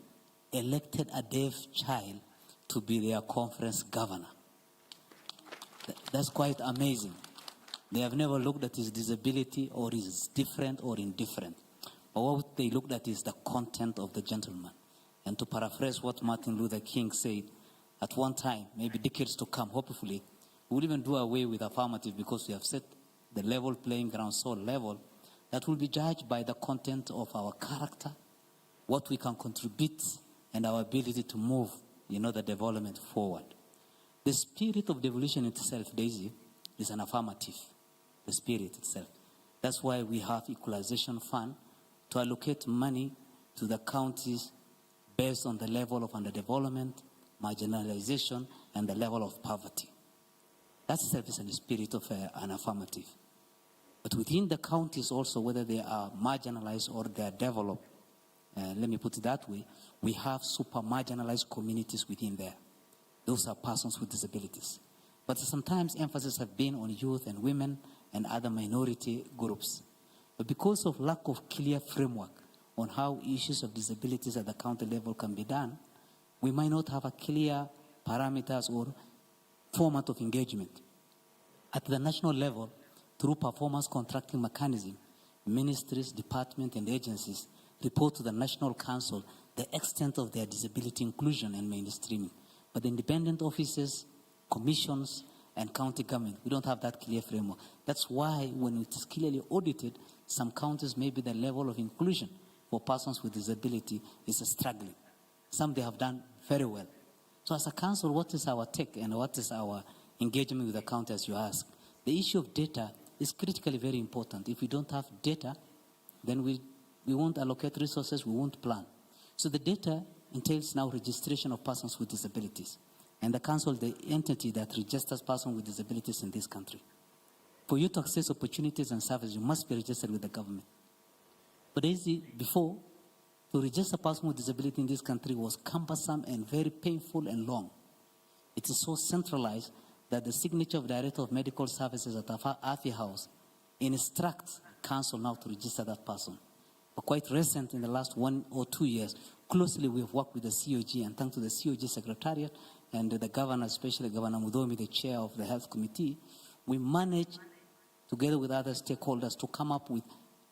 elected a deaf child to be their conference governor. That's quite amazing. They have never looked at his disability or his different or indifferent. But what they looked at is the content of the gentleman. And to paraphrase what Martin Luther King said, at one time, maybe decades to come, hopefully, we will even do away with affirmative because we have set the level playing ground so level that will be judged by the content of our character, what we can contribute, and our ability to move, the development forward. The spirit of devolution itself, Daisy, is an affirmative. The spirit itself. That's why we have equalization fund to allocate money to the counties based on the level of underdevelopment, marginalization, and the level of poverty. That's the service and the spirit of an affirmative. But within the counties also, whether they are marginalized or they are developed, let me put it that way, we have super marginalized communities within there. Those are persons with disabilities. But sometimes emphasis have been on youth and women and other minority groups. But because of lack of clear framework on how issues of disabilities at the county level can be done, we might not have a clear parameters or format of engagement. At the national level, through performance contracting mechanism, ministries, departments, and agencies report to the National Council the extent of their disability inclusion and mainstreaming. But the independent offices, commissions, and county government, we don't have that clear framework. That's why when it is clearly audited, some counties, maybe the level of inclusion for persons with disability is struggling. Some they have done very well. So as a council, what is our take and what is our engagement with the county, as you ask? The issue of data is critically very important. If we don't have data, then we won't allocate resources, we won't plan. So the data entails now registration of persons with disabilities. And the council, the entity that registers persons with disabilities in this country. For you to access opportunities and services, you must be registered with the government. But before, to register a person with disability in this country was cumbersome and very painful and long. It is so centralized that the signature of Director of Medical Services at Afi House instructs council now to register that person. But quite recent, in the last 1 or 2 years, closely we have worked with the COG, and thanks to the COG Secretariat and the governor, especially Governor Mudomi, the chair of the Health Committee, we managed, together with other stakeholders, to come up with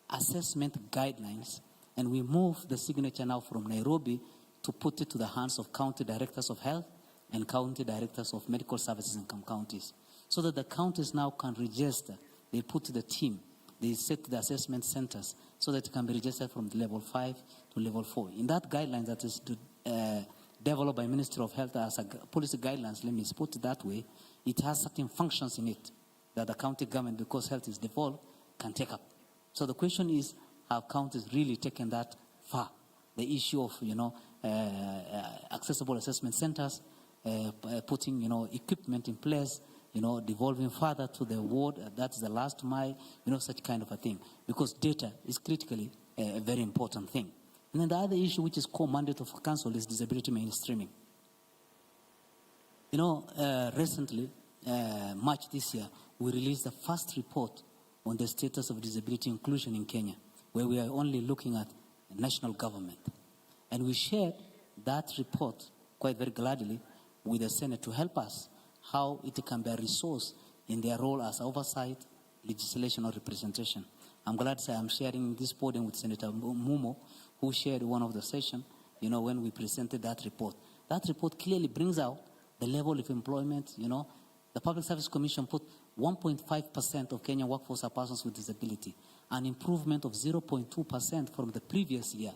assessment guidelines, and we moved the signature now from Nairobi to put it to the hands of county directors of health and county directors of medical services in counties, so that the counties now can register. They put the team, they set the assessment centers so that it can be registered from level 5 to level 4. In that guideline that is developed by Ministry of Health as a policy guidelines, let me put it that way, it has certain functions in it that the county government, because health is devolved, can take up. So the question is, have counties really taken that far? The issue of, accessible assessment centers, putting, equipment in place, devolving further to the ward, that's the last mile, such kind of a thing. Because data is critically a very important thing. And then the other issue, which is core mandate of council, is disability mainstreaming. Recently, March this year, we released the first report on the status of disability inclusion in Kenya, where we are only looking at national government. And we shared that report quite very gladly with the Senate to help us how it can be a resource in their role as oversight, legislation, or representation. I'm glad to say I'm sharing this podium with Senator Mumo, who shared one of the session, when we presented that report. That report clearly brings out the level of employment. The Public Service Commission put 1.5% of Kenyan workforce are persons with disability, an improvement of 0.2% from the previous year.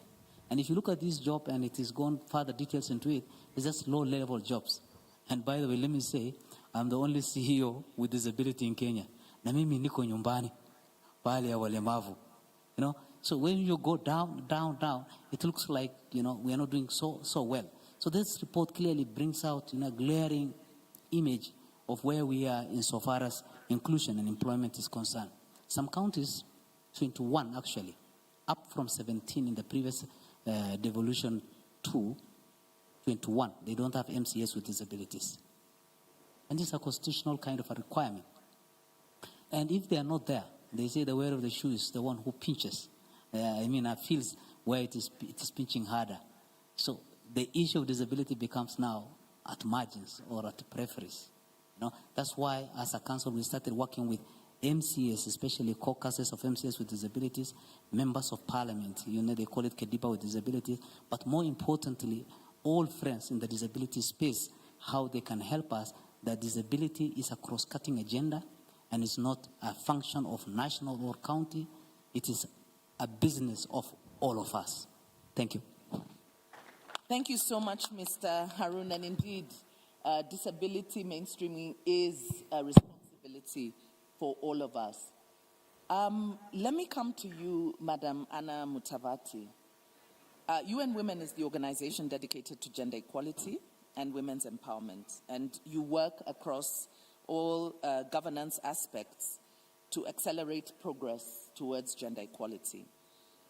And if you look at this job, and it is gone further details into it, it's just low-level jobs. And by the way, let me say, I'm the only CEO with disability in Kenya. Na mimi niko nyumbani, pale ya walemavu. So when you go down, it looks like, we are not doing so well. So this report clearly brings out, a glaring image of where we are insofar as inclusion and employment is concerned. Some counties, 21 actually, up from 17 in the previous Devolution 2, 21. They don't have MCS with disabilities. And this is a constitutional kind of a requirement. And if they are not there, they say the wearer of the shoe is the one who pinches. Feels where it is pinching harder. So the issue of disability becomes now at margins or at peripheries. That's why, as a council, we started working with MCS, especially caucuses of MCS with disabilities, members of parliament, they call it Kediba with disabilities, but more importantly, all friends in the disability space, how they can help us, that disability is a cross-cutting agenda and it's not a function of national or county, it is a business of all of us. Thank you. Thank you so much, Mr. Harun, and indeed, disability mainstreaming is a responsibility for all of us. Let me come to you, Madam Anna Mutavati. UN Women is the organization dedicated to gender equality and women's empowerment, and you work across all governance aspects to accelerate progress towards gender equality.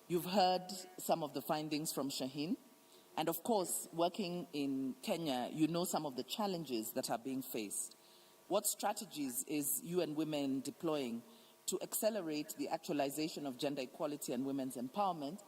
You've heard some of the findings from Shaheen, and of course, working in Kenya, you know some of the challenges that are being faced. What strategies is UN Women deploying to accelerate the actualization of gender equality and women's empowerment?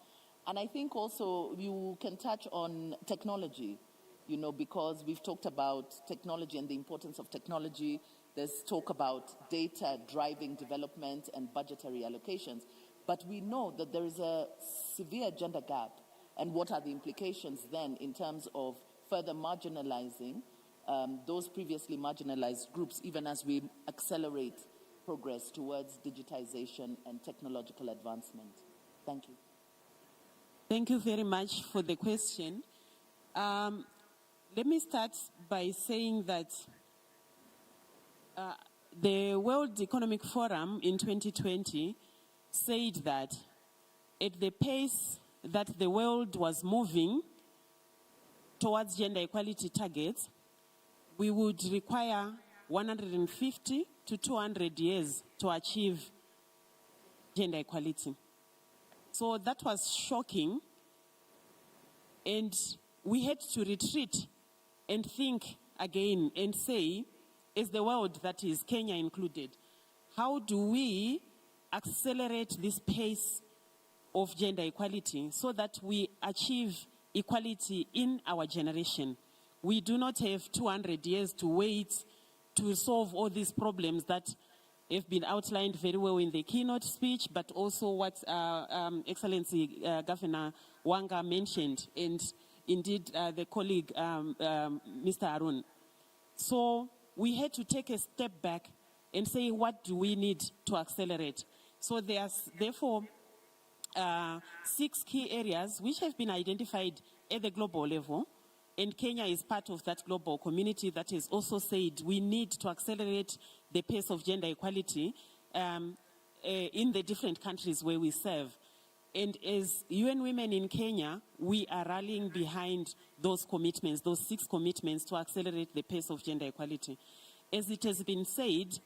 And I think also you can touch on technology, you know, because we've talked about technology and the importance of technology. There's talk about data driving development and budgetary allocations. But we know that there is a severe gender gap. And what are the implications then in terms of further marginalizing those previously marginalized groups, even as we accelerate progress towards digitization and technological advancement? Thank you. Thank you very much for the question. Let me start by saying that the World Economic Forum in 2020 said that at the pace that the world was moving towards gender equality targets, we would require 150 to 200 years to achieve gender equality. So that was shocking, and we had to retreat and think again and say, as the world, that is Kenya included, how do we accelerate this pace of gender equality so that we achieve equality in our generation? We do not have 200 years to wait to solve all these problems that have been outlined very well in the keynote speech, but also what Excellency Governor Wanga mentioned, and indeed the colleague, Mr. Arun. So we had to take a step back and say, what do we need to accelerate? So there's therefore 6 key areas which have been identified at the global level, and Kenya is part of that global community that has also said we need to accelerate the pace of gender equality in the different countries where we serve. And as UN Women in Kenya, we are rallying behind those commitments, those 6 commitments to accelerate the pace of gender equality. As it has been said,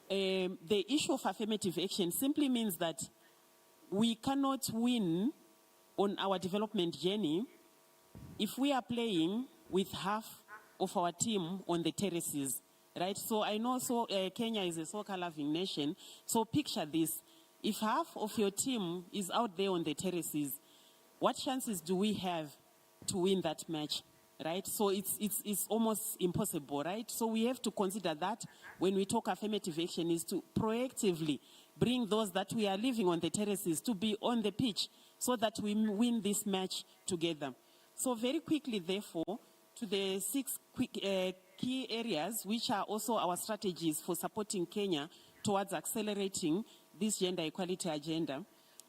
the issue of affirmative action simply means that we cannot win on our development journey if we are playing with half of our team on the terraces, right? So I know Kenya is a soccer-loving nation, so picture this. If half of your team is out there on the terraces, what chances do we have to win that match, right? So it's almost impossible, right? So we have to consider that when we talk affirmative action is to proactively bring those that we are living on the terraces to be on the pitch so that we win this match together. So very quickly, therefore, to the 6 key areas, which are also our strategies for supporting Kenya towards accelerating this gender equality agenda.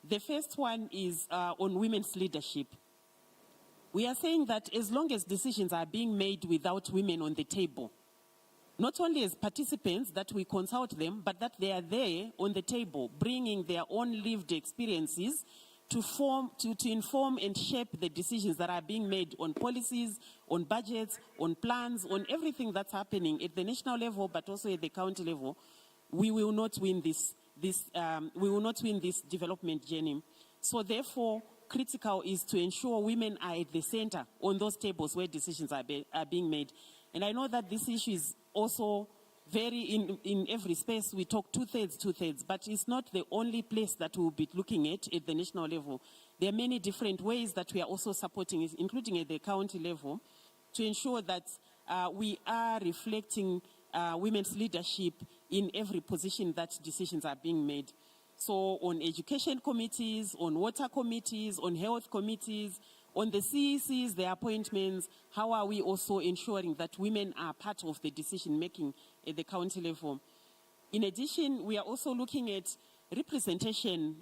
The first one is on women's leadership. We are saying that as long as decisions are being made without women on the table, not only as participants that we consult them, but that they are there on the table, bringing their own lived experiences to inform and shape the decisions that are being made on policies, on budgets, on plans, on everything that's happening at the national level, but also at the county level. We will not win this development journey. So therefore, critical is to ensure women are at the center on those tables where decisions are being made. And I know that this issue is also very in every space. We talk two-thirds, but it's not the only place that we'll be looking at the national level. There are many different ways that we are also supporting, including at the county level, to ensure that we are reflecting women's leadership in every position that decisions are being made. So on education committees, on water committees, on health committees, on the CECs, the appointments, how are we also ensuring that women are part of the decision-making at the county level? In addition, we are also looking at representation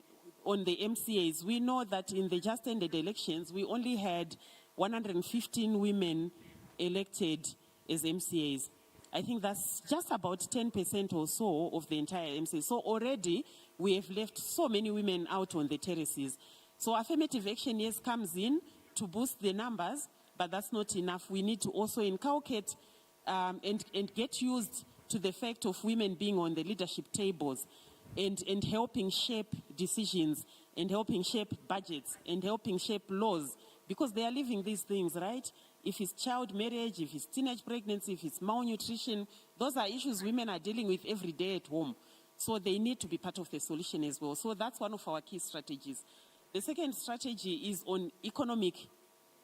on the MCAs. We know that in the just-ended elections, we only had 115 women elected as MCAs. I think that's just about 10% or so of the entire MCA. So already we have left so many women out on the terraces. So affirmative action, yes, comes in to boost the numbers, but that's not enough. We need to also inculcate and get used to the fact of women being on the leadership tables and helping shape decisions and helping shape budgets and helping shape laws, because they are living these things, right? If it's child marriage, if it's teenage pregnancy, if it's malnutrition, those are issues women are dealing with every day at home. So they need to be part of the solution as well. So that's one of our key strategies. The second strategy is on economic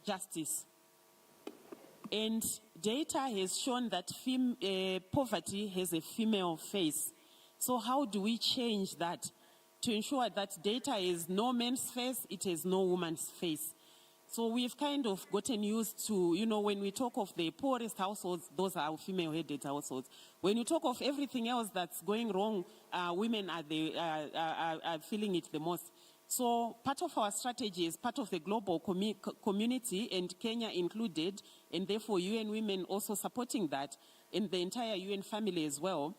justice. And data has shown that poverty has a female face. So how do we change that to ensure that data is no man's face, it is no woman's face? So we've kind of gotten used to, you know, when we talk of the poorest households, those are female-headed households. When you talk of everything else that's going wrong, women are feeling it the most. So part of our strategy is part of the global community, and Kenya included, and therefore UN Women also supporting that, and the entire UN family as well.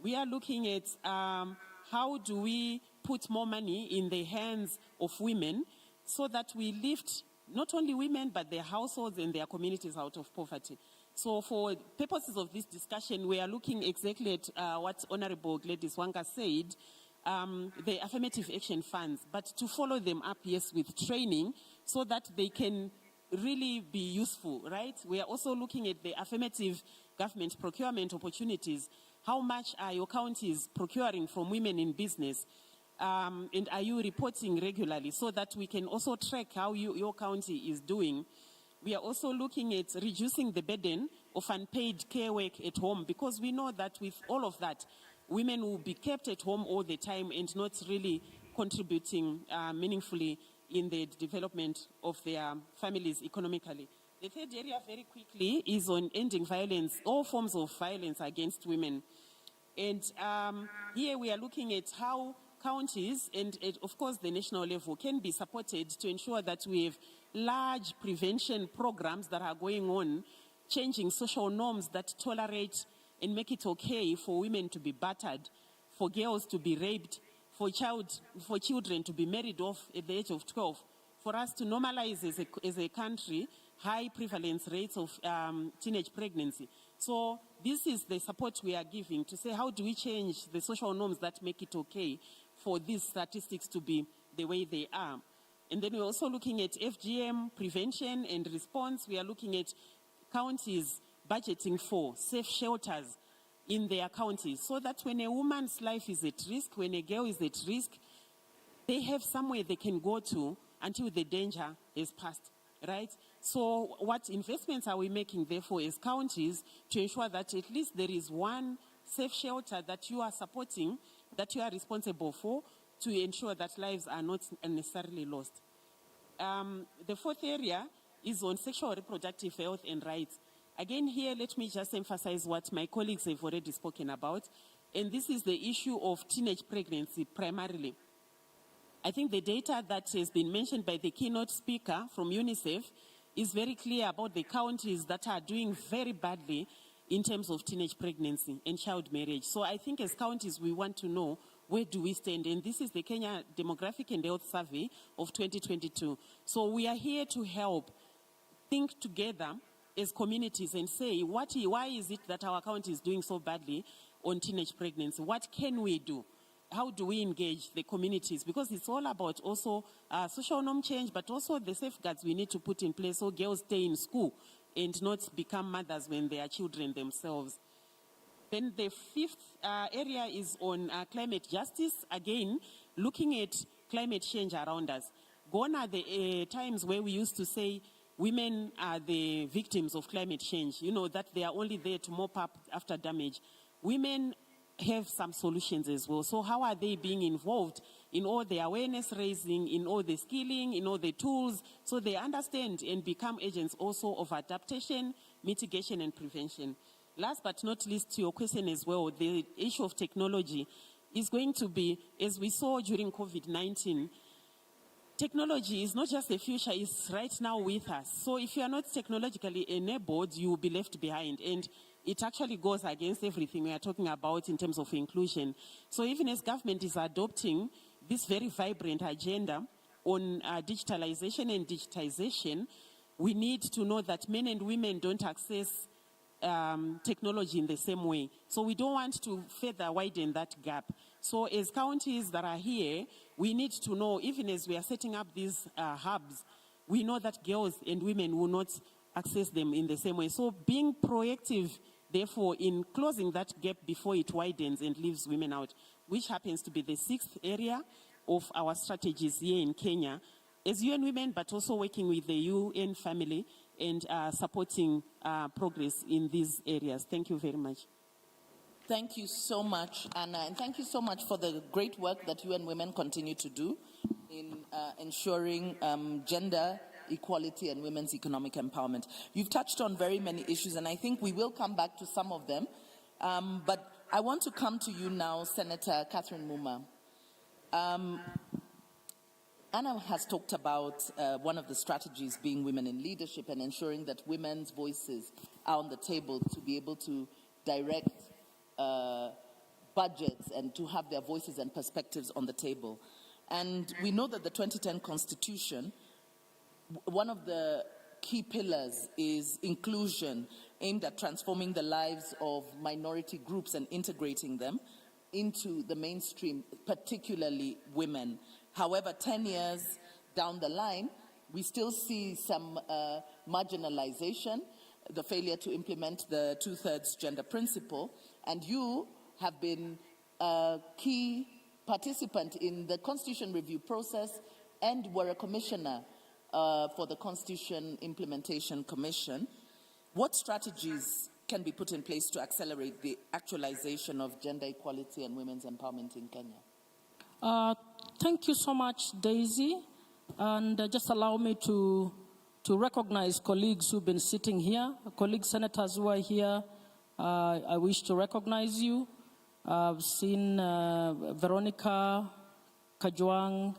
We are looking at how do we put more money in the hands of women so that we lift not only women, but their households and their communities out of poverty. So for purposes of this discussion, we are looking exactly at what Honorable Gladys Wanga said, the affirmative action funds, but to follow them up, yes, with training so that they can really be useful, right? We are also looking at the affirmative government procurement opportunities. How much are your counties procuring from women in business? And are you reporting regularly so that we can also track how your county is doing? We are also looking at reducing the burden of unpaid care work at home, because we know that with all of that, women will be kept at home all the time and not really contributing meaningfully in the development of their families economically. The third area, very quickly, is on ending violence, all forms of violence against women. And here we are looking at how counties and, of course, the national level can be supported to ensure that we have large prevention programs that are going on, changing social norms that tolerate and make it okay for women to be battered, for girls to be raped, for children to be married off at the age of 12, for us to normalize as a country high prevalence rates of teenage pregnancy. So this is the support we are giving to say, how do we change the social norms that make it okay for these statistics to be the way they are? And then we're also looking at FGM, prevention and response. We are looking at counties budgeting for safe shelters in their counties so that when a woman's life is at risk, when a girl is at risk, they have somewhere they can go to until the danger is passed, right? So what investments are we making, therefore, as counties to ensure that at least there is one safe shelter that you are supporting, that you are responsible for, to ensure that lives are not unnecessarily lost. The fourth area is on sexual reproductive health and rights. Again, here, let me just emphasize what my colleagues have already spoken about, and this is the issue of teenage pregnancy primarily. I think the data that has been mentioned by the keynote speaker from UNICEF is very clear about the counties that are doing very badly in terms of teenage pregnancy and child marriage. So I think as counties, we want to know where do we stand, and this is the Kenya Demographic and Health Survey of 2022. So we are here to help think together as communities and say, why is it that our county is doing so badly on teenage pregnancy? What can we do? How do we engage the communities? Because it's all about also social norm change, but also the safeguards we need to put in place so girls stay in school and not become mothers when they are children themselves. Then the fifth area is on climate justice. Again, looking at climate change around us. Gone are the times where we used to say women are the victims of climate change, you know, that they are only there to mop up after damage. Women have some solutions as well. So how are they being involved in all the awareness raising, in all the skilling, in all the tools, so they understand and become agents also of adaptation, mitigation, and prevention. Last but not least, to your question as well, the issue of technology is going to be, as we saw during COVID-19, technology is not just the future, it's right now with us. So if you are not technologically enabled, you will be left behind. And it actually goes against everything we are talking about in terms of inclusion. So even as government is adopting this very vibrant agenda on digitalization and digitization, we need to know that men and women don't access technology in the same way. So we don't want to further widen that gap. So as counties that are here, we need to know, even as we are setting up these hubs, we know that girls and women will not access them in the same way. So being proactive, therefore, in closing that gap before it widens and leaves women out, which happens to be the 6th area of our strategies here in Kenya, as UN Women, but also working with the UN family and supporting progress in these areas. Thank you very much. Thank you so much, Anna, and thank you so much for the great work that UN Women continue to do in ensuring gender equality and women's economic empowerment. You've touched on very many issues, and I think we will come back to some of them. But I want to come to you now, Senator Catherine Muma. Anna has talked about one of the strategies being women in leadership and ensuring that women's voices are on the table to be able to direct budgets and to have their voices and perspectives on the table. And we know that the 2010 Constitution, one of the key pillars is inclusion, aimed at transforming the lives of minority groups and integrating them into the mainstream, particularly women. However, 10 years down the line, we still see some marginalization, the failure to implement the 2/3 gender principle, and you have been a key participant in the Constitution review process and were a commissioner for the Constitution Implementation Commission. What strategies can be put in place to accelerate the actualization of gender equality and women's empowerment in Kenya? Thank you so much, Daisy. And just allow me to recognize colleagues who've been sitting here, colleague senators who are here. I wish to recognize you. I've seen Veronica, Kajwang,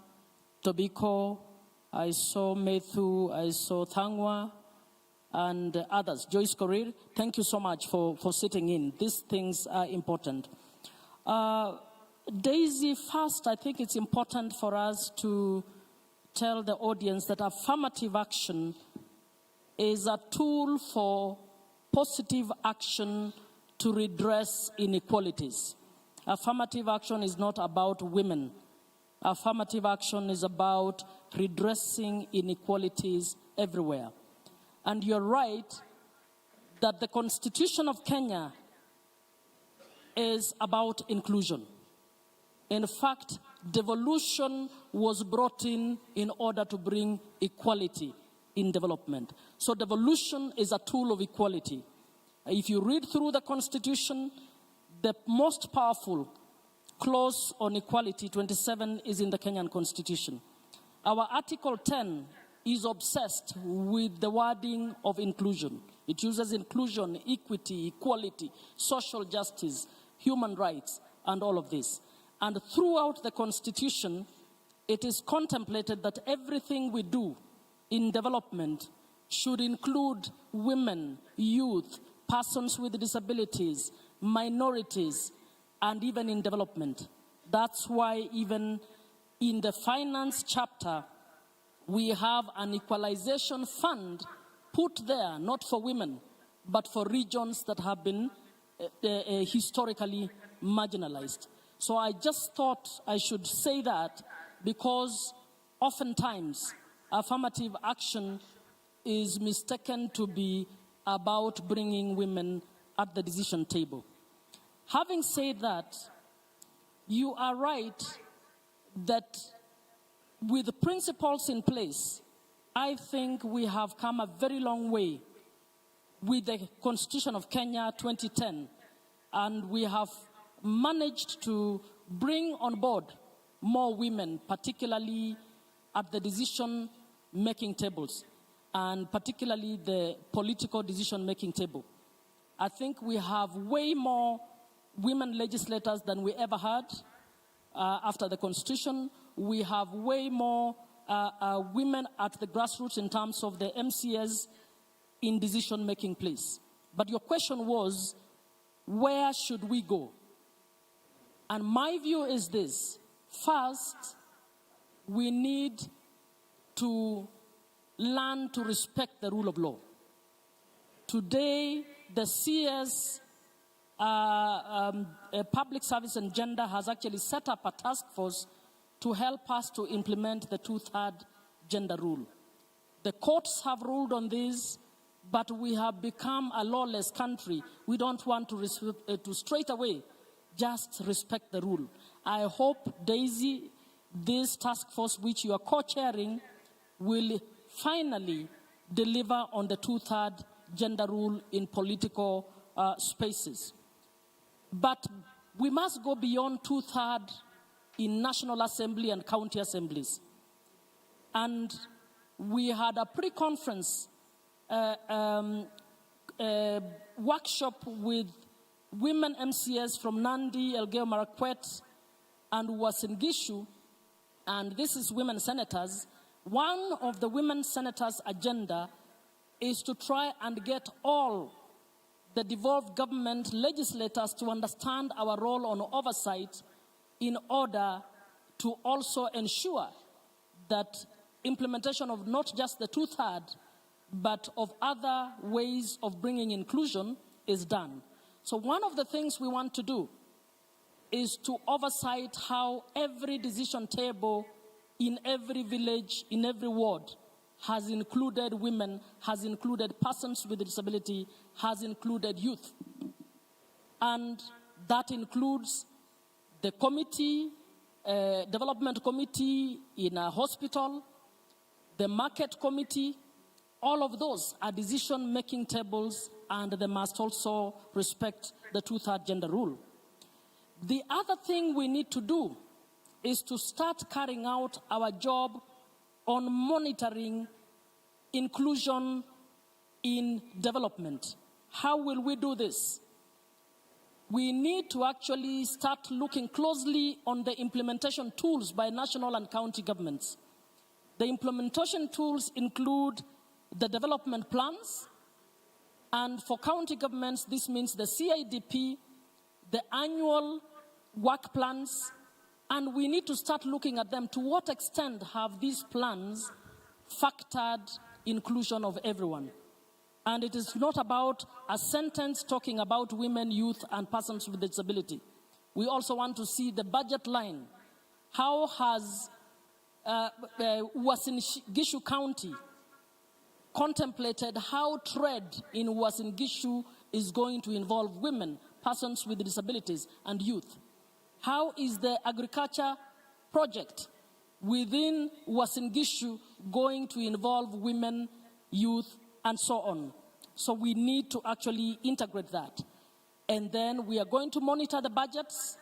Tobiko, I saw Methu, I saw Thangwa, and others. Joyce Korir, thank you so much for sitting in. These things are important. Daisy, first, I think it's important for us to tell the audience that affirmative action is a tool for positive action to redress inequalities. Affirmative action is not about women. Affirmative action is about redressing inequalities everywhere. And you're right that the Constitution of Kenya is about inclusion. In fact, devolution was brought in order to bring equality in development. So devolution is a tool of equality. If you read through the Constitution, the most powerful clause on equality, 27, is in the Kenyan Constitution. Our Article 10 is obsessed with the wording of inclusion. It uses inclusion, equity, equality, social justice, human rights, and all of this. And throughout the Constitution, it is contemplated that everything we do in development should include women, youth, persons with disabilities, minorities, and even in development. That's why even in the finance chapter, we have an equalization fund put there, not for women, but for regions that have been historically marginalized. So I just thought I should say that because oftentimes affirmative action is mistaken to be about bringing women at the decision table. Having said that, you are right that with the principles in place, I think we have come a very long way with the Constitution of Kenya 2010, and we have managed to bring on board more women, particularly at the decision-making tables, and particularly the political decision-making table. I think we have way more women legislators than we ever had after the Constitution. We have way more women at the grassroots in terms of the MCAs in decision-making place. But your question was, where should we go? And my view is this. First, we need to learn to respect the rule of law. Today, the CS Public Service and Gender has actually set up a task force to help us to implement the 2/3 gender rule. The courts have ruled on this, but we have become a lawless country. We don't want to straight away just respect the rule. I hope, Daisy, this task force which you are co-chairing will finally deliver on the 2/3 gender rule in political spaces. But we must go beyond 2/3 in National Assembly and county assemblies. And we had a pre-conference workshop with women MCS from Nandi, Elgeyo Marakwet, and Uasin Gishu, and this is women senators. One of the women senators' agenda is to try and get all the devolved government legislators to understand our role on oversight in order to also ensure that implementation of not just the 2/3, but of other ways of bringing inclusion is done. So one of the things we want to do is to oversight how every decision table in every village, in every ward, has included women, has included persons with disability, has included youth. And that includes the committee, development committee in a hospital, the market committee. All of those are decision-making tables, and they must also respect the 2/3 gender rule. The other thing we need to do is to start carrying out our job on monitoring inclusion in development. How will we do this? We need to actually start looking closely on the implementation tools by national and county governments. The implementation tools include the development plans, and for county governments, this means the CIDP, the annual work plans, and we need to start looking at them. To what extent have these plans factored inclusion of everyone? And it is not about a sentence talking about women, youth, and persons with disability. We also want to see the budget line. How has Uasin Gishu County contemplated how trade in Uasin Gishu is going to involve women, persons with disabilities, and youth? How is the agriculture project within Uasin Gishu going to involve women, youth, and so on? So we need to actually integrate that. And then we are going to monitor the budgets,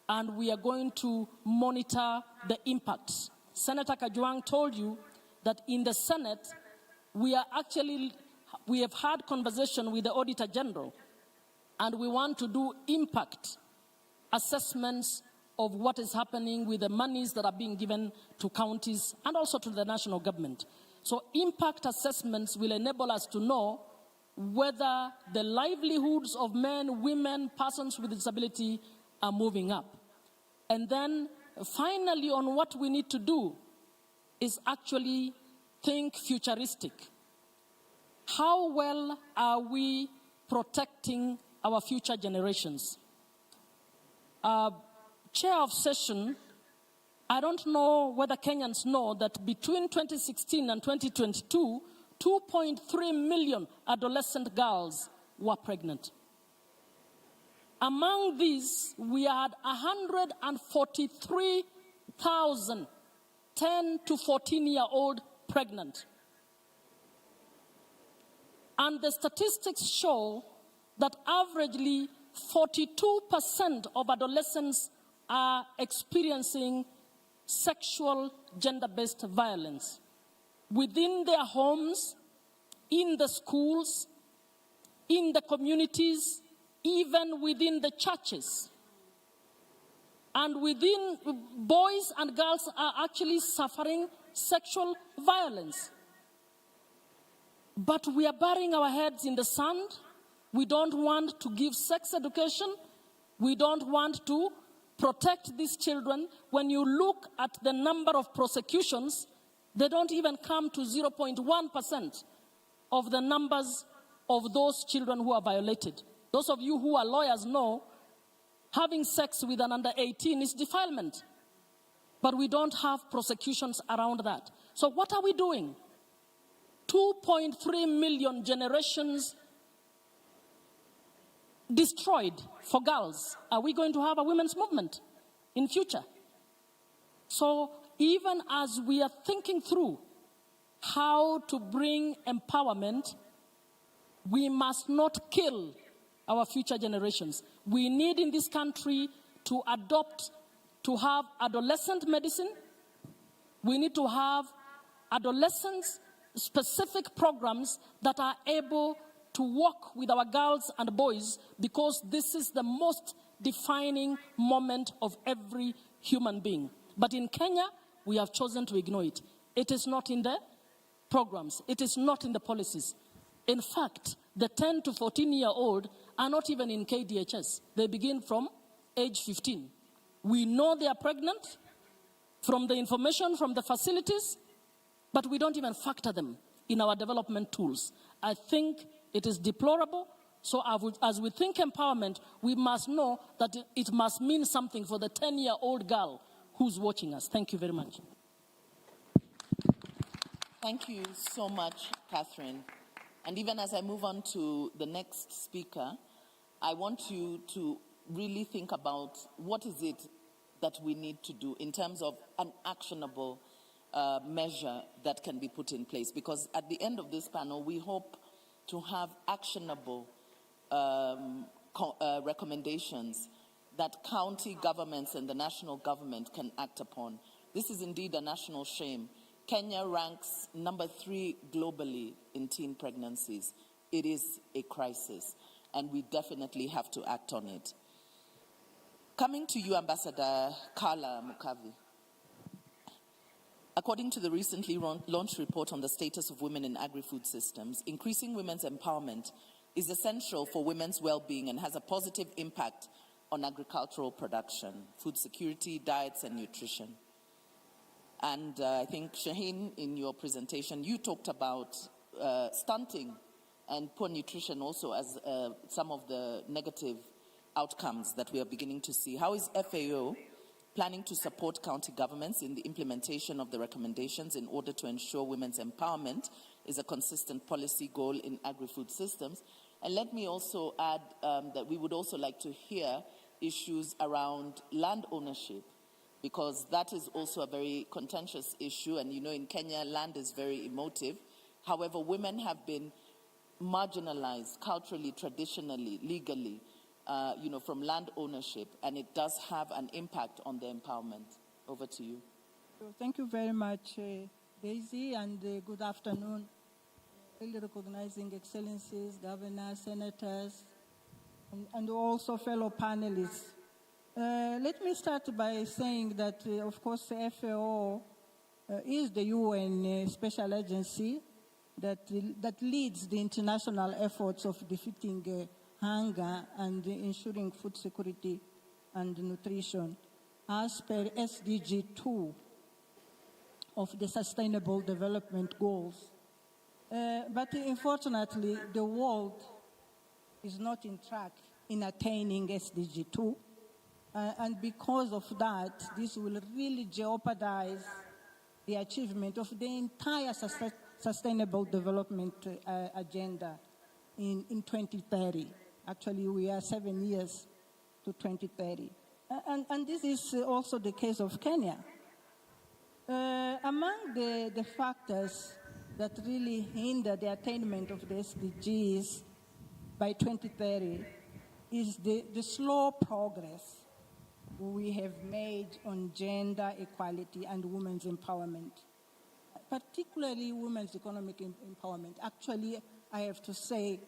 and we are going to monitor the impacts. Senator Kajwang told you that in the Senate, we have had conversation with the Auditor General, and we want to do impact assessments of what is happening with the monies that are being given to counties and also to the national government. So impact assessments will enable us to know whether the livelihoods of men, women, persons with disability are moving up. And then finally, on what we need to do is actually think futuristic. How well are we protecting our future generations? Chair of session, I don't know whether Kenyans know that between 2016 and 2022, 2.3 million adolescent girls were pregnant. Among these, we had 143,000 10 to 14-year-old pregnant. And the statistics show that averagely 42% of adolescents are experiencing sexual gender-based violence within their homes, in the schools, in the communities, even within the churches. And within, boys and girls are actually suffering sexual violence. But we are burying our heads in the sand. We don't want to give sex education. We don't want to protect these children. When you look at the number of prosecutions, They don't even come to 0.1% of the numbers of those children who are violated. Those of you who are lawyers know having sex with an under 18 is defilement. But we don't have prosecutions around that. So what are we doing? 2.3 million generations destroyed for girls. Are we going to have a women's movement in future? So even as we are thinking through how to bring empowerment, we must not kill our future generations. We need in this country to have adolescent medicine. We need to have adolescent-specific programs that are able to work with our girls and boys, because this is the most defining moment of every human being. But in Kenya, we have chosen to ignore it. It is not in the programs. It is not in the policies. In fact, the 10 to 14-year-old are not even in KDHS. They begin from age 15. We know they are pregnant from the information from the facilities, but we don't even factor them in our development tools. I think it is deplorable. So as we think empowerment, we must know that it must mean something for the 10-year-old girl who's watching us. Thank you very much. Thank you so much, Catherine. And even as I move on to the next speaker, I want you to really think about what is it that we need to do in terms of an actionable measure that can be put in place. Because at the end of this panel, we hope to have actionable recommendations that county governments and the national government can act upon. This is indeed a national shame. Kenya ranks number 3 globally in teen pregnancies. It is a crisis, and we definitely have to act on it. Coming to you, Ambassador Carla Mukavi. According to the recently launched report on the status of women in agri-food systems, increasing women's empowerment is essential for women's well-being and has a positive impact on agricultural production, food security, diets, and nutrition. And I think, Shaheen, in your presentation, you talked about stunting and poor nutrition also as some of the negative outcomes that we are beginning to see. How is FAO planning to support county governments in the implementation of the recommendations in order to ensure women's empowerment is a consistent policy goal in agri-food systems? And let me also add that we would also like to hear issues around land ownership, because that is also a very contentious issue. And you know, in Kenya, land is very emotive. However, women have been marginalized culturally, traditionally, legally, from land ownership, and it does have an impact on their empowerment. Over to you. Thank you very much, Daisy, and good afternoon. Really recognizing excellencies, governors, senators, and also fellow panelists. Let me start by saying that, of course, the FAO is the UN special agency that leads the international efforts of defeating hunger and ensuring food security and nutrition as per SDG 2 of the Sustainable Development Goals. But unfortunately, the world is not in track in attaining SDG 2. And because of that, this will really jeopardize the achievement of the entire Sustainable Development Agenda in 2030. Actually, we are 7 years to 2030. And this is also the case of Kenya. Among the factors that really hinder the attainment of the SDGs by 2030 is the slow progress we have made on gender equality and women's empowerment, particularly women's economic empowerment. Actually, I have to say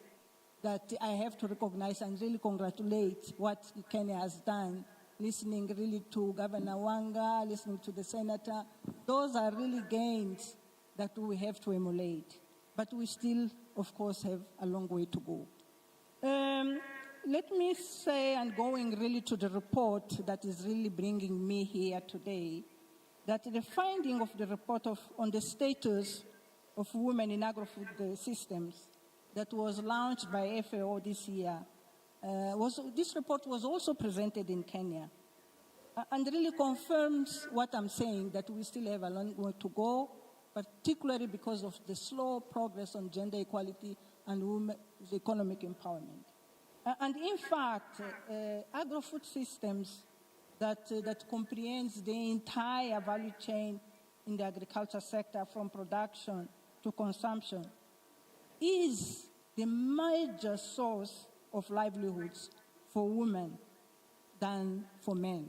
that I have to recognize and really congratulate what Kenya has done, listening really to Governor Wanga, listening to the senator. Those are really gains that we have to emulate. But we still, of course, have a long way to go. Let me say, and going really to the report that is really bringing me here today, that the finding of the report on the status of women in agri-food systems that was launched by FAO this year, this report was also presented in Kenya and really confirms what I'm saying, that we still have a long way to go, particularly because of the slow progress on gender equality and women's economic empowerment. And in fact, agri-food systems that comprehends the entire value chain in the agriculture sector from production to consumption is the major source of livelihoods for women than for men.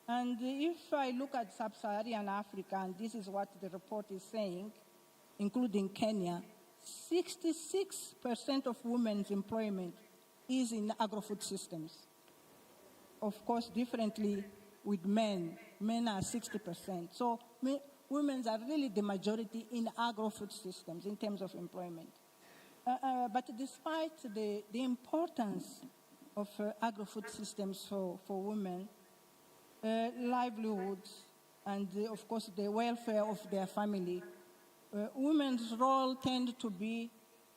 And if I look at sub-Saharan Africa, and this is what the report is saying, including Kenya, 66% of women's employment is in agri-food systems. Of course, differently with men. Men are 60%. So women are really the majority in agri-food systems in terms of employment. But despite the importance of agri-food systems for women, livelihoods, and of course the welfare of their family, women's role tend to be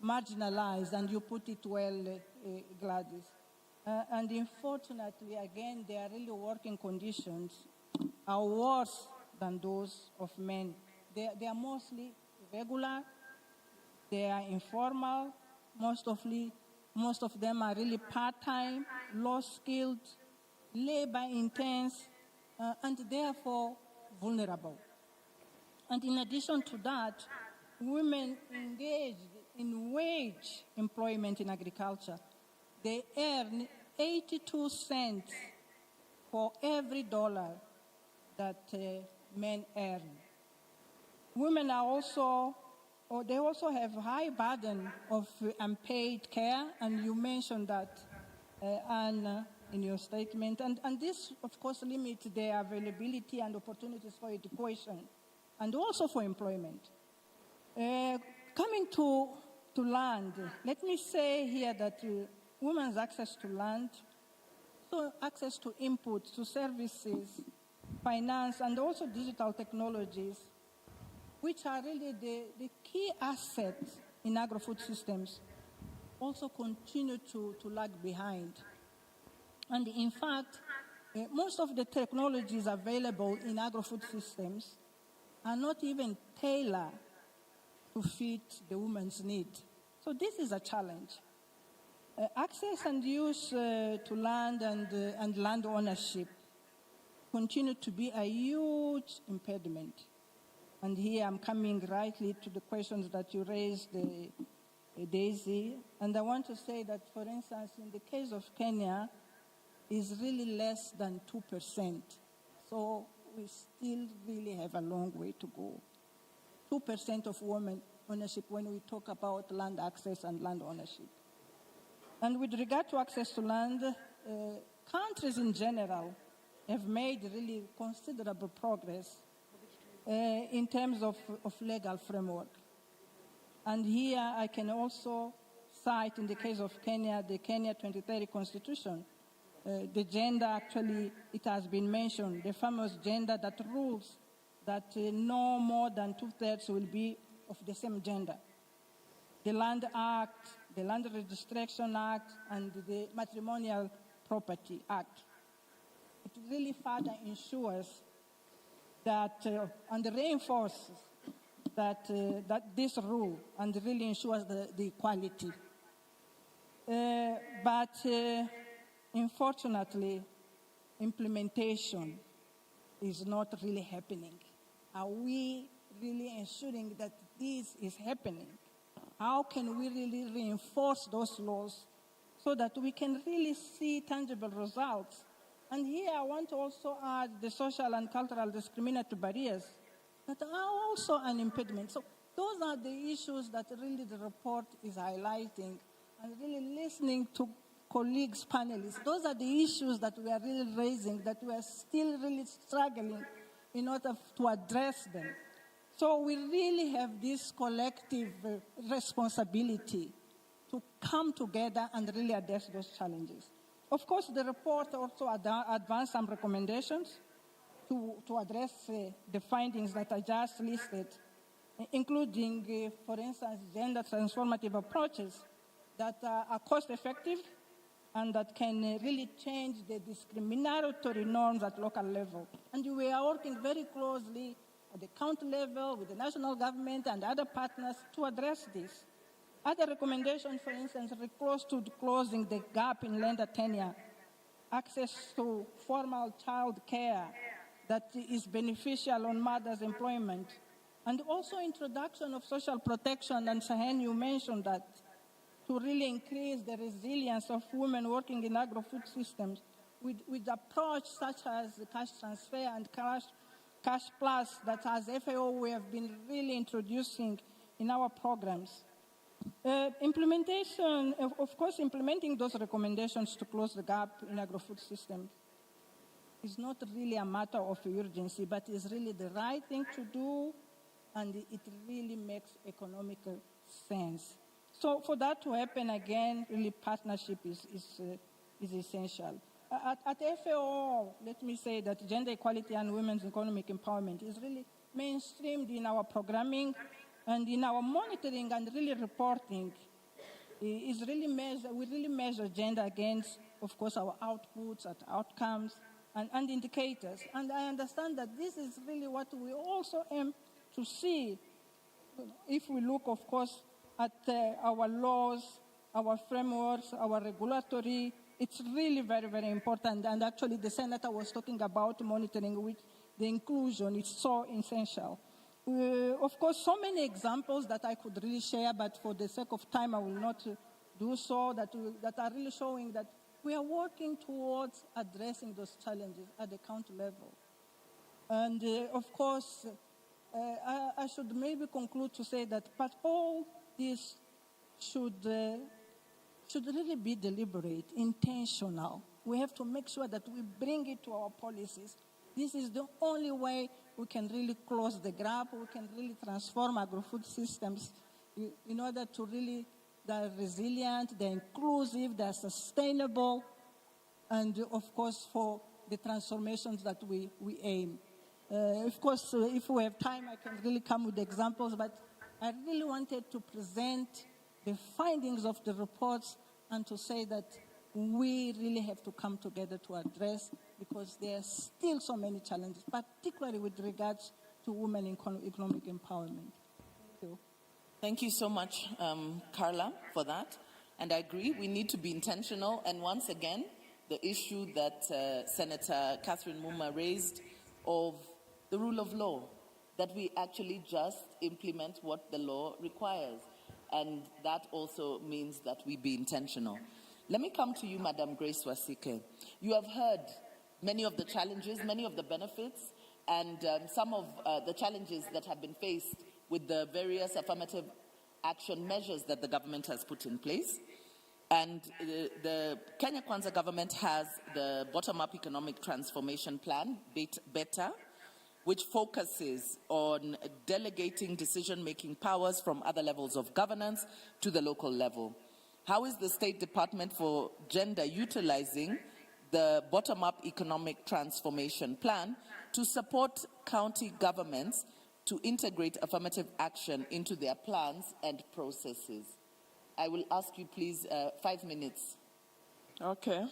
marginalized, and you put it well, Gladys. And unfortunately, again, their really working conditions are worse than those of men. They are mostly irregular, they are informal, most of them are really part-time, low-skilled, labor-intense, and therefore vulnerable. And in addition to that, women engaged in wage employment in agriculture, they earn 82 cents for every dollar that men earn. Women are also, or they also have high burden of unpaid care, and you mentioned that, Anna, in your statement. And this, of course, limits their availability and opportunities for education and also for employment. Coming to land, let me say here that women's access to land, so access to input, to services, finance, and also digital technologies, which are really the key assets in agri-food systems, also continue to lag behind. And in fact, most of the technologies available in agri-food systems are not even tailored to fit the woman's need. So this is a challenge. Access and use to land and land ownership continue to be a huge impediment. And here I'm coming rightly to the questions that you raised, Daisy. And I want to say that, for instance, in the case of Kenya, is really less than 2%. So we still really have a long way to go. 2% of women ownership when we talk about land access and land ownership. And with regard to access to land, countries in general have made really considerable progress in terms of legal framework. And here I can also cite, in the case of Kenya, the Kenya 2030 Constitution. The gender, actually, it has been mentioned, the famous gender that rules that no more than 2/3 will be of the same gender. The Land Act, the Land Registration Act, and the Matrimonial Property Act. It really further ensures that, and reinforces that this rule, and really ensures the equality. But unfortunately, implementation is not really happening. Are we really ensuring that this is happening? How can we really reinforce those laws so that we can really see tangible results? And here I want to also add the social and cultural discriminatory barriers that are also an impediment. So those are the issues that really the report is highlighting, and really listening to colleagues, panelists. Those are the issues that we are really raising, that we are still really struggling in order to address them. So we really have this collective responsibility to come together and really address those challenges. Of course, the report also advanced some recommendations to address the findings that I just listed, including, for instance, gender transformative approaches that are cost-effective and that can really change the discriminatory norms at local level. And we are working very closely at the county level with the national government and other partners to address this. Other recommendations, for instance, are close to closing the gap in lender tenure, access to formal child care that is beneficial on mothers' employment, and also introduction of social protection, and Shaheen, you mentioned that, to really increase the resilience of women working in agri-food systems with approach such as cash transfer and cash plus that as FAO we have been really introducing in our programs. Implementation, of course, implementing those recommendations to close the gap in agri-food systems is not really a matter of urgency, but is really the right thing to do, and it really makes economical sense. So for that to happen again, really partnership is essential. At FAO, let me say that gender equality and women's economic empowerment is really mainstreamed in our programming and in our monitoring and really reporting. We really measure gender against, of course, our outputs, at outcomes, and indicators. And I understand that this is really what we also aim to see if we look, of course, at our laws, our frameworks, our regulatory. It's really very, very important. And actually, the Senator was talking about monitoring, which the inclusion is so essential. Of course, so many examples that I could really share, but for the sake of time, I will not do so, that are really showing that we are working towards addressing those challenges at the county level. And of course, I should maybe conclude to say that, but all this should really be deliberate, intentional. We have to make sure that we bring it to our policies. This is the only way we can really close the gap, we can really transform agri-food systems in order to really, they're resilient, they're inclusive, they're sustainable, and of course for the transformations that we aim. Of course, if we have time, I can really come with examples, but I really wanted to present the findings of the reports and to say that we really have to come together to address, because there are still so many challenges, particularly with regards to women in economic empowerment. Thank you. Thank you so much, Carla, for that. And I agree, we need to be intentional. And once again, the issue that Senator Catherine Muma raised of the rule of law, that we actually just implement what the law requires. And that also means that we be intentional. Let me come to you, Madam Grace Wasike. You have heard many of the challenges, many of the benefits, and some of the challenges that have been faced with the various affirmative action measures that the government has put in place. And the Kenya Kwanza government has the Bottom-Up Economic Transformation Plan, BETA, which focuses on delegating decision-making powers from other levels of governance to the local level. How is the State Department for Gender utilizing the Bottom-Up Economic Transformation Plan to support county governments to integrate affirmative action into their plans and processes? I will ask you, please, 5 minutes. Okay,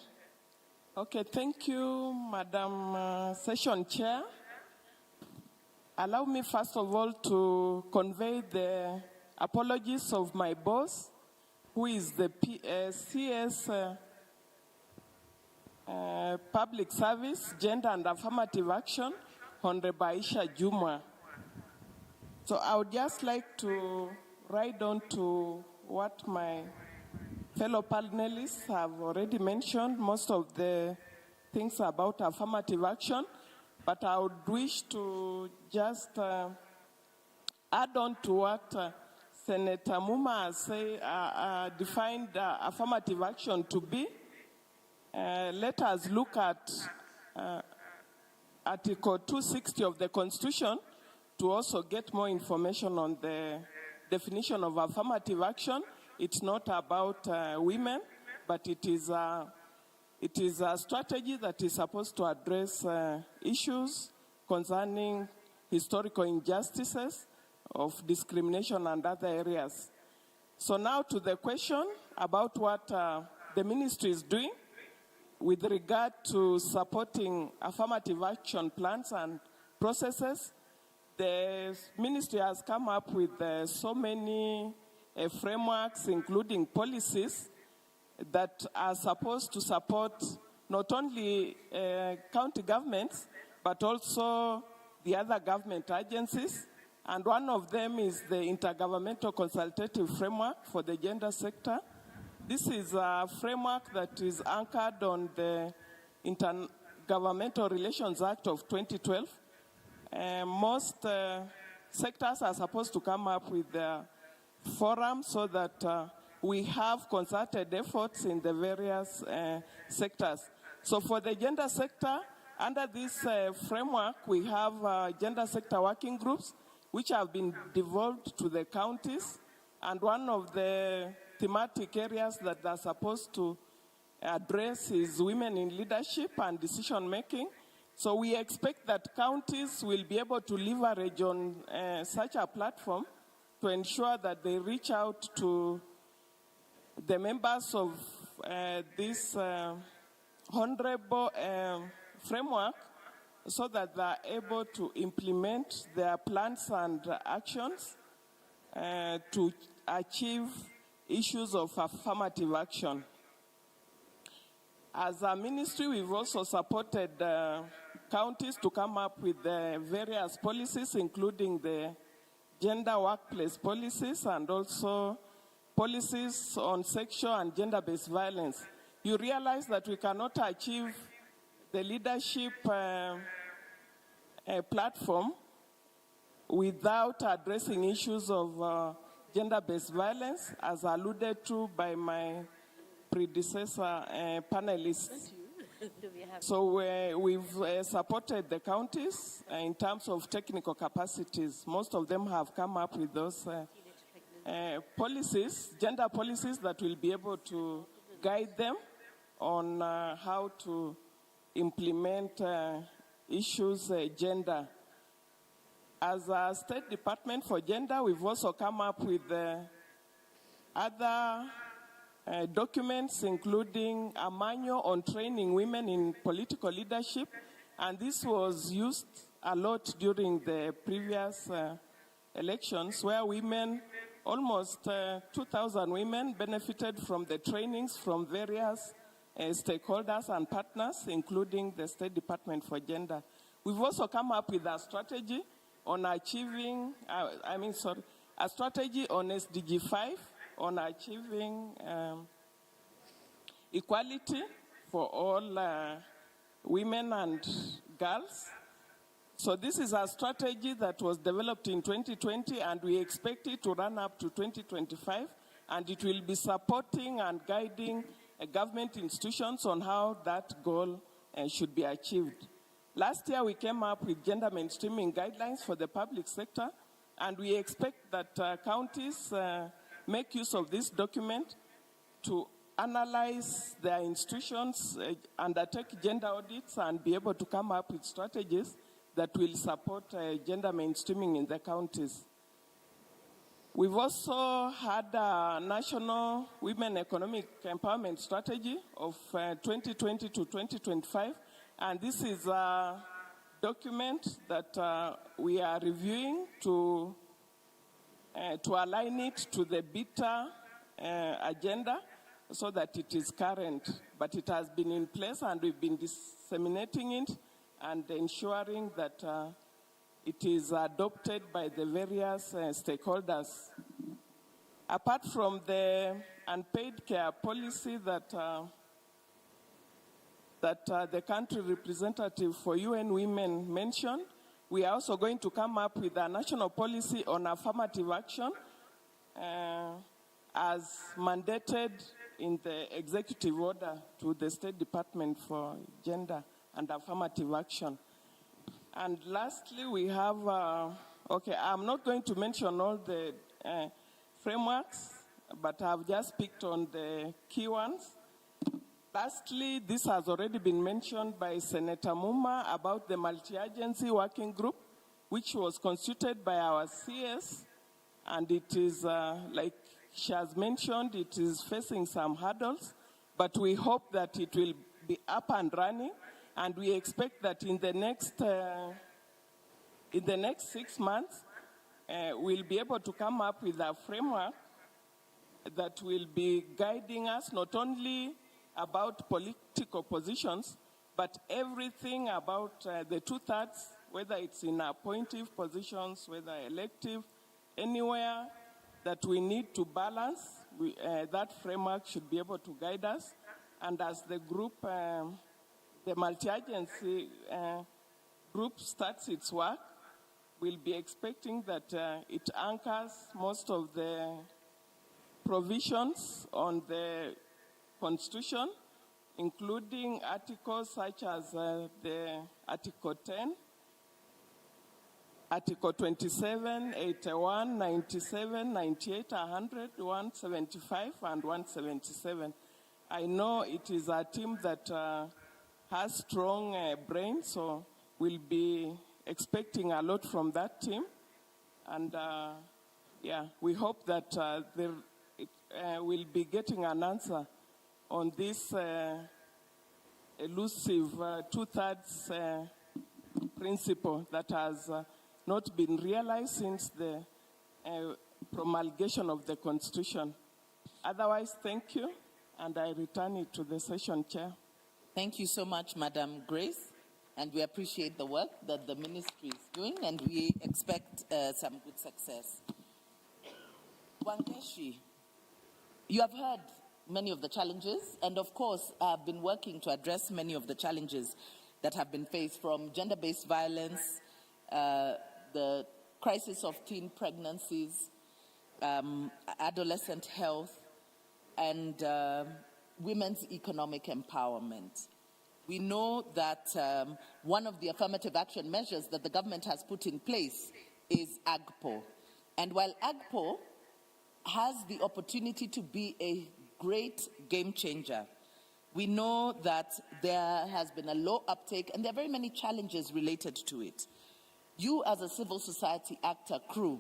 thank you, Madam Session Chair. Allow me, first of all, to convey the apologies of my boss, who is the CS Public Service, Gender and Affirmative Action, Honorable Aisha Juma. So I would just like to write on to what my fellow panelists have already mentioned, most of the things about affirmative action, but I would wish to just add on to what Senator Muma has defined affirmative action to be. Let us look at Article 260 of the Constitution to also get more information on the definition of affirmative action. It's not about women, but it is a strategy that is supposed to address issues concerning historical injustices of discrimination and other areas. So now to the question about what the ministry is doing with regard to supporting affirmative action plans and processes. The ministry has come up with so many frameworks, including policies, that are supposed to support not only county governments, but also the other government agencies. And one of them is the Intergovernmental Consultative Framework for the Gender Sector. This is a framework that is anchored on the Intergovernmental Relations Act of 2012. Most sectors are supposed to come up with their forum so that we have concerted efforts in the various sectors. So for the gender sector, under this framework, we have gender sector working groups, which have been devolved to the counties. And one of the thematic areas that they're supposed to address is women in leadership and decision making. So we expect that counties will be able to leverage on such a platform to ensure that they reach out to the members of this honorable framework so that they are able to implement their plans and actions to achieve issues of affirmative action. As a ministry, we've also supported counties to come up with various policies, including the gender workplace policies and also policies on sexual and gender-based violence. You realize that we cannot achieve the leadership platform without addressing issues of gender-based violence, as alluded to by my predecessor panelists. So we've supported the counties in terms of technical capacities. Most of them have come up with those policies, gender policies, that will be able to guide them on how to implement issues gender. As a State Department for Gender, we've also come up with other documents, including a manual on training women in political leadership, and this was used a lot during the previous elections, where women, almost 2,000 women, benefited from the trainings from various stakeholders and partners, including the State Department for Gender. We've also come up with a strategy on achieving, a strategy on SDG 5, on achieving equality for all women and girls. So this is a strategy that was developed in 2020, and we expect it to run up to 2025, and it will be supporting and guiding government institutions on how that goal should be achieved. Last year, we came up with gender mainstreaming guidelines for the public sector, and we expect that counties make use of this document to analyze their institutions, undertake gender audits, and be able to come up with strategies that will support gender mainstreaming in the counties. We've also had a national women economic empowerment strategy of 2020 to 2025, and this is a document that we are reviewing to align it to the BITA agenda so that it is current. But it has been in place, and we've been disseminating it and ensuring that it is adopted by the various stakeholders. Apart from the unpaid care policy that the country representative for UN Women mentioned, we are also going to come up with a national policy on affirmative action as mandated in the executive order to the State Department for Gender and Affirmative Action. And lastly, we have, I'm not going to mention all the frameworks, but I've just picked on the key ones. Lastly, this has already been mentioned by Senator Muma about the multi-agency working group, which was constituted by our CS, and it is, like she has mentioned, it is facing some hurdles, but we hope that it will be up and running, and we expect that in the next 6 months, we'll be able to come up with a framework that will be guiding us not only about political positions, but everything about the two-thirds, whether it's in appointive positions, whether elective, anywhere that we need to balance, that framework should be able to guide us. And as the group, the multi-agency group starts its work, we'll be expecting that it anchors most of the provisions on the Constitution, including articles such as the Article 10, Article 27, 81, 97, 98, 100, 175, and 177. I know it is a team that has strong brains, so we'll be expecting a lot from that team. And we hope that we'll be getting an answer on this elusive two-thirds principle that has not been realized since the promulgation of the Constitution. Otherwise, thank you, and I return it to the session chair. Thank you so much, Madam Grace, and we appreciate the work that the ministry is doing, and we expect some good success. Wangeshi, you have heard many of the challenges, and of course, I've been working to address many of the challenges that have been faced, from gender-based violence, the crisis of teen pregnancies, adolescent health, and women's economic empowerment. We know that one of the affirmative action measures that the government has put in place is AGPO. And while AGPO has the opportunity to be a great game changer, we know that there has been a low uptake and there are very many challenges related to it. You, as a civil society actor, CREW,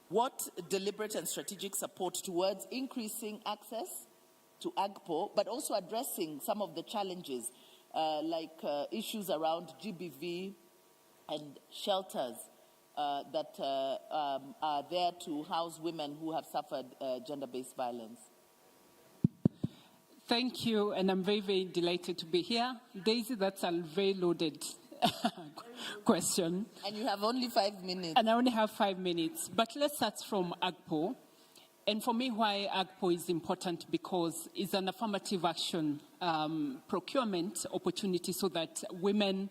what deliberate and strategic support towards increasing access to AGPO, but also addressing some of the challenges like issues around GBV and shelters that are there to house women who have suffered gender-based violence? Thank you, and I'm very, very delighted to be here. Daisy, that's a very loaded question. And you have only 5 minutes. And I only have 5 minutes. But let's start from AGPO. And for me, why AGPO is important, because it's an affirmative action procurement opportunity so that women,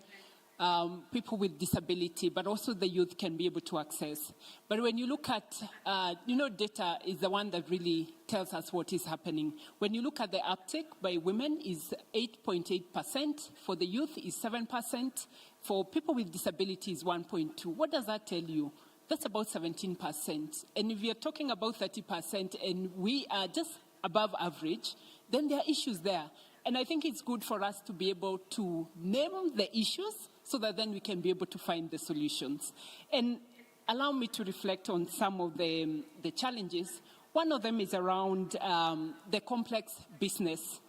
people with disability, but also the youth can be able to access. But when you look at, data is the one that really tells us what is happening. When you look at the uptake by women is 8.8%, for the youth is 7%, for people with disability is 1.2%. What does that tell you? That's about 17%. And if you're talking about 30% and we are just above average, then there are issues there. And I think it's good for us to be able to name the issues so that then we can be able to find the solutions. And allow me to reflect on some of the challenges. One of them is around the complex business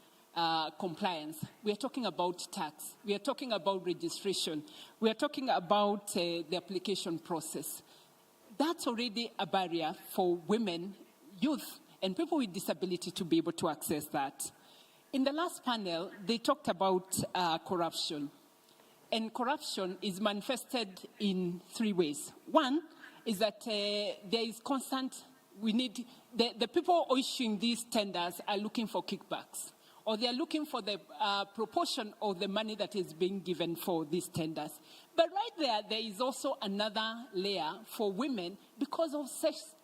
compliance. We are talking about tax. We are talking about registration. We are talking about the application process. That's already a barrier for women, youth, and people with disability to be able to access that. In the last panel, they talked about corruption. And corruption is manifested in 3 ways. One is that there is constant, the people issuing these tenders are looking for kickbacks, or they are looking for the proportion of the money that is being given for these tenders. But right there is also another layer for women because of sex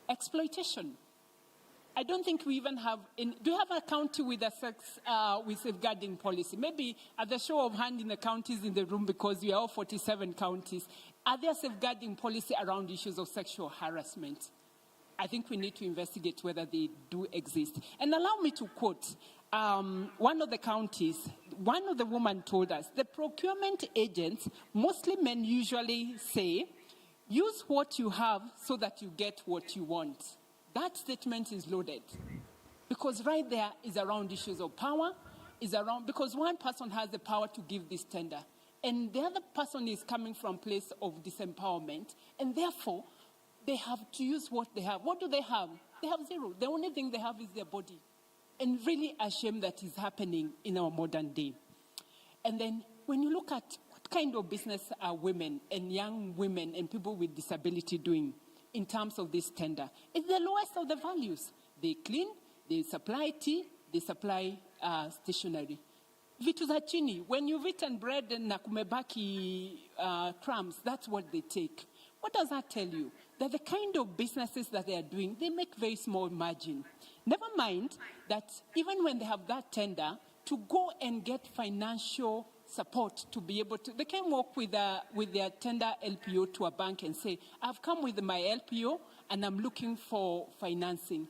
exploitation. I don't think we even have, do you have a county with a with safeguarding policy? Maybe at the show of hand in the counties in the room, because we are all 47 counties, are there safeguarding policy around issues of sexual harassment? I think we need to investigate whether they do exist. And allow me to quote one of the counties, one of the women told us, the procurement agents, mostly men, usually say, use what you have so that you get what you want. That statement is loaded. Because right there is around issues of power, because one person has the power to give this tender, and the other person is coming from a place of disempowerment, and therefore, they have to use what they have. What do they have? They have zero. The only thing they have is their body. And really a shame that is happening in our modern day. And then when you look at what kind of business are women and young women and people with disability doing in terms of this tender, it's the lowest of the values. They clean, they supply tea, they supply stationery. Vitu za chini, when you've eaten bread and kumebaki crumbs, that's what they take. What does that tell you? That the kind of businesses that they are doing, they make very small margin. Never mind that even when they have that tender, to go and get financial support to be able to, they can walk with their tender LPO to a bank and say, I've come with my LPO and I'm looking for financing.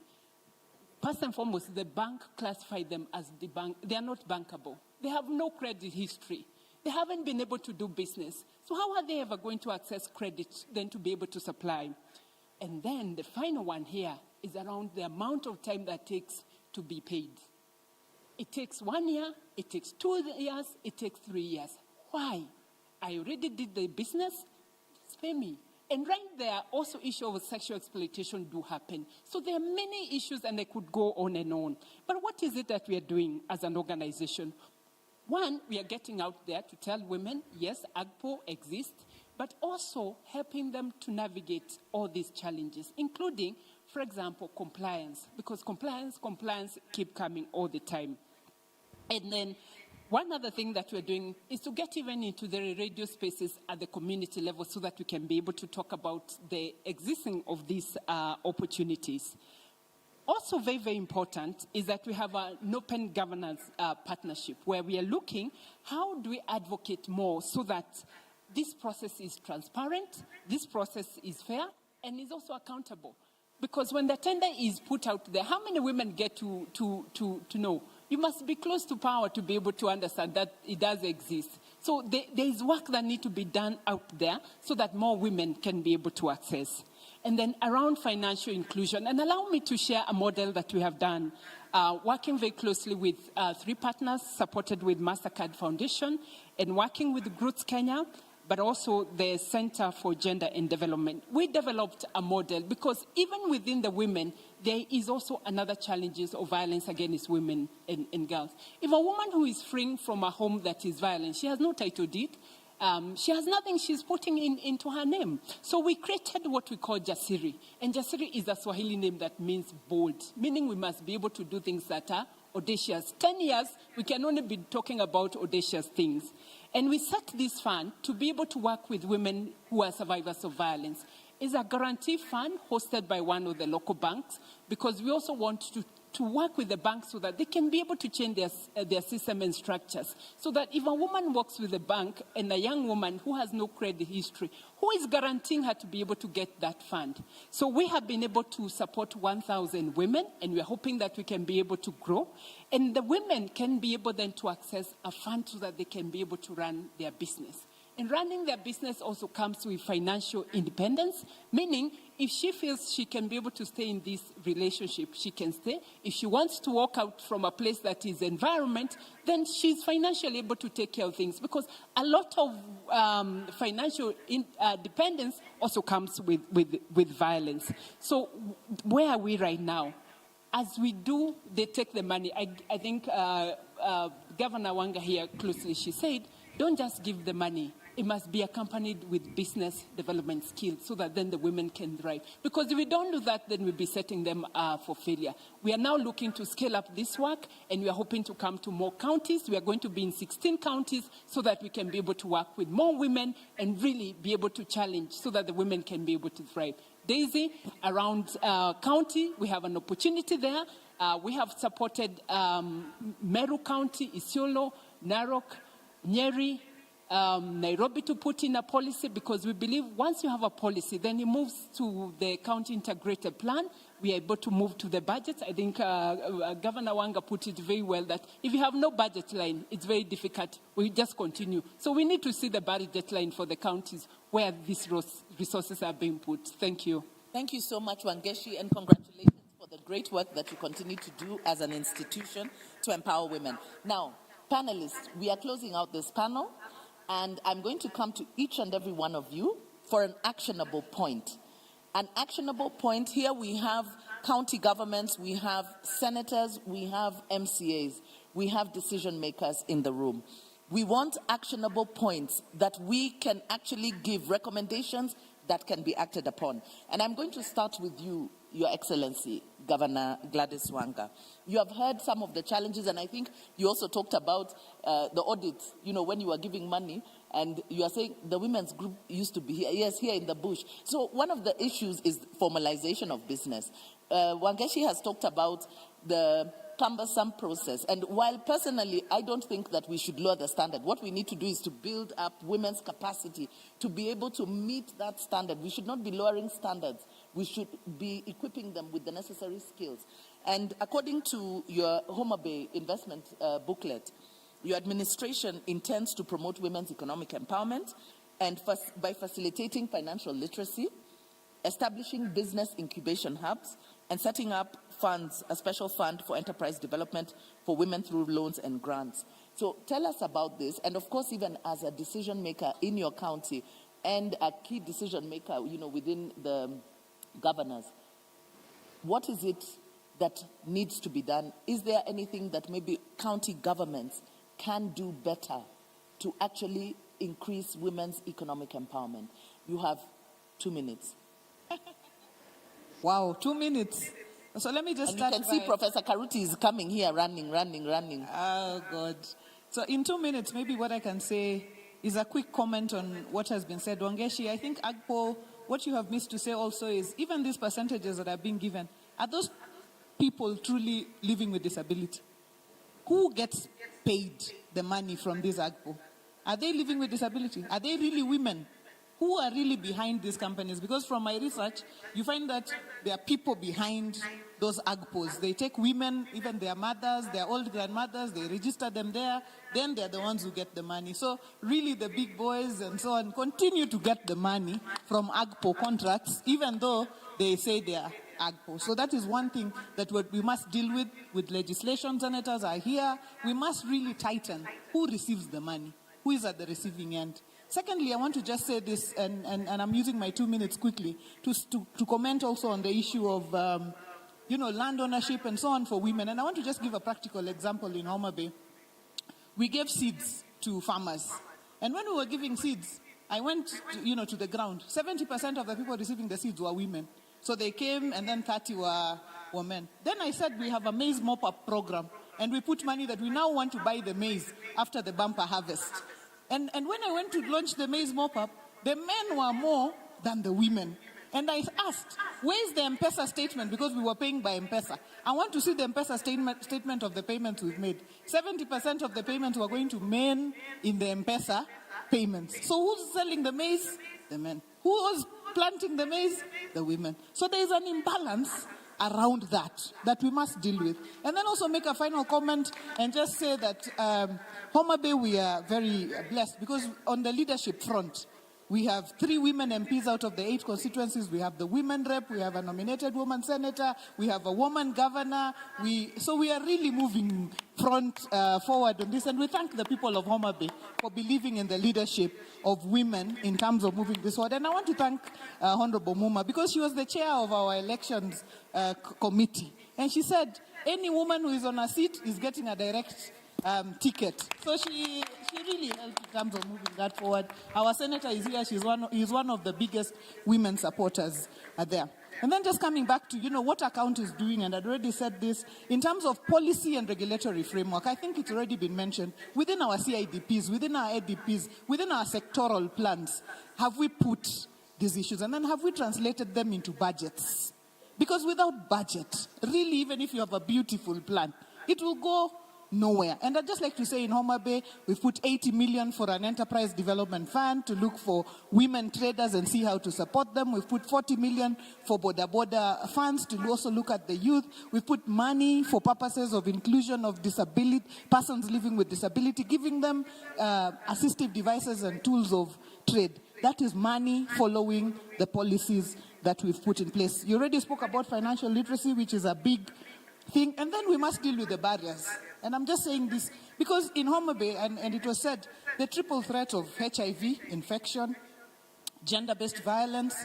First and foremost, the bank classified them as the bank. They are not bankable. They have no credit history. They haven't been able to do business. So how are they ever going to access credit then to be able to supply? And then the final one here is around the amount of time that takes to be paid. It takes 1 year, it takes 2 years, it takes 3 years. Why? I already did the business, just pay me. And right there, also issues of sexual exploitation do happen. So there are many issues and they could go on and on. But what is it that we are doing as an organization? One, we are getting out there to tell women, yes, AGPO exists, but also helping them to navigate all these challenges, including, for example, compliance, because compliance keep coming all the time. And then one other thing that we're doing is to get even into the radio spaces at the community level so that we can be able to talk about the existing of these opportunities. Also very, very important is that we have an open governance partnership where we are looking how do we advocate more so that this process is transparent, this process is fair, and is also accountable. Because when the tender is put out there, how many women get to know? You must be close to power to be able to understand that it does exist. So there is work that needs to be done out there so that more women can be able to access. And then around financial inclusion, and allow me to share a model that we have done, working very closely with 3 partners, supported with MasterCard Foundation, and working with Roots Kenya, but also the Center for Gender and Development. We developed a model because even within the women, there is also another challenges of violence against women and girls. If a woman who is freeing from a home that is violent, she has no title deed, she has nothing she's putting into her name. So we created what we call Jasiri. And Jasiri is a Swahili name that means bold, meaning we must be able to do things that are audacious. 10 years, we can only be talking about audacious things. And we set this fund to be able to work with women who are survivors of violence. It's a guarantee fund hosted by one of the local banks because we also want to work with the banks so that they can be able to change their system and structures. So that if a woman works with a bank and a young woman who has no credit history, who is guaranteeing her to be able to get that fund? So we have been able to support 1,000 women, and we're hoping that we can be able to grow. And the women can be able then to access a fund so that they can be able to run their business. And running their business also comes with financial independence, meaning if she feels she can be able to stay in this relationship, she can stay. If she wants to walk out from a place that is environment, then she's financially able to take care of things. Because a lot of financial dependence also comes with violence. So where are we right now? As we do, they take the money. I think Governor Wanga here closely, she said, don't just give the money. It must be accompanied with business development skills so that then the women can thrive. Because if we don't do that, then we'll be setting them for failure. We are now looking to scale up this work, and we are hoping to come to more counties. We are going to be in 16 counties so that we can be able to work with more women and really be able to challenge so that the women can be able to thrive. Daisy, around county, we have an opportunity there. We have supported Meru County, Isiolo, Narok, Nyeri, Nairobi to put in a policy because we believe once you have a policy, then it moves to the county integrated plan we are able to move to the budgets. I think Governor Wanga put it very well that if you have no budget line, it's very difficult. We just continue. So we need to see the budget line for the counties where these resources are being put. Thank you. Thank you so much, Wangeshi, and congratulations for the great work that you continue to do as an institution to empower women. Now, panelists, we are closing out this panel, and I'm going to come to each and every one of you for an actionable point. An actionable point, here we have county governments, we have senators, we have MCAs, we have decision makers in the room. We want actionable points that we can actually give recommendations that can be acted upon. And I'm going to start with you, Your Excellency, Governor Gladys Wanga. You have heard some of the challenges, and I think you also talked about the audits, when you were giving money, and you are saying the women's group used to be here. Yes, here in the bush. So one of the issues is formalization of business. Wangeshi has talked about the cumbersome process. And while personally, I don't think that we should lower the standard, what we need to do is to build up women's capacity to be able to meet that standard. We should not be lowering standards. We should be equipping them with the necessary skills. And according to your Homa Bay investment booklet, your administration intends to promote women's economic empowerment and by facilitating financial literacy, establishing business incubation hubs, and setting up funds, a special fund for enterprise development for women through loans and grants. So tell us about this, and of course, even as a decision maker in your county and a key decision maker, within the governors, what is it that needs to be done? Is there anything that maybe county governments can do better to actually increase women's economic empowerment? You have 2 minutes. Wow, 2 minutes. So let me just and start. You can see Professor Karuti is coming here, running. Oh, God. So in 2 minutes, maybe what I can say is a quick comment on what has been said. Wangeshi, I think, Agpo, what you have missed to say also is even these percentages that are being given, are those people truly living with disability? Who gets paid the money from this Agpo? Are they living with disability? Are they really women? Who are really behind these companies? Because from my research, you find that there are people behind those AGPOs. They take women, even their mothers, their old grandmothers, they register them there, then they're the ones who get the money. So really the big boys and so on continue to get the money from AGPO contracts, even though they say they are AGPO. So that is one thing that we must deal with legislation. Senators are here. We must really tighten who receives the money, who is at the receiving end. Secondly, I want to just say this, and I'm using my 2 minutes quickly, to comment also on the issue of, land ownership and so on for women. And I want to just give a practical example in Homa Bay. We gave seeds to farmers. And when we were giving seeds, I went to the ground. 70% of the people receiving the seeds were women. So they came, and then 30 were men. Then I said we have a maize mop-up program, and we put money that we now want to buy the maize after the bumper harvest. And when I went to launch the maize mop-up, the men were more than the women. And I asked, where's the M-Pesa statement? Because we were paying by M-Pesa. I want to see the M-Pesa statement of the payments we've made. 70% of the payments were going to men in the M-Pesa payments. So who's selling the maize? The men. Who was planting the maize? The women. So there's an imbalance around that we must deal with. And then also make a final comment and just say that Homa Bay, we are very blessed because on the leadership front, we have 3 women MPs out of the 8 constituencies. We have the women rep, we have a nominated woman senator, we have a woman governor. So we are really moving forward on this. And we thank the people of Homa Bay for believing in the leadership of women in terms of moving this forward. And I want to thank Honorable Muma because she was the chair of our elections committee. And she said, any woman who is on a seat is getting a direct ticket. So she really helped in terms of moving that forward. Our senator is here. He's one of the biggest women supporters there. And then just coming back to, what our county is doing, and I'd already said this, in terms of policy and regulatory framework, I think it's already been mentioned, within our CIDPs, within our ADPs, within our sectoral plans, have we put these issues, and then have we translated them into budgets? Because without budget, really, even if you have a beautiful plan, it will go nowhere. And I'd just like to say in Homa Bay, we've put 80 million for an enterprise development fund to look for women traders and see how to support them. We've put 40 million for border funds to also look at the youth. We've put money for purposes of inclusion of disability, persons living with disability, giving them assistive devices and tools of trade. That is money following the policies that we've put in place. You already spoke about financial literacy, which is a big thing, and then we must deal with the barriers. And I'm just saying this because in Homa Bay, and it was said, the triple threat of HIV infection, gender-based violence,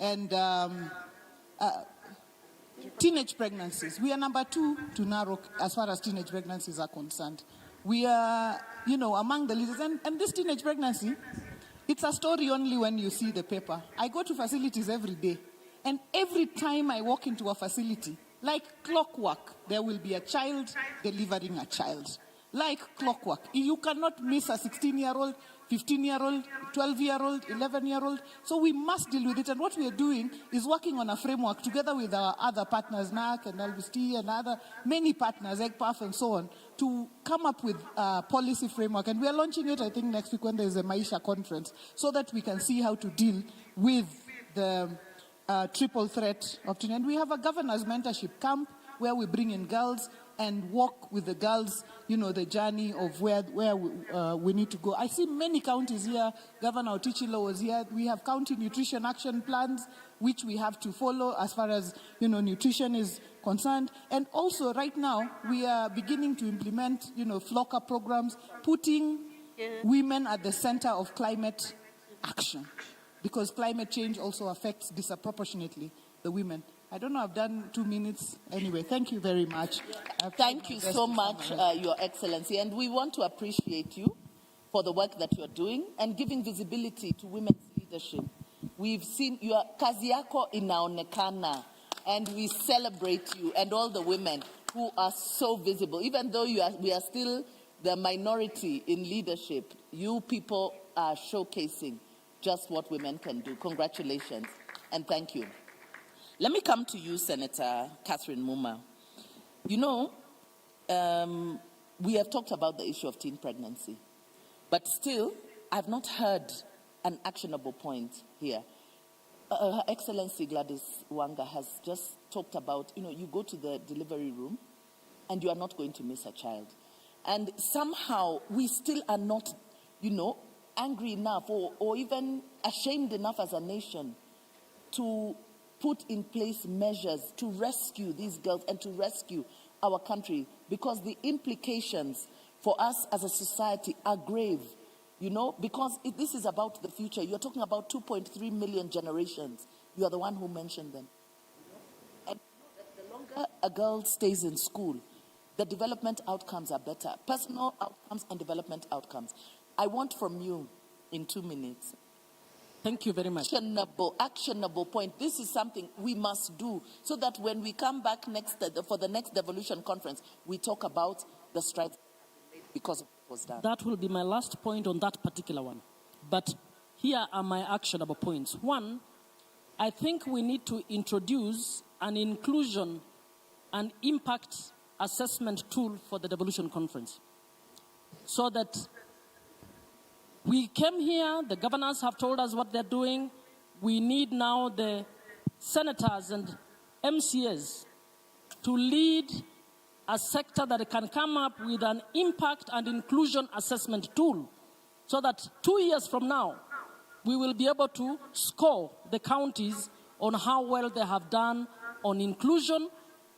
and teenage pregnancies. We are number 2 to Narok as far as teenage pregnancies are concerned. We are, among the leaders. And this teenage pregnancy, it's a story only when you see the paper. I go to facilities every day, and every time I walk into a facility, like clockwork, there will be a child delivering a child. Like clockwork. You cannot miss a 16-year-old, 15-year-old, 12-year-old, 11-year-old. So we must deal with it. And what we are doing is working on a framework together with our other partners, NAC and LBST and many partners, EGPAF and so on, to come up with a policy framework. And we are launching it, I think, next week when there's a Maisha conference, so that we can see how to deal with the triple threat option. And we have a governor's mentorship camp where we bring in girls and walk with the girls, the journey of where we need to go. I see many counties here. Governor Otichilo was here. We have county nutrition action plans, which we have to follow as far as, nutrition is concerned. And also right now, we are beginning to implement, FLOCA programs, putting women at the center of climate action, because climate change also affects disproportionately the women. I don't know, I've done 2 minutes. Anyway, thank you very much. Thank you so much, Your Excellency. And we want to appreciate you for the work that you're doing and giving visibility to women's leadership. We've seen your kazi yako inaonekana, and we celebrate you and all the women who are so visible. Even though we are still the minority in leadership, you people are showcasing just what women can do. Congratulations and thank you. Let me come to you, Senator Catherine Muma. We have talked about the issue of teen pregnancy, but still, I've not heard an actionable point here. Her Excellency Gladys Wanga has just talked about, you go to the delivery room and you are not going to miss a child. And somehow we still are not, angry enough or even ashamed enough as a nation to put in place measures to rescue these girls and to rescue our country, because the implications for us as a society are grave, because this is about the future. You're talking about 2.3 million generations. You are the one who mentioned them. And the longer a girl stays in school, the development outcomes are better. Personal outcomes and development outcomes. I want from you in 2 minutes. Thank you very much. Actionable point. This is something we must do so that when we come back for the next Devolution conference, we talk about the strides because of what was done. That will be my last point on that particular one. But here are my actionable points. One, I think we need to introduce an inclusion and impact assessment tool for the Devolution conference, so that we came here, the governors have told us what they're doing. We need now the senators and MCAs to lead a sector that can come up with an impact and inclusion assessment tool, so that 2 years from now, we will be able to score the counties on how well they have done on inclusion,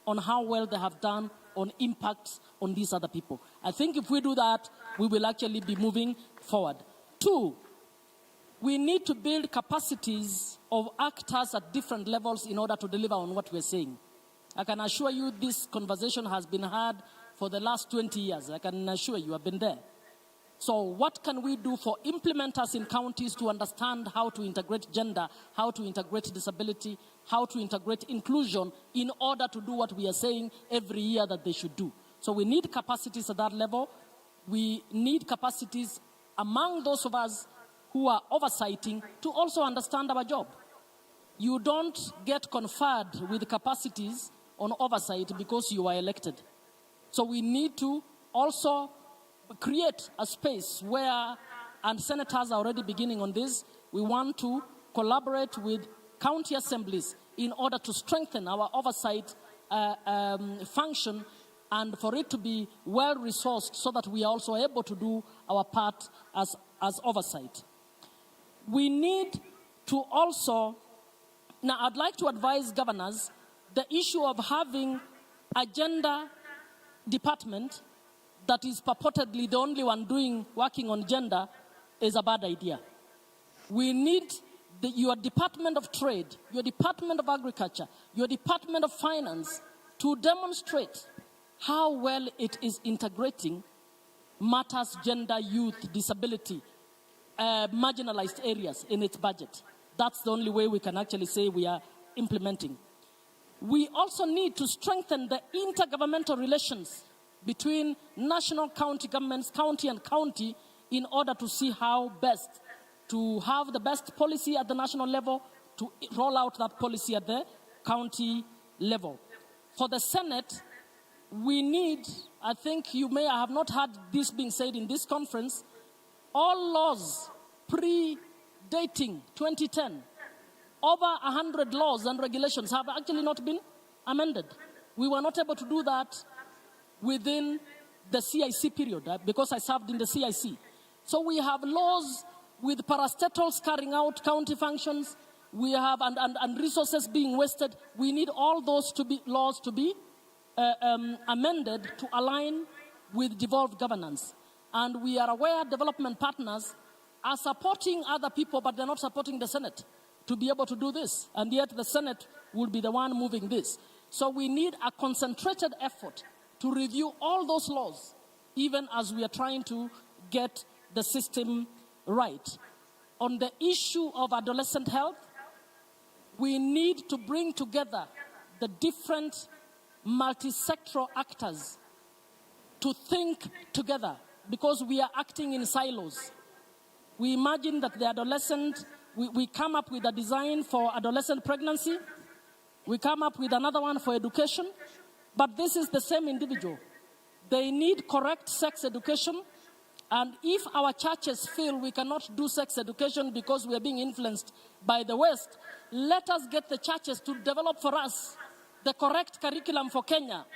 on how well they have done on impacts on these other people. I think if we do that, we will actually be moving forward. 2, we need to build capacities of actors at different levels in order to deliver on what we're saying. I can assure you this conversation has been had for the last 20 years. I can assure you I've been there. So what can we do for implementers in counties to understand how to integrate gender, how to integrate disability, how to integrate inclusion in order to do what we are saying every year that they should do? So we need capacities at that level. We need capacities among those of us who are oversighting to also understand our job. You don't get conferred with capacities on oversight because you are elected. So we need to also create a space where, and senators are already beginning on this, we want to collaborate with county assemblies in order to strengthen our oversight function and for it to be well-resourced so that we are also able to do our part as oversight. We need to also, now I'd like to advise governors, the issue of having a gender department that is purportedly the only one working on gender is a bad idea. We need your Department of Trade, your Department of Agriculture, your Department of Finance to demonstrate how well it is integrating matters, gender, youth, disability, marginalized areas in its budget. That's the only way we can actually say we are implementing. We also need to strengthen the intergovernmental relations between national county governments, county and county, in order to see how best to have the best policy at the national level, to roll out that policy at the county level. For the Senate, we need, I think you may have not heard this being said in this conference, all laws predating 2010, over 100 laws and regulations have actually not been amended. We were not able to do that within the CIC period because I served in the CIC. So we have laws with parastatals carrying out county functions, we have and resources being wasted. We need all those laws to be amended to align with devolved governance. And we are aware development partners are supporting other people, but they're not supporting the Senate to be able to do this. And yet the Senate will be the one moving this. So we need a concentrated effort to review all those laws, even as we are trying to get the system right. On the issue of adolescent health, we need to bring together the different multi-sectoral actors to think together because we are acting in silos. We imagine that the adolescent, we come up with a design for adolescent pregnancy, we come up with another one for education, but this is the same individual. They need correct sex education, and if our churches feel we cannot do sex education because we are being influenced by the West, let us get the churches to develop for us the correct curriculum for Kenya.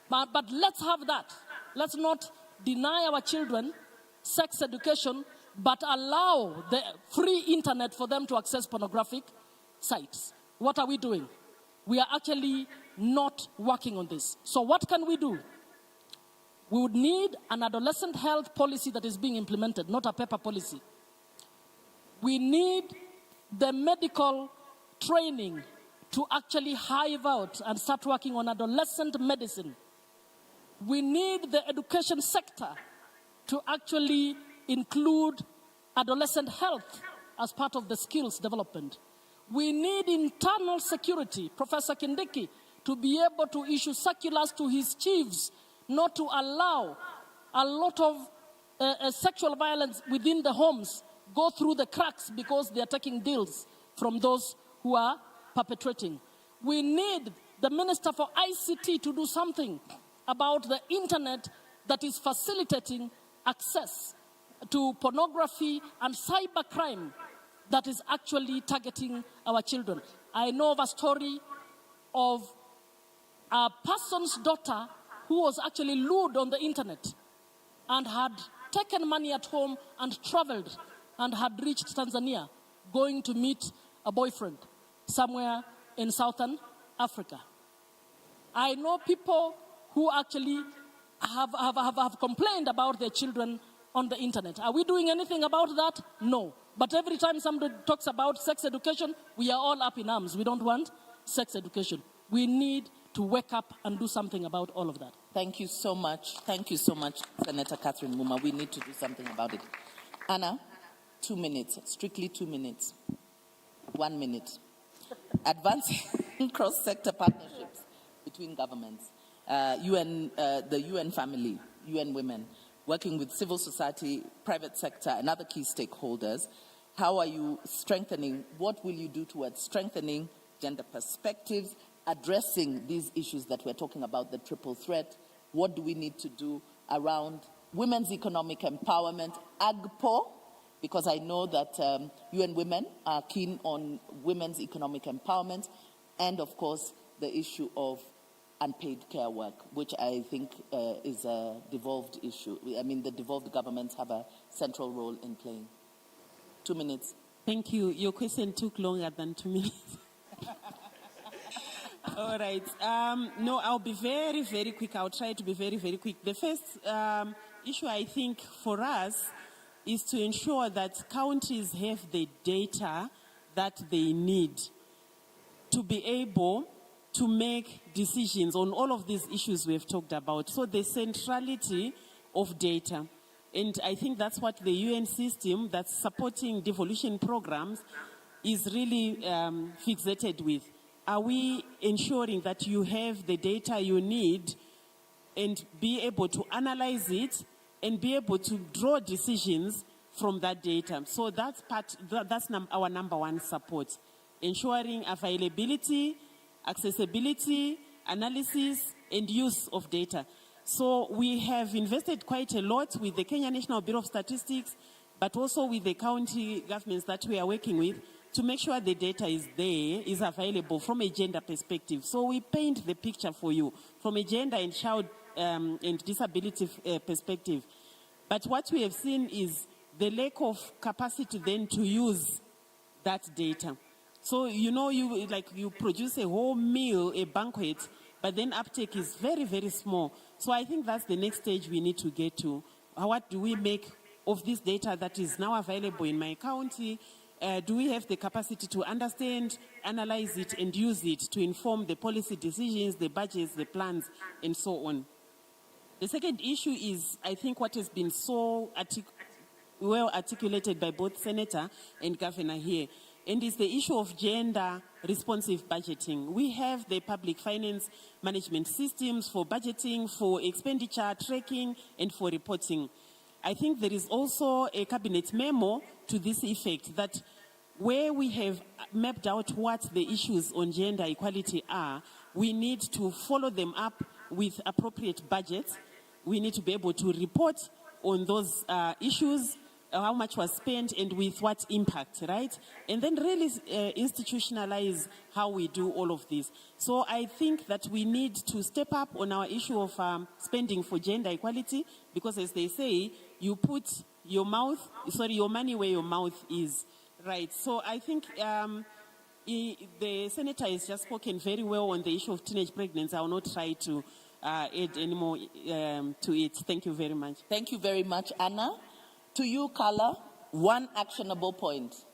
But let's have that. Let's not deny our children sex education, but allow the free internet for them to access pornographic sites. What are we doing? We are actually not working on this. So what can we do? We would need an adolescent health policy that is being implemented, not a paper policy. We need the medical training to actually hive out and start working on adolescent medicine. We need the education sector to actually include adolescent health as part of the skills development. We need internal security, Professor Kindiki, to be able to issue circulars to his chiefs not to allow a lot of sexual violence within the homes go through the cracks because they are taking deals from those who are perpetrating. We need the Minister for ICT to do something about the internet that is facilitating access to pornography and cybercrime that is actually targeting our children. I know of a story of a person's daughter who was actually lured on the internet and had taken money at home and traveled and had reached Tanzania going to meet a boyfriend somewhere in Southern Africa. I know people who actually have complained about their children on the internet. Are we doing anything about that? No. But every time somebody talks about sex education, we are all up in arms. We don't want sex education. We need to wake up and do something about all of that. Thank you so much. Thank you so much, Senator Catherine Muma. We need to do something about it. Anna, 2 minutes, strictly 2 minutes. 1 minute. Advancing cross-sector partnerships between governments, the UN family, UN women, working with civil society, private sector, and other key stakeholders. How are you strengthening, what will you do towards strengthening gender perspectives, addressing these issues that we're talking about, the triple threat? What do we need to do around women's economic empowerment, AGPO, because I know that UN Women are keen on women's economic empowerment, and of course the issue of unpaid care work, which I think is a devolved issue. I mean, the devolved governments have a central role in playing. 2 minutes. Thank you. Your question took longer than 2 minutes. All right. No, I'll be very, very quick. I'll try to be very, very quick. The first issue, I think, for us is to ensure that counties have the data that they need to be able to make decisions on all of these issues we've talked about. So the centrality of data. And I think that's what the UN system that's supporting devolution programs is really fixated with. Are we ensuring that you have the data you need and be able to analyze it and be able to draw decisions from that data? So that's our number one support. Ensuring availability, accessibility, analysis, and use of data. So we have invested quite a lot with the Kenya National Bureau of Statistics, but also with the county governments that we are working with to make sure the data is there, is available from a gender perspective. So we paint the picture for you from a gender and child and disability perspective. But what we have seen is the lack of capacity then to use that data. So, you know, you produce a whole meal, a banquet, but then uptake is very, very small. So I think that's the next stage we need to get to. What do we make of this data that is now available in my county? Do we have the capacity to understand, analyze it, and use it to inform the policy decisions, the budgets, the plans, and so on? The second issue is, I think, what has been so well articulated by both Senator and Governor here, and it's the issue of gender-responsive budgeting. We have the public finance management systems for budgeting, for expenditure tracking, and for reporting. I think there is also a cabinet memo to this effect that where we have mapped out what the issues on gender equality are, we need to follow them up with appropriate budgets. We need to be able to report on those issues, how much was spent and with what impact, right? And then really institutionalize how we do all of this. So I think that we need to step up on our issue of spending for gender equality, because as they say, you put your money where your mouth is, right? So I think the Senator has just spoken very well on the issue of teenage pregnancy. I will not try to add any more to it. Thank you very much. Thank you very much, Anna. To you, Carla, one actionable point.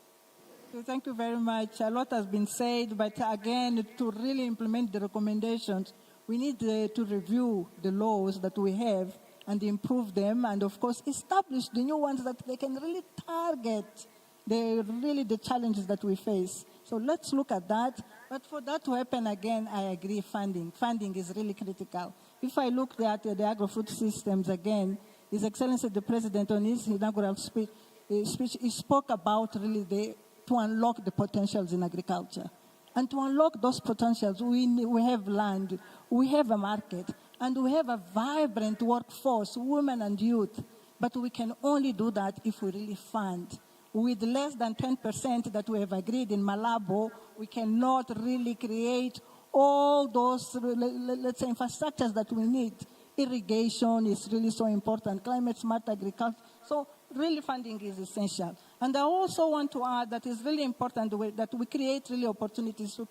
Thank you very much. A lot has been said, but again, to really implement the recommendations, we need to review the laws that we have and improve them, and of course, establish the new ones that they can really target the challenges that we face. So let's look at that. But for that to happen, again, I agree, funding. Funding is really critical. If I look at the agri-food systems again, His Excellency the President on his inaugural speech, he spoke about really to unlock the potentials in agriculture. And to unlock those potentials, we have land, we have a market, and we have a vibrant workforce, women and youth. But we can only do that if we really fund. With less than 10% that we have agreed in Malabo, we cannot really create all those, let's say, infrastructures that we need. Irrigation is really so important, climate smart agriculture. So really funding is essential. And I also want to add that it's really important that we create really opportunities for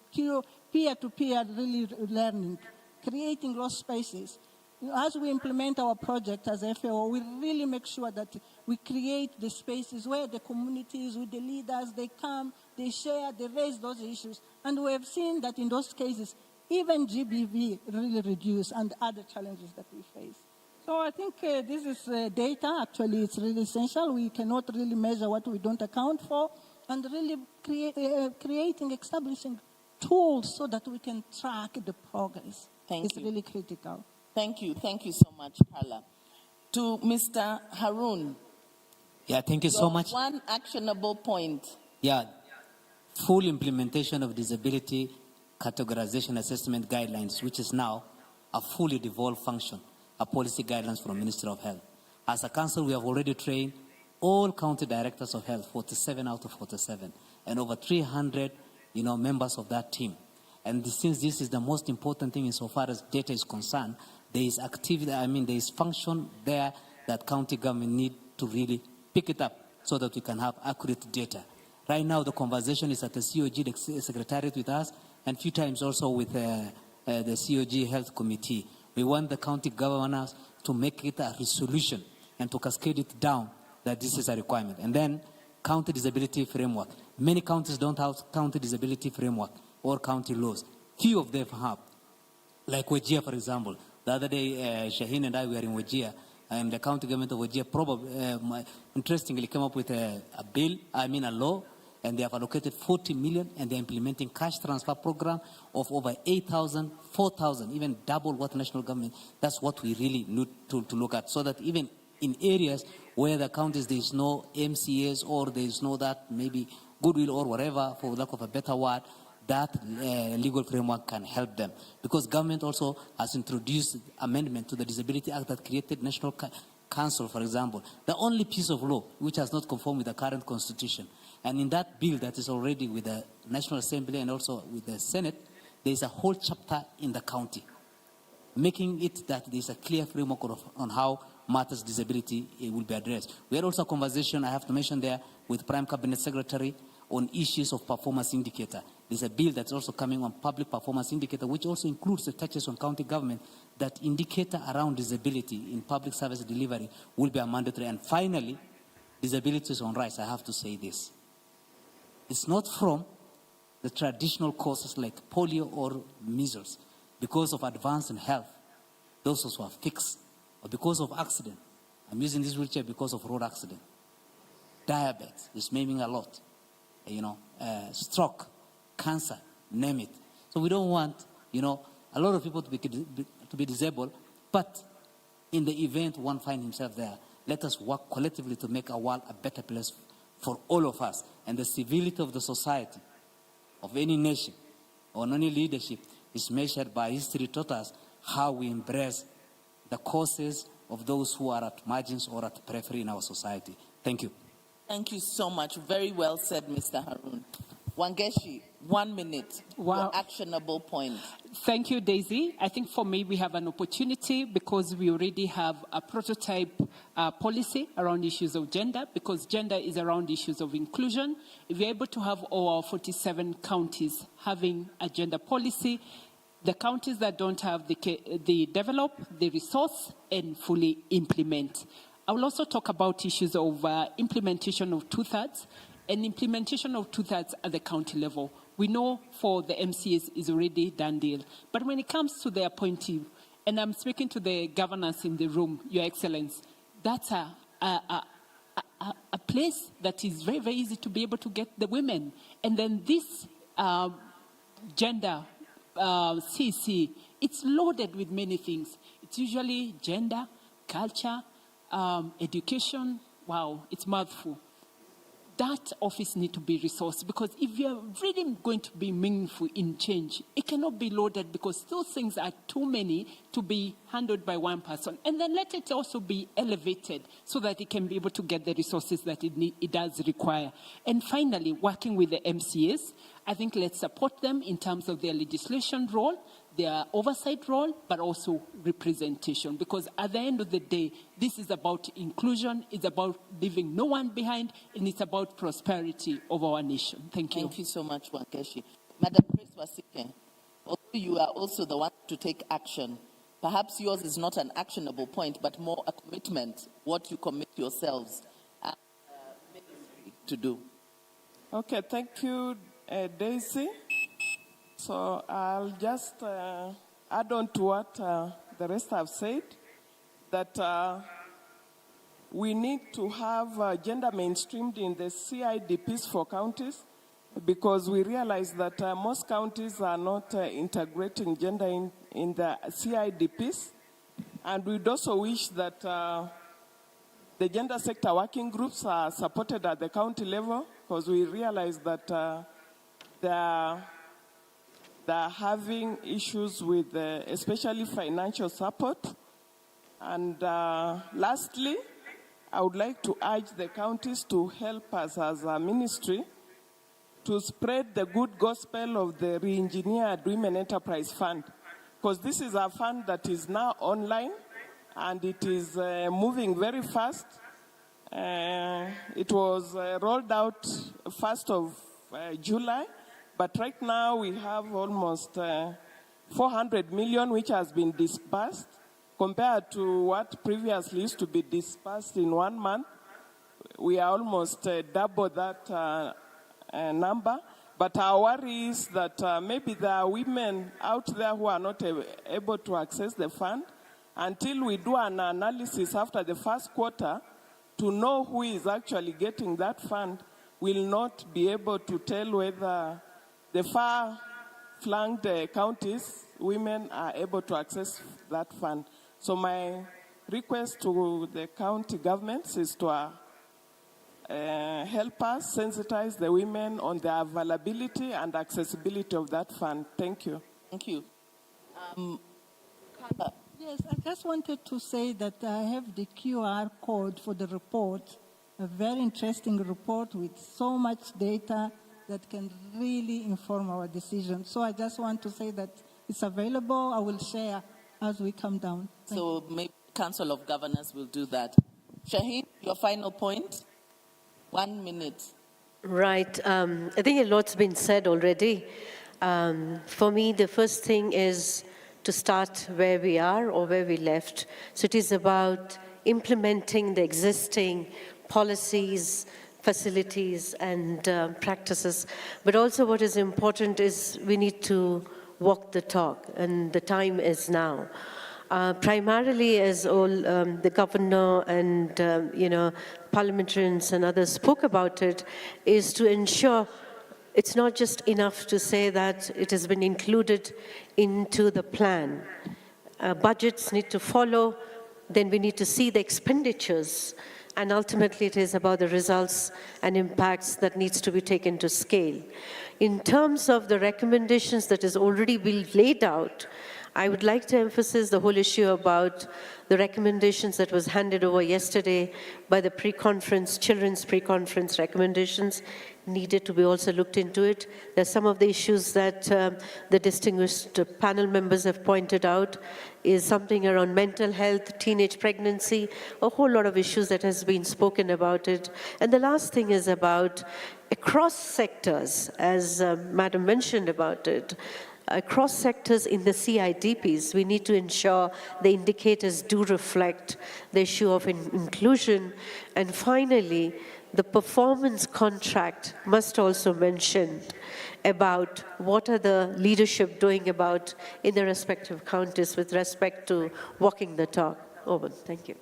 peer-to-peer really learning, creating those spaces. As we implement our project as FAO, we really make sure that we create the spaces where the communities, with the leaders, they come, they share, they raise those issues. And we have seen that in those cases, even GBV really reduce and other challenges that we face. So I think this is data. Actually, it's really essential. We cannot really measure what we don't account for, and really establishing tools so that we can track the progress. It's really critical. Thank you. Thank you so much, Carla. To Mr. Haroon. Yeah, thank you so much. One actionable point. Yeah, full implementation of disability categorization assessment guidelines, which is now a fully devolved function. a policy guidelines from Ministry of Health. As a council, we have already trained all county directors of health, 47 out of 47, and over 300, members of that team. And since this is the most important thing insofar as data is concerned, there is activity, there is function there that county government need to really pick it up so that we can have accurate data. Right now, the conversation is at the COG, the Secretariat with us, and a few times also with the COG Health Committee. We want the county governors to make it a resolution and to cascade it down that this is a requirement. And then county disability framework. Many counties don't have county disability framework or county laws. Few of them have. Like Wajir, for example. The other day, Shaheen and I were in Wajir, and the county government of Wajir probably, interestingly, came up with a law, and they have allocated 40 million, and they're implementing cash transfer program of over 8,000, 4,000, even double what national government. That's what we really need to look at, so that even in areas where the counties, there is no MCAs or there is no that maybe goodwill or whatever, for lack of a better word, that legal framework can help them. Because government also has introduced amendment to the Disability Act that created National Council, for example. The only piece of law which has not conformed with the current constitution. And in that bill that is already with the National Assembly and also with the Senate, there is a whole chapter in the county, making it that there is a clear framework on how matters disability will be addressed. We had also a conversation, I have to mention there, with Prime Cabinet Secretary on issues of performance indicator. There's a bill that's also coming on public performance indicator, which also includes the touches on county government, that indicator around disability in public service delivery will be a mandatory. And finally, disability is on rise. I have to say this. It's not from the traditional causes like polio or measles, because of advance in health, those who are fixed, or because of accident. I'm using this wheelchair because of road accident. Diabetes is maiming a lot. Stroke, cancer, name it. So we don't want, a lot of people to be disabled, but in the event one finds himself there, let us work collectively to make our world a better place for all of us. And the civility of the society, of any nation, or any leadership, is measured by history taught us how we embrace the causes of those who are at margins or at periphery in our society. Thank you. Thank you so much. Very well said, Mr. Harun. Wangeshi, 1 minute. Wow. Your actionable point. Thank you, Daisy. I think for me, we have an opportunity because we already have a prototype policy around issues of gender, because gender is around issues of inclusion. If we're able to have all our 47 counties having a gender policy, the counties that don't have, they develop, they resource, and fully implement. I will also talk about issues of implementation of two-thirds, and implementation of two-thirds at the county level. We know for the MCAs is already done deal. But when it comes to the appointee, and I'm speaking to the governors in the room, Your Excellence, that's a place that is very, very easy to be able to get the women. And then this gender CC, it's loaded with many things. It's usually gender, culture, education. Wow, it's mouthful. That office needs to be resourced, because if you're really going to be meaningful in change, it cannot be loaded, because those things are too many to be handled by one person. And then let it also be elevated so that it can be able to get the resources that it does require. And finally, working with the MCAs, I think let's support them in terms of their legislation role, their oversight role, but also representation. Because at the end of the day, this is about inclusion, it's about leaving no one behind, and it's about prosperity of our nation. Thank you. Thank you so much, Wangeshi. Madam Grace Wasike, although you are also the one to take action, perhaps yours is not an actionable point, but more a commitment, what you commit yourselves to do. Okay, thank you, Daisy. So I'll just add on to what the rest have said, that we need to have gender mainstreamed in the CIDPs for counties, because we realize that most counties are not integrating gender in the CIDPs. And we'd also wish that the gender sector working groups are supported at the county level, because we realize that they're having issues with especially financial support. And lastly, I would like to urge the counties to help us as a ministry to spread the good gospel of the Re-Engineered Women Enterprise Fund, because this is a fund that is now online and it is moving very fast. It was rolled out 1st of July, but right now we have almost 400 million which has been disbursed compared to what previously used to be disbursed in 1 month. We are almost double that number. But our worry is that maybe there are women out there who are not able to access the fund. Until we do an analysis after the first quarter to know who is actually getting that fund, we'll not be able to tell whether the far-flanked counties, women are able to access that fund. So my request to the county governments is to help us sensitize the women on the availability and accessibility of that fund. Thank you. Thank you. Yes, I just wanted to say that I have the QR code for the report, a very interesting report with so much data that can really inform our decision. So I just want to say that it's available. I will share as we come down. So maybe Council of Governors will do that. Shaheen, your final point? 1 minute. Right. I think a lot's been said already. For me, the first thing is to start where we are or where we left. So it is about implementing the existing policies, facilities, and practices. But also what is important is we need to walk the talk, and the time is now. Primarily, as all the governor and parliamentarians and others spoke about it, is to ensure it's not just enough to say that it has been included into the plan. Budgets need to follow, then we need to see the expenditures, and ultimately it is about the results and impacts that needs to be taken to scale. In terms of the recommendations that has already been laid out, I would like to emphasize the whole issue about the recommendations that was handed over yesterday by the pre-conference, children's pre-conference recommendations needed to be also looked into it. There's some of the issues that the distinguished panel members have pointed out is something around mental health, teenage pregnancy, a whole lot of issues that has been spoken about it. And the last thing is about across sectors, as Madam mentioned about it, across sectors in the CIDPs, we need to ensure the indicators do reflect the issue of inclusion. And finally, the performance contract must also mention about what are the leadership doing about in the respective counties with respect to walking the talk. Over. Thank you.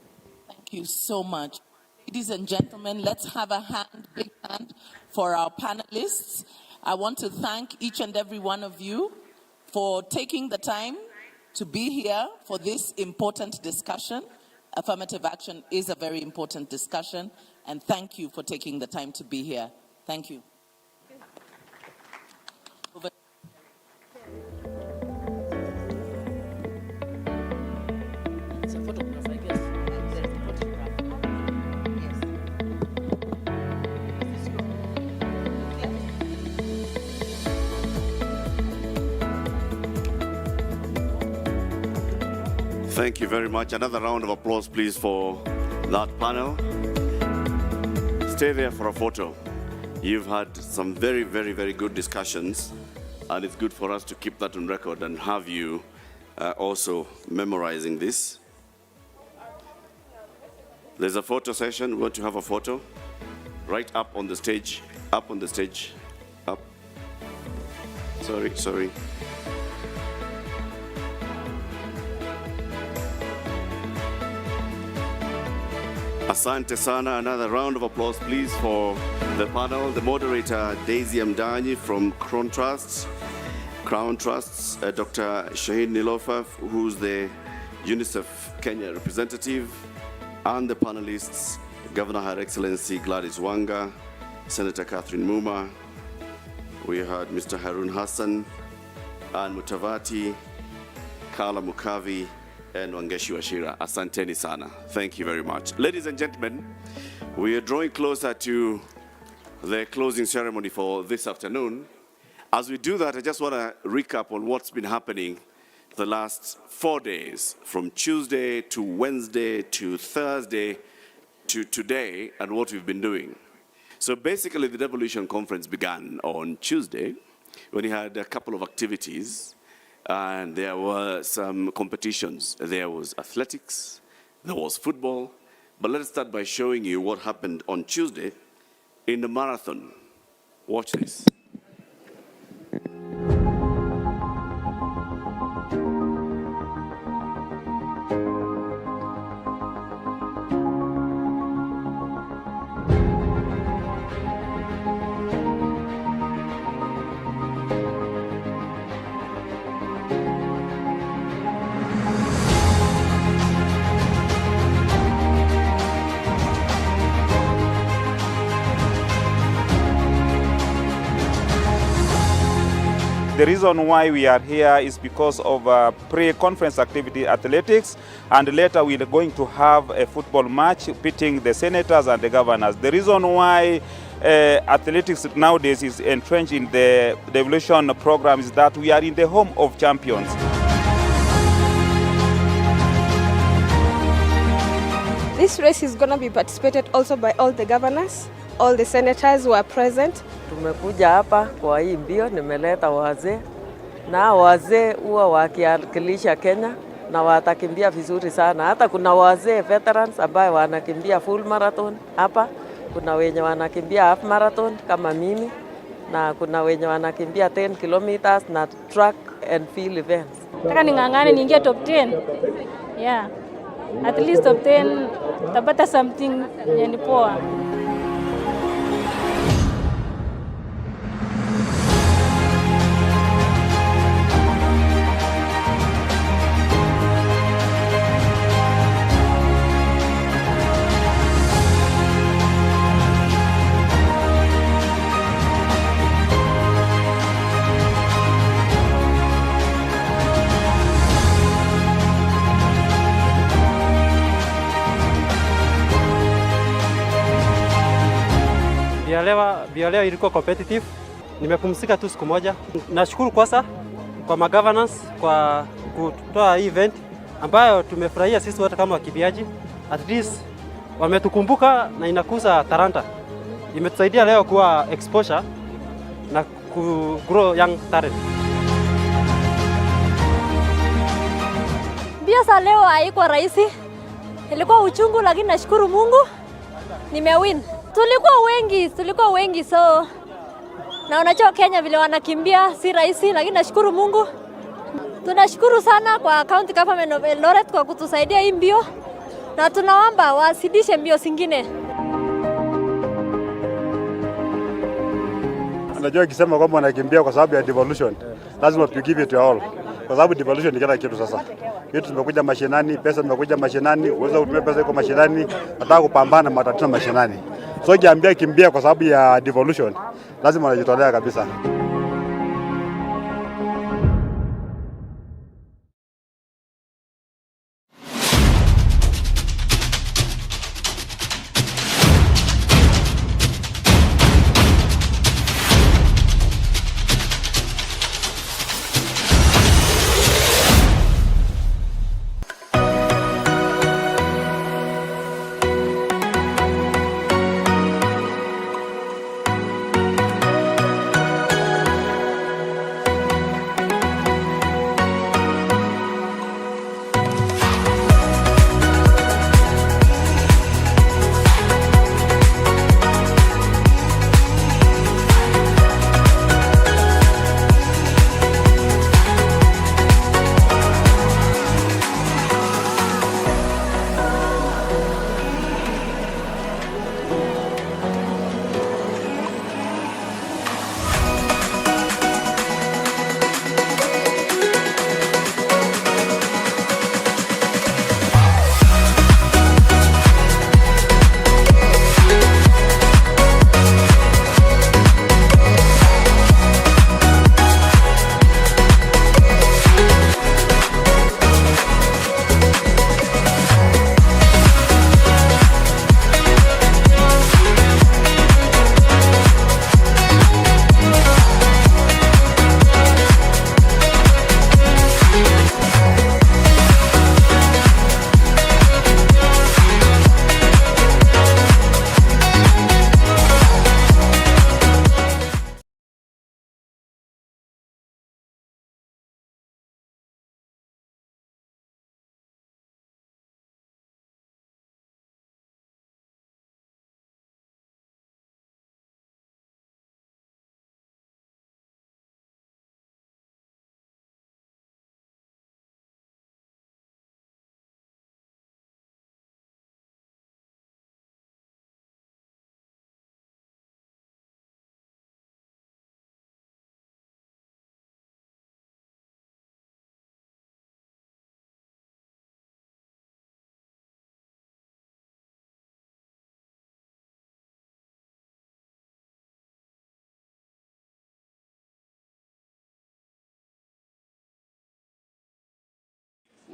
Thank you so much. Ladies and gentlemen, let's have a big hand for our panelists. I want to thank each and every one of you for taking the time to be here for this important discussion. Affirmative action is a very important discussion, and thank you for taking the time to be here. Thank you. It's a photograph, I guess. There is a photograph. Thank you very much. Another round of applause, please, for that panel. Stay there for a photo. You've had some very, very, very good discussions, and it's good for us to keep that on record and have you also memorizing this. There's a photo session. We want to have a photo right up on the stage. Up on the stage. Up. Sorry. Asante sana. Another round of applause, please, for the panel. The moderator, Daisy Mdanyi from Crown Trusts, Dr. Shaheen Nilofa, who's the UNICEF Kenya representative, and the panelists, Governor Her Excellency Gladys Wanga, Senator Catherine Muma. We had Mr. Harun Hassan, Ann Mutavati, Carla Mukavi, and Wangeshi Washira. Asanteni sana. Thank you very much. Ladies and gentlemen, we are drawing closer to the closing ceremony for this afternoon. As we do that, I just want to recap on what's been happening the last 4 days, from Tuesday to Wednesday to Thursday to today, and what we've been doing. So basically, the Devolution conference began on Tuesday when we had a couple of activities, and there were some competitions. There was athletics, there was football, but let's start by showing you what happened on Tuesday in the marathon. Watch this. The reason why we are here is because of pre-conference activity athletics, and later we are going to have a football match pitting the senators and the governors. The reason why athletics nowadays is entrenched in the Devolution program is that we are in the home of champions. This race is going to be participated also by all the governors, all the senators who are present. Tumekuja hapa kwa hii mbio, nimeleta wazee na wazee huwa wakiwakilisha Kenya na watakimbia vizuri sana. Hata kuna wazee veterans ambao wanakimbia full marathon hapa, kuna wenye wanakimbia half marathon kama mimi, na kuna wenye wanakimbia 10 kilometers na track and field events. Nataka ning'ang'ane niingie top 10. Yeah. At least top 10 tapata something yenye poa. Leo ilikuwa competitive. Nimepumzika tu siku moja. Nashukuru kwanza kwa ma-governance kwa kutoa event ambayo tumefurahia sisi wote kama wakimbiaji. At least wametukumbuka na inakuza talanta. Imetusaidia leo kuwa exposure na ku grow young talent. Mbio za leo haikuwa rahisi. Ilikuwa uchungu, lakini nashukuru Mungu nimewin. Tulikuwa wengi so na unajua Kenya vile wanakimbia si rahisi, lakini nashukuru Mungu. Tunashukuru sana kwa County Government of Eldoret kwa kutusaidia hii mbio, na tunaomba wasidishe mbio zingine. Unajua ukisema kwamba wanakimbia kwa sababu ya devolution, lazima to give it to all. Kwa sababu devolution ni kila kitu sasa. Vitu zimekuja mashinani, pesa zimekuja mashinani, uwezo kutumia pesa iko mashinani, nataka kupambana na matatizo mashinani. So ukiambia kimbia kwa sababu ya devolution, lazima wanajitolea kabisa.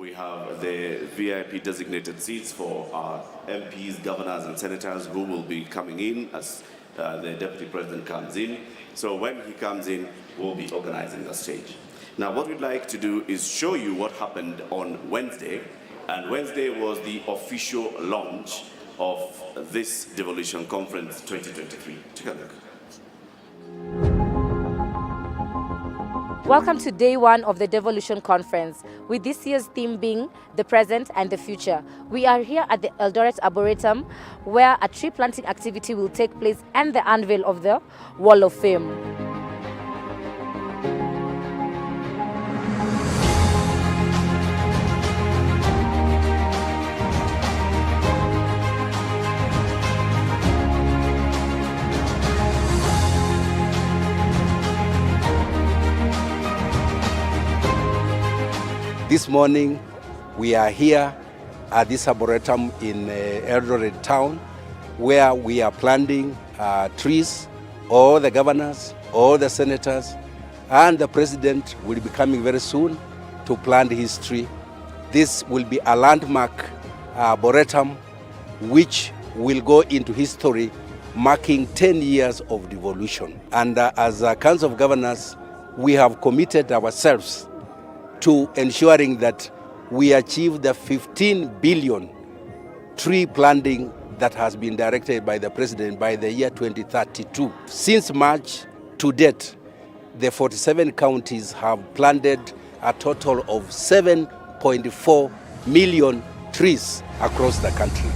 We have the VIP designated seats for our MPs, governors, and senators who will be coming in as the Deputy President comes in. So when he comes in, we'll be organizing the stage. Now, what we'd like to do is show you what happened on Wednesday. And Wednesday was the official launch of this Devolution Conference 2023. Take a look. Welcome to day one of the Devolution Conference, with this year's theme being the present and the future. We are here at the Eldoret Arboretum, where a tree planting activity will take place and the unveil of the Wall of Fame. This morning, we are here at this arboretum in Eldoret town, where we are planting trees. All the governors, all the senators, and the president will be coming very soon to plant his tree. This will be a landmark arboretum which will go into history, marking 10 years of devolution. And as a Council of Governors, we have committed ourselves to ensuring that we achieve the 15 billion tree planting that has been directed by the President by the year 2032. Since March to date, the 47 counties have planted a total of 7.4 million trees across the country.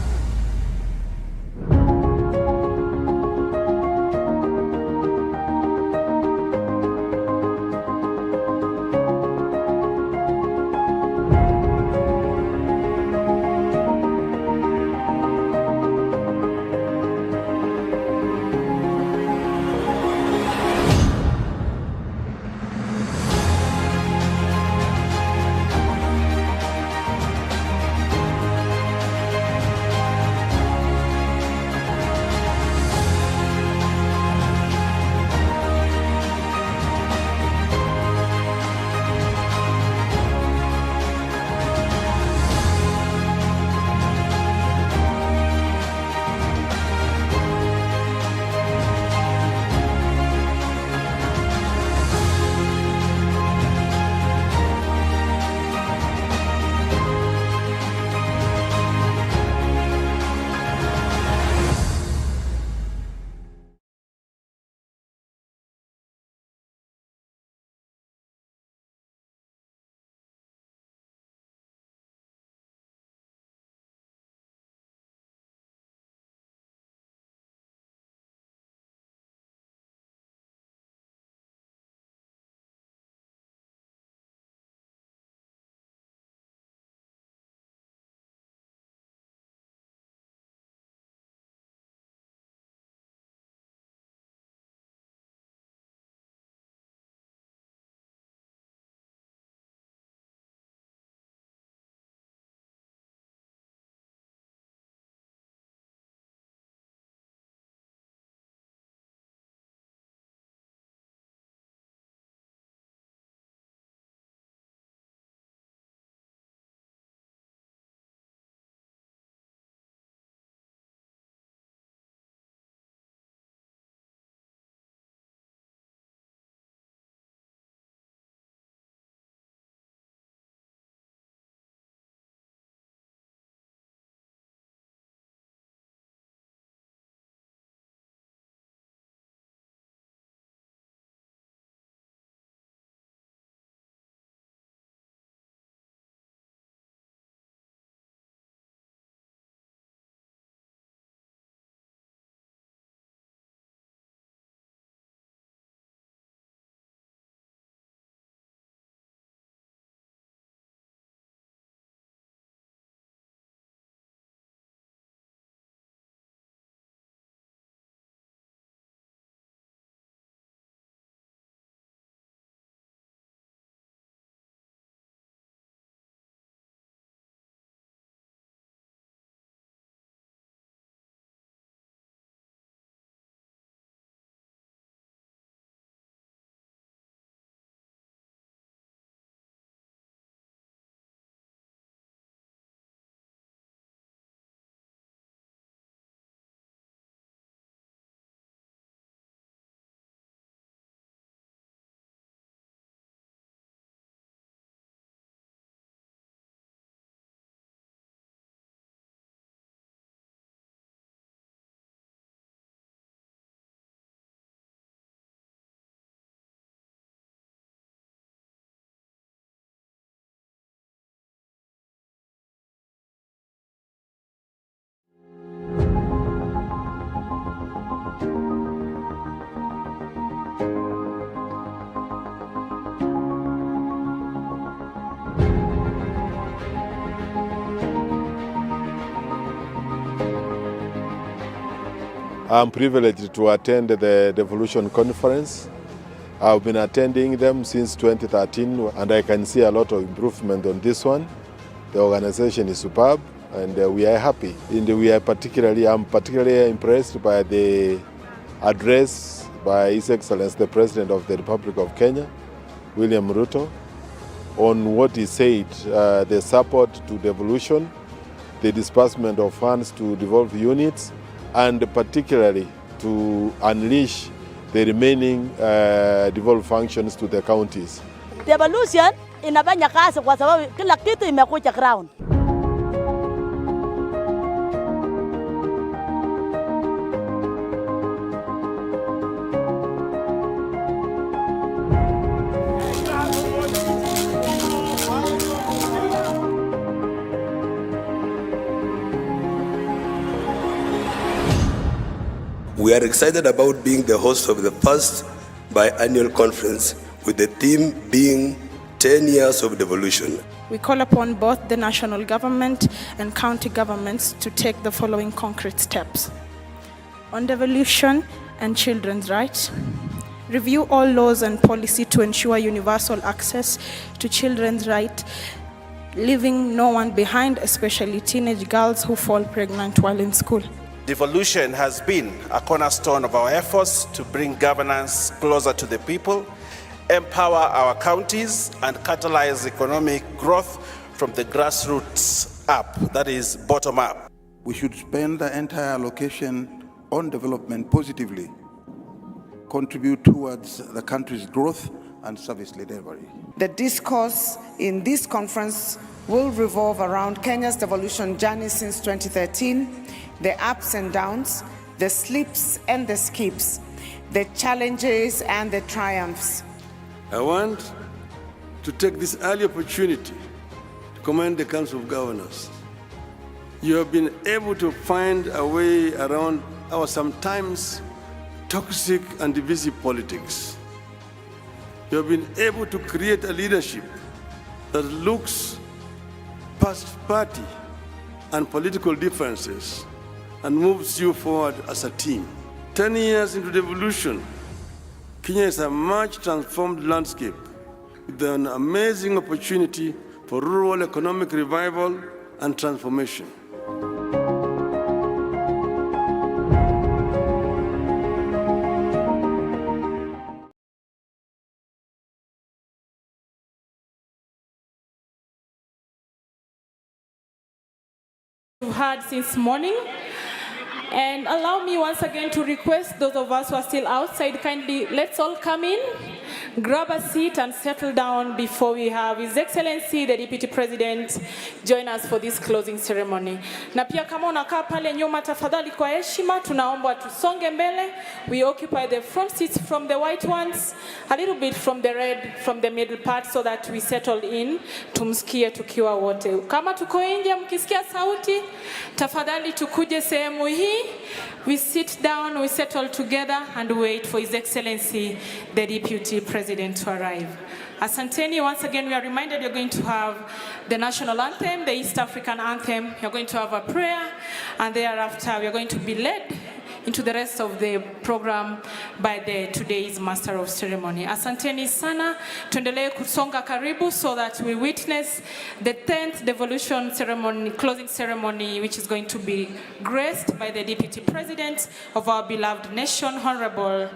I'm privileged to attend the Devolution conference. I've been attending them since 2013 and I can see a lot of improvement on this one. The organization is superb and we are happy. And I'm particularly impressed by the address by His Excellency the President of the Republic of Kenya, William Ruto, on what he said, the support to devolution, the disbursement of funds to devolved units, and particularly to unleash the remaining devolved functions to the counties. Devolution inafanya kazi kwa sababu kila kitu imekuja ground. We are excited about being the host of the first biannual conference with the theme being 10 years of devolution. We call upon both the national government and county governments to take the following concrete steps. On devolution and children's rights, review all laws and policy to ensure universal access to children's rights, leaving no one behind, especially teenage girls who fall pregnant while in school. Devolution has been a cornerstone of our efforts to bring governance closer to the people, empower our counties, and catalyze economic growth from the grassroots up, that is bottom up. We should spend the entire allocation on development positively, contribute towards the country's growth and service delivery. The discourse in this conference will revolve around Kenya's devolution journey since 2013, the ups and downs, the slips and the skips, the challenges and the triumphs. I want to take this early opportunity to commend the Council of Governors. You have been able to find a way around our sometimes toxic and divisive politics. You have been able to create a leadership that looks past party and political differences and moves you forward as a team. 10 years into devolution, Kenya is a much transformed landscape with an amazing opportunity for rural economic revival and transformation. We've had since morning. And allow me once again to request those of us who are still outside, kindly let's all come in, grab a seat and settle down before we have His Excellency the Deputy President join us for this closing ceremony. Na pia kama unakaa pale nyuma, tafadhali kwa heshima tunaomba tusonge mbele. We occupy the front seats from the white ones, a little bit from the red, from the middle part, so that we settle in, tumsikie tukiwa wote. Kama tuko nje mkisikia sauti, tafadhali tukuje sehemu hii. We sit down, we settle together and wait for His Excellency the Deputy President to arrive. Asanteni, once again we are reminded you're going to have the national anthem, the East African anthem, you're going to have a prayer, and thereafter we are going to be led into the rest of the program by today's Master of Ceremony. Asanteni sana, tuendelee kusonga karibu so that we witness the 10th devolution ceremony, closing ceremony, which is going to be graced by the Deputy President of our beloved nation, Honorable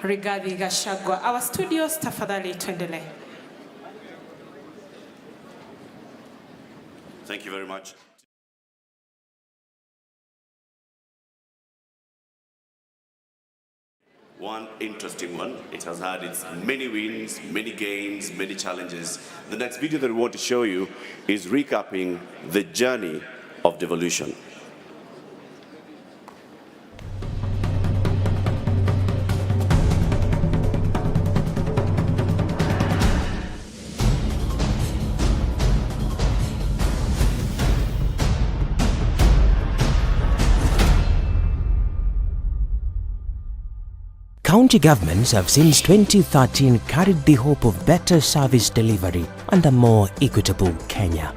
Rigathi Gachagua. Our studios, tafadhali tuendelee. Thank you very much. One interesting one. It has had its many wins, many gains, many challenges. The next video that we want to show you is recapping the journey of devolution. County governments have since 2013 carried the hope of better service delivery and a more equitable Kenya.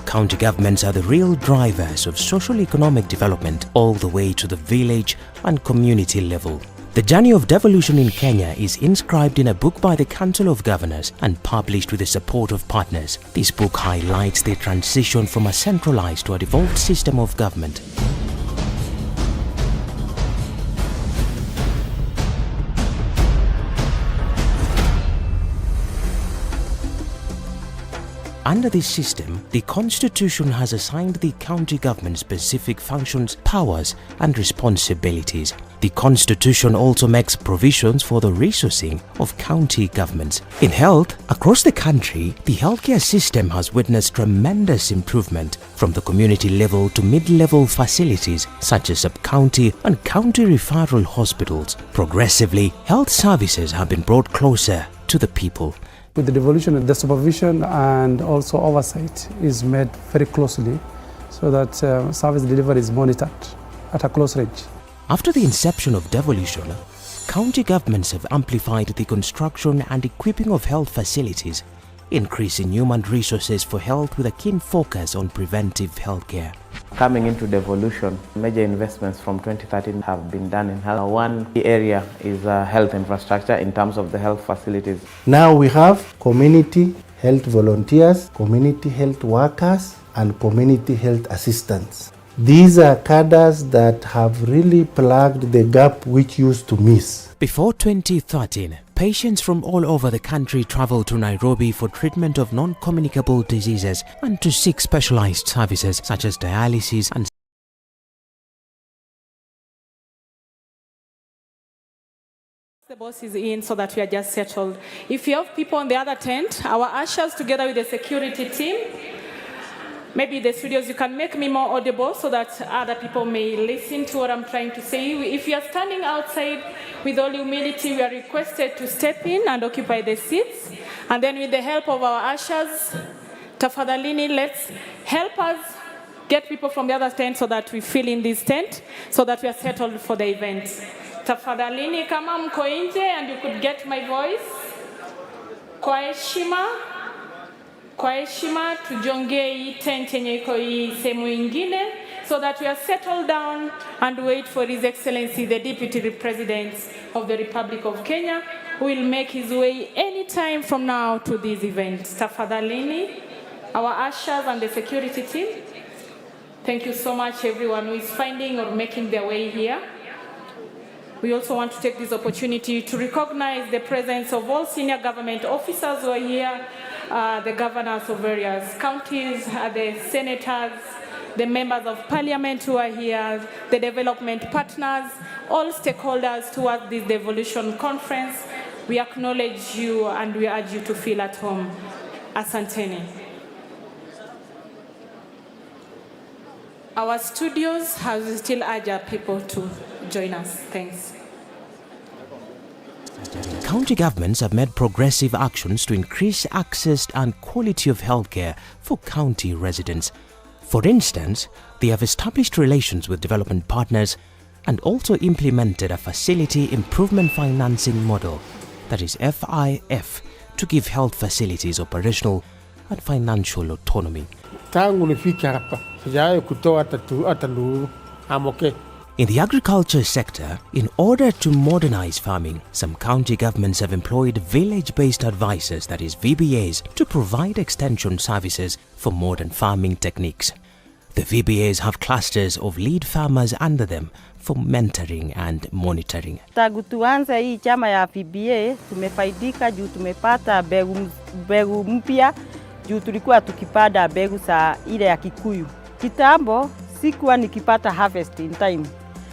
County governments are the real drivers of socio-economic development all the way to the village and community level. The journey of devolution in Kenya is inscribed in a book by the Council of Governors and published with the support of partners. This book highlights the transition from a centralized to a devolved system of government. Under this system, the Constitution has assigned the county government specific functions, powers, and responsibilities. The Constitution also makes provisions for the resourcing of county governments. In health, across the country, the healthcare system has witnessed tremendous improvement from the community level to mid-level facilities such as sub-county and county referral hospitals. Progressively, health services have been brought closer to the people. With the devolution, the supervision and also oversight is made very closely so that service delivery is monitored at a close range. After the inception of devolution, county governments have amplified the construction and equipping of health facilities, increasing human resources for health with a keen focus on preventive healthcare. Coming into devolution, major investments from 2013 have been done in health. One key area is health infrastructure in terms of the health facilities. Now we have community health volunteers, community health workers, and community health assistants. These are cadres that have really plugged the gap which used to miss. Before 2013, patients from all over the country traveled to Nairobi for treatment of non-communicable diseases and to seek specialized services such as dialysis and The boss is in so that we are just settled. If you have people on the other tent, our ushers together with the security team, maybe the studios, you can make me more audible so that other people may listen to what I'm trying to say. If you are standing outside, with all humility, we are requested to step in and occupy the seats. And then with the help of our ushers, tafadhalini, let's help us get people from the other tent so that we fill in this tent, so that we are settled for the event. Tafadhalini, kama mko nje and you could get my voice. Kwa heshima tujongee hii tent yenye iko hii sehemu ingine so that we are settled down and wait for His Excellency the Deputy President of the Republic of Kenya who will make his way any time from now to this event. Tafadhalini, our ushers and the security team, thank you so much everyone who is finding or making their way here. We also want to take this opportunity to recognize the presence of all senior government officers who are here, the governors of various counties, the senators, the members of parliament who are here, the development partners, all stakeholders towards this devolution conference. We acknowledge you and we urge you to feel at home. Asanteni. Our studios have still urged our people to join us. Thanks. County governments have made progressive actions to increase access and quality of healthcare for county residents. For instance, they have established relations with development partners and also implemented a facility improvement financing model, that is FIF, to give health facilities operational and financial autonomy. In the agriculture sector, in order to modernize farming, some county governments have employed village-based advisors, that is VBAs, to provide extension services for modern farming techniques. The VBAs have clusters of lead farmers under them for mentoring and monitoring. Tangu tuanze hii chama ya VBA, tumefaidika juu tumepata mbegu mpya juu tulikuwa tukipanda mbegu za ile ya Kikuyu. Kitambo sikuwa nikipata harvest in time.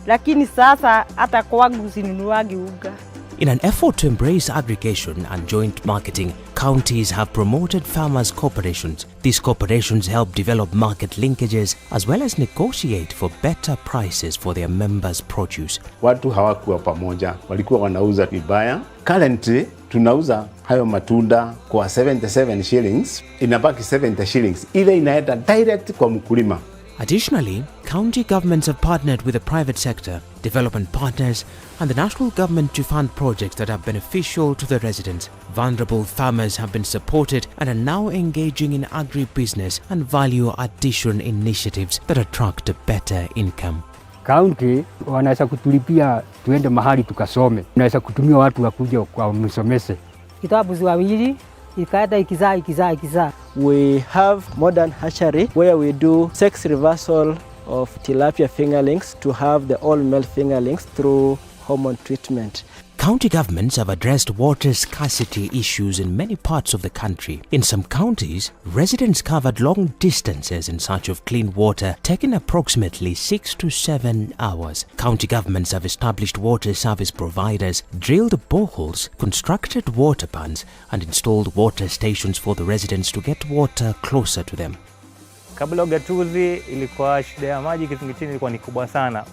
Lakini sasa hata kwangu sinunuagi unga. In an effort to embrace aggregation and joint marketing, counties have promoted farmers' corporations. These corporations help develop market linkages as well as negotiate for better prices for their members' produce. Watu hawakuwa pamoja, walikuwa wanauza vibaya. Currently, tunauza hayo matunda kwa 77 shillings, inabaki 70 shillings. Ile inaenda direct kwa mkulima. Additionally, county governments have partnered with the private sector development partners, and the national government to fund projects that are beneficial to the residents. Vulnerable farmers have been supported and are now engaging in agribusiness and value addition initiatives that attract a better income. County wanaweza kutulipia tuende mahali tukasome. Unaweza kutumia watu wakuja kwa msomese. Kitabu ziwawili ikaenda ikizaa. We have modern hatchery where we do sex reversal of tilapia fingerlings to have the all-male fingerlings through hormone treatment. County governments have addressed water scarcity issues in many parts of the country. In some counties, residents covered long distances in search of clean water, taking approximately 6 to 7 hours. County governments have established water service providers, drilled boreholes, constructed water pans, and installed water stations for the residents to get water closer to them. Kabla ugatuzi ilikuwa shida ya maji Kizingitini ilikuwa ni kubwa sana.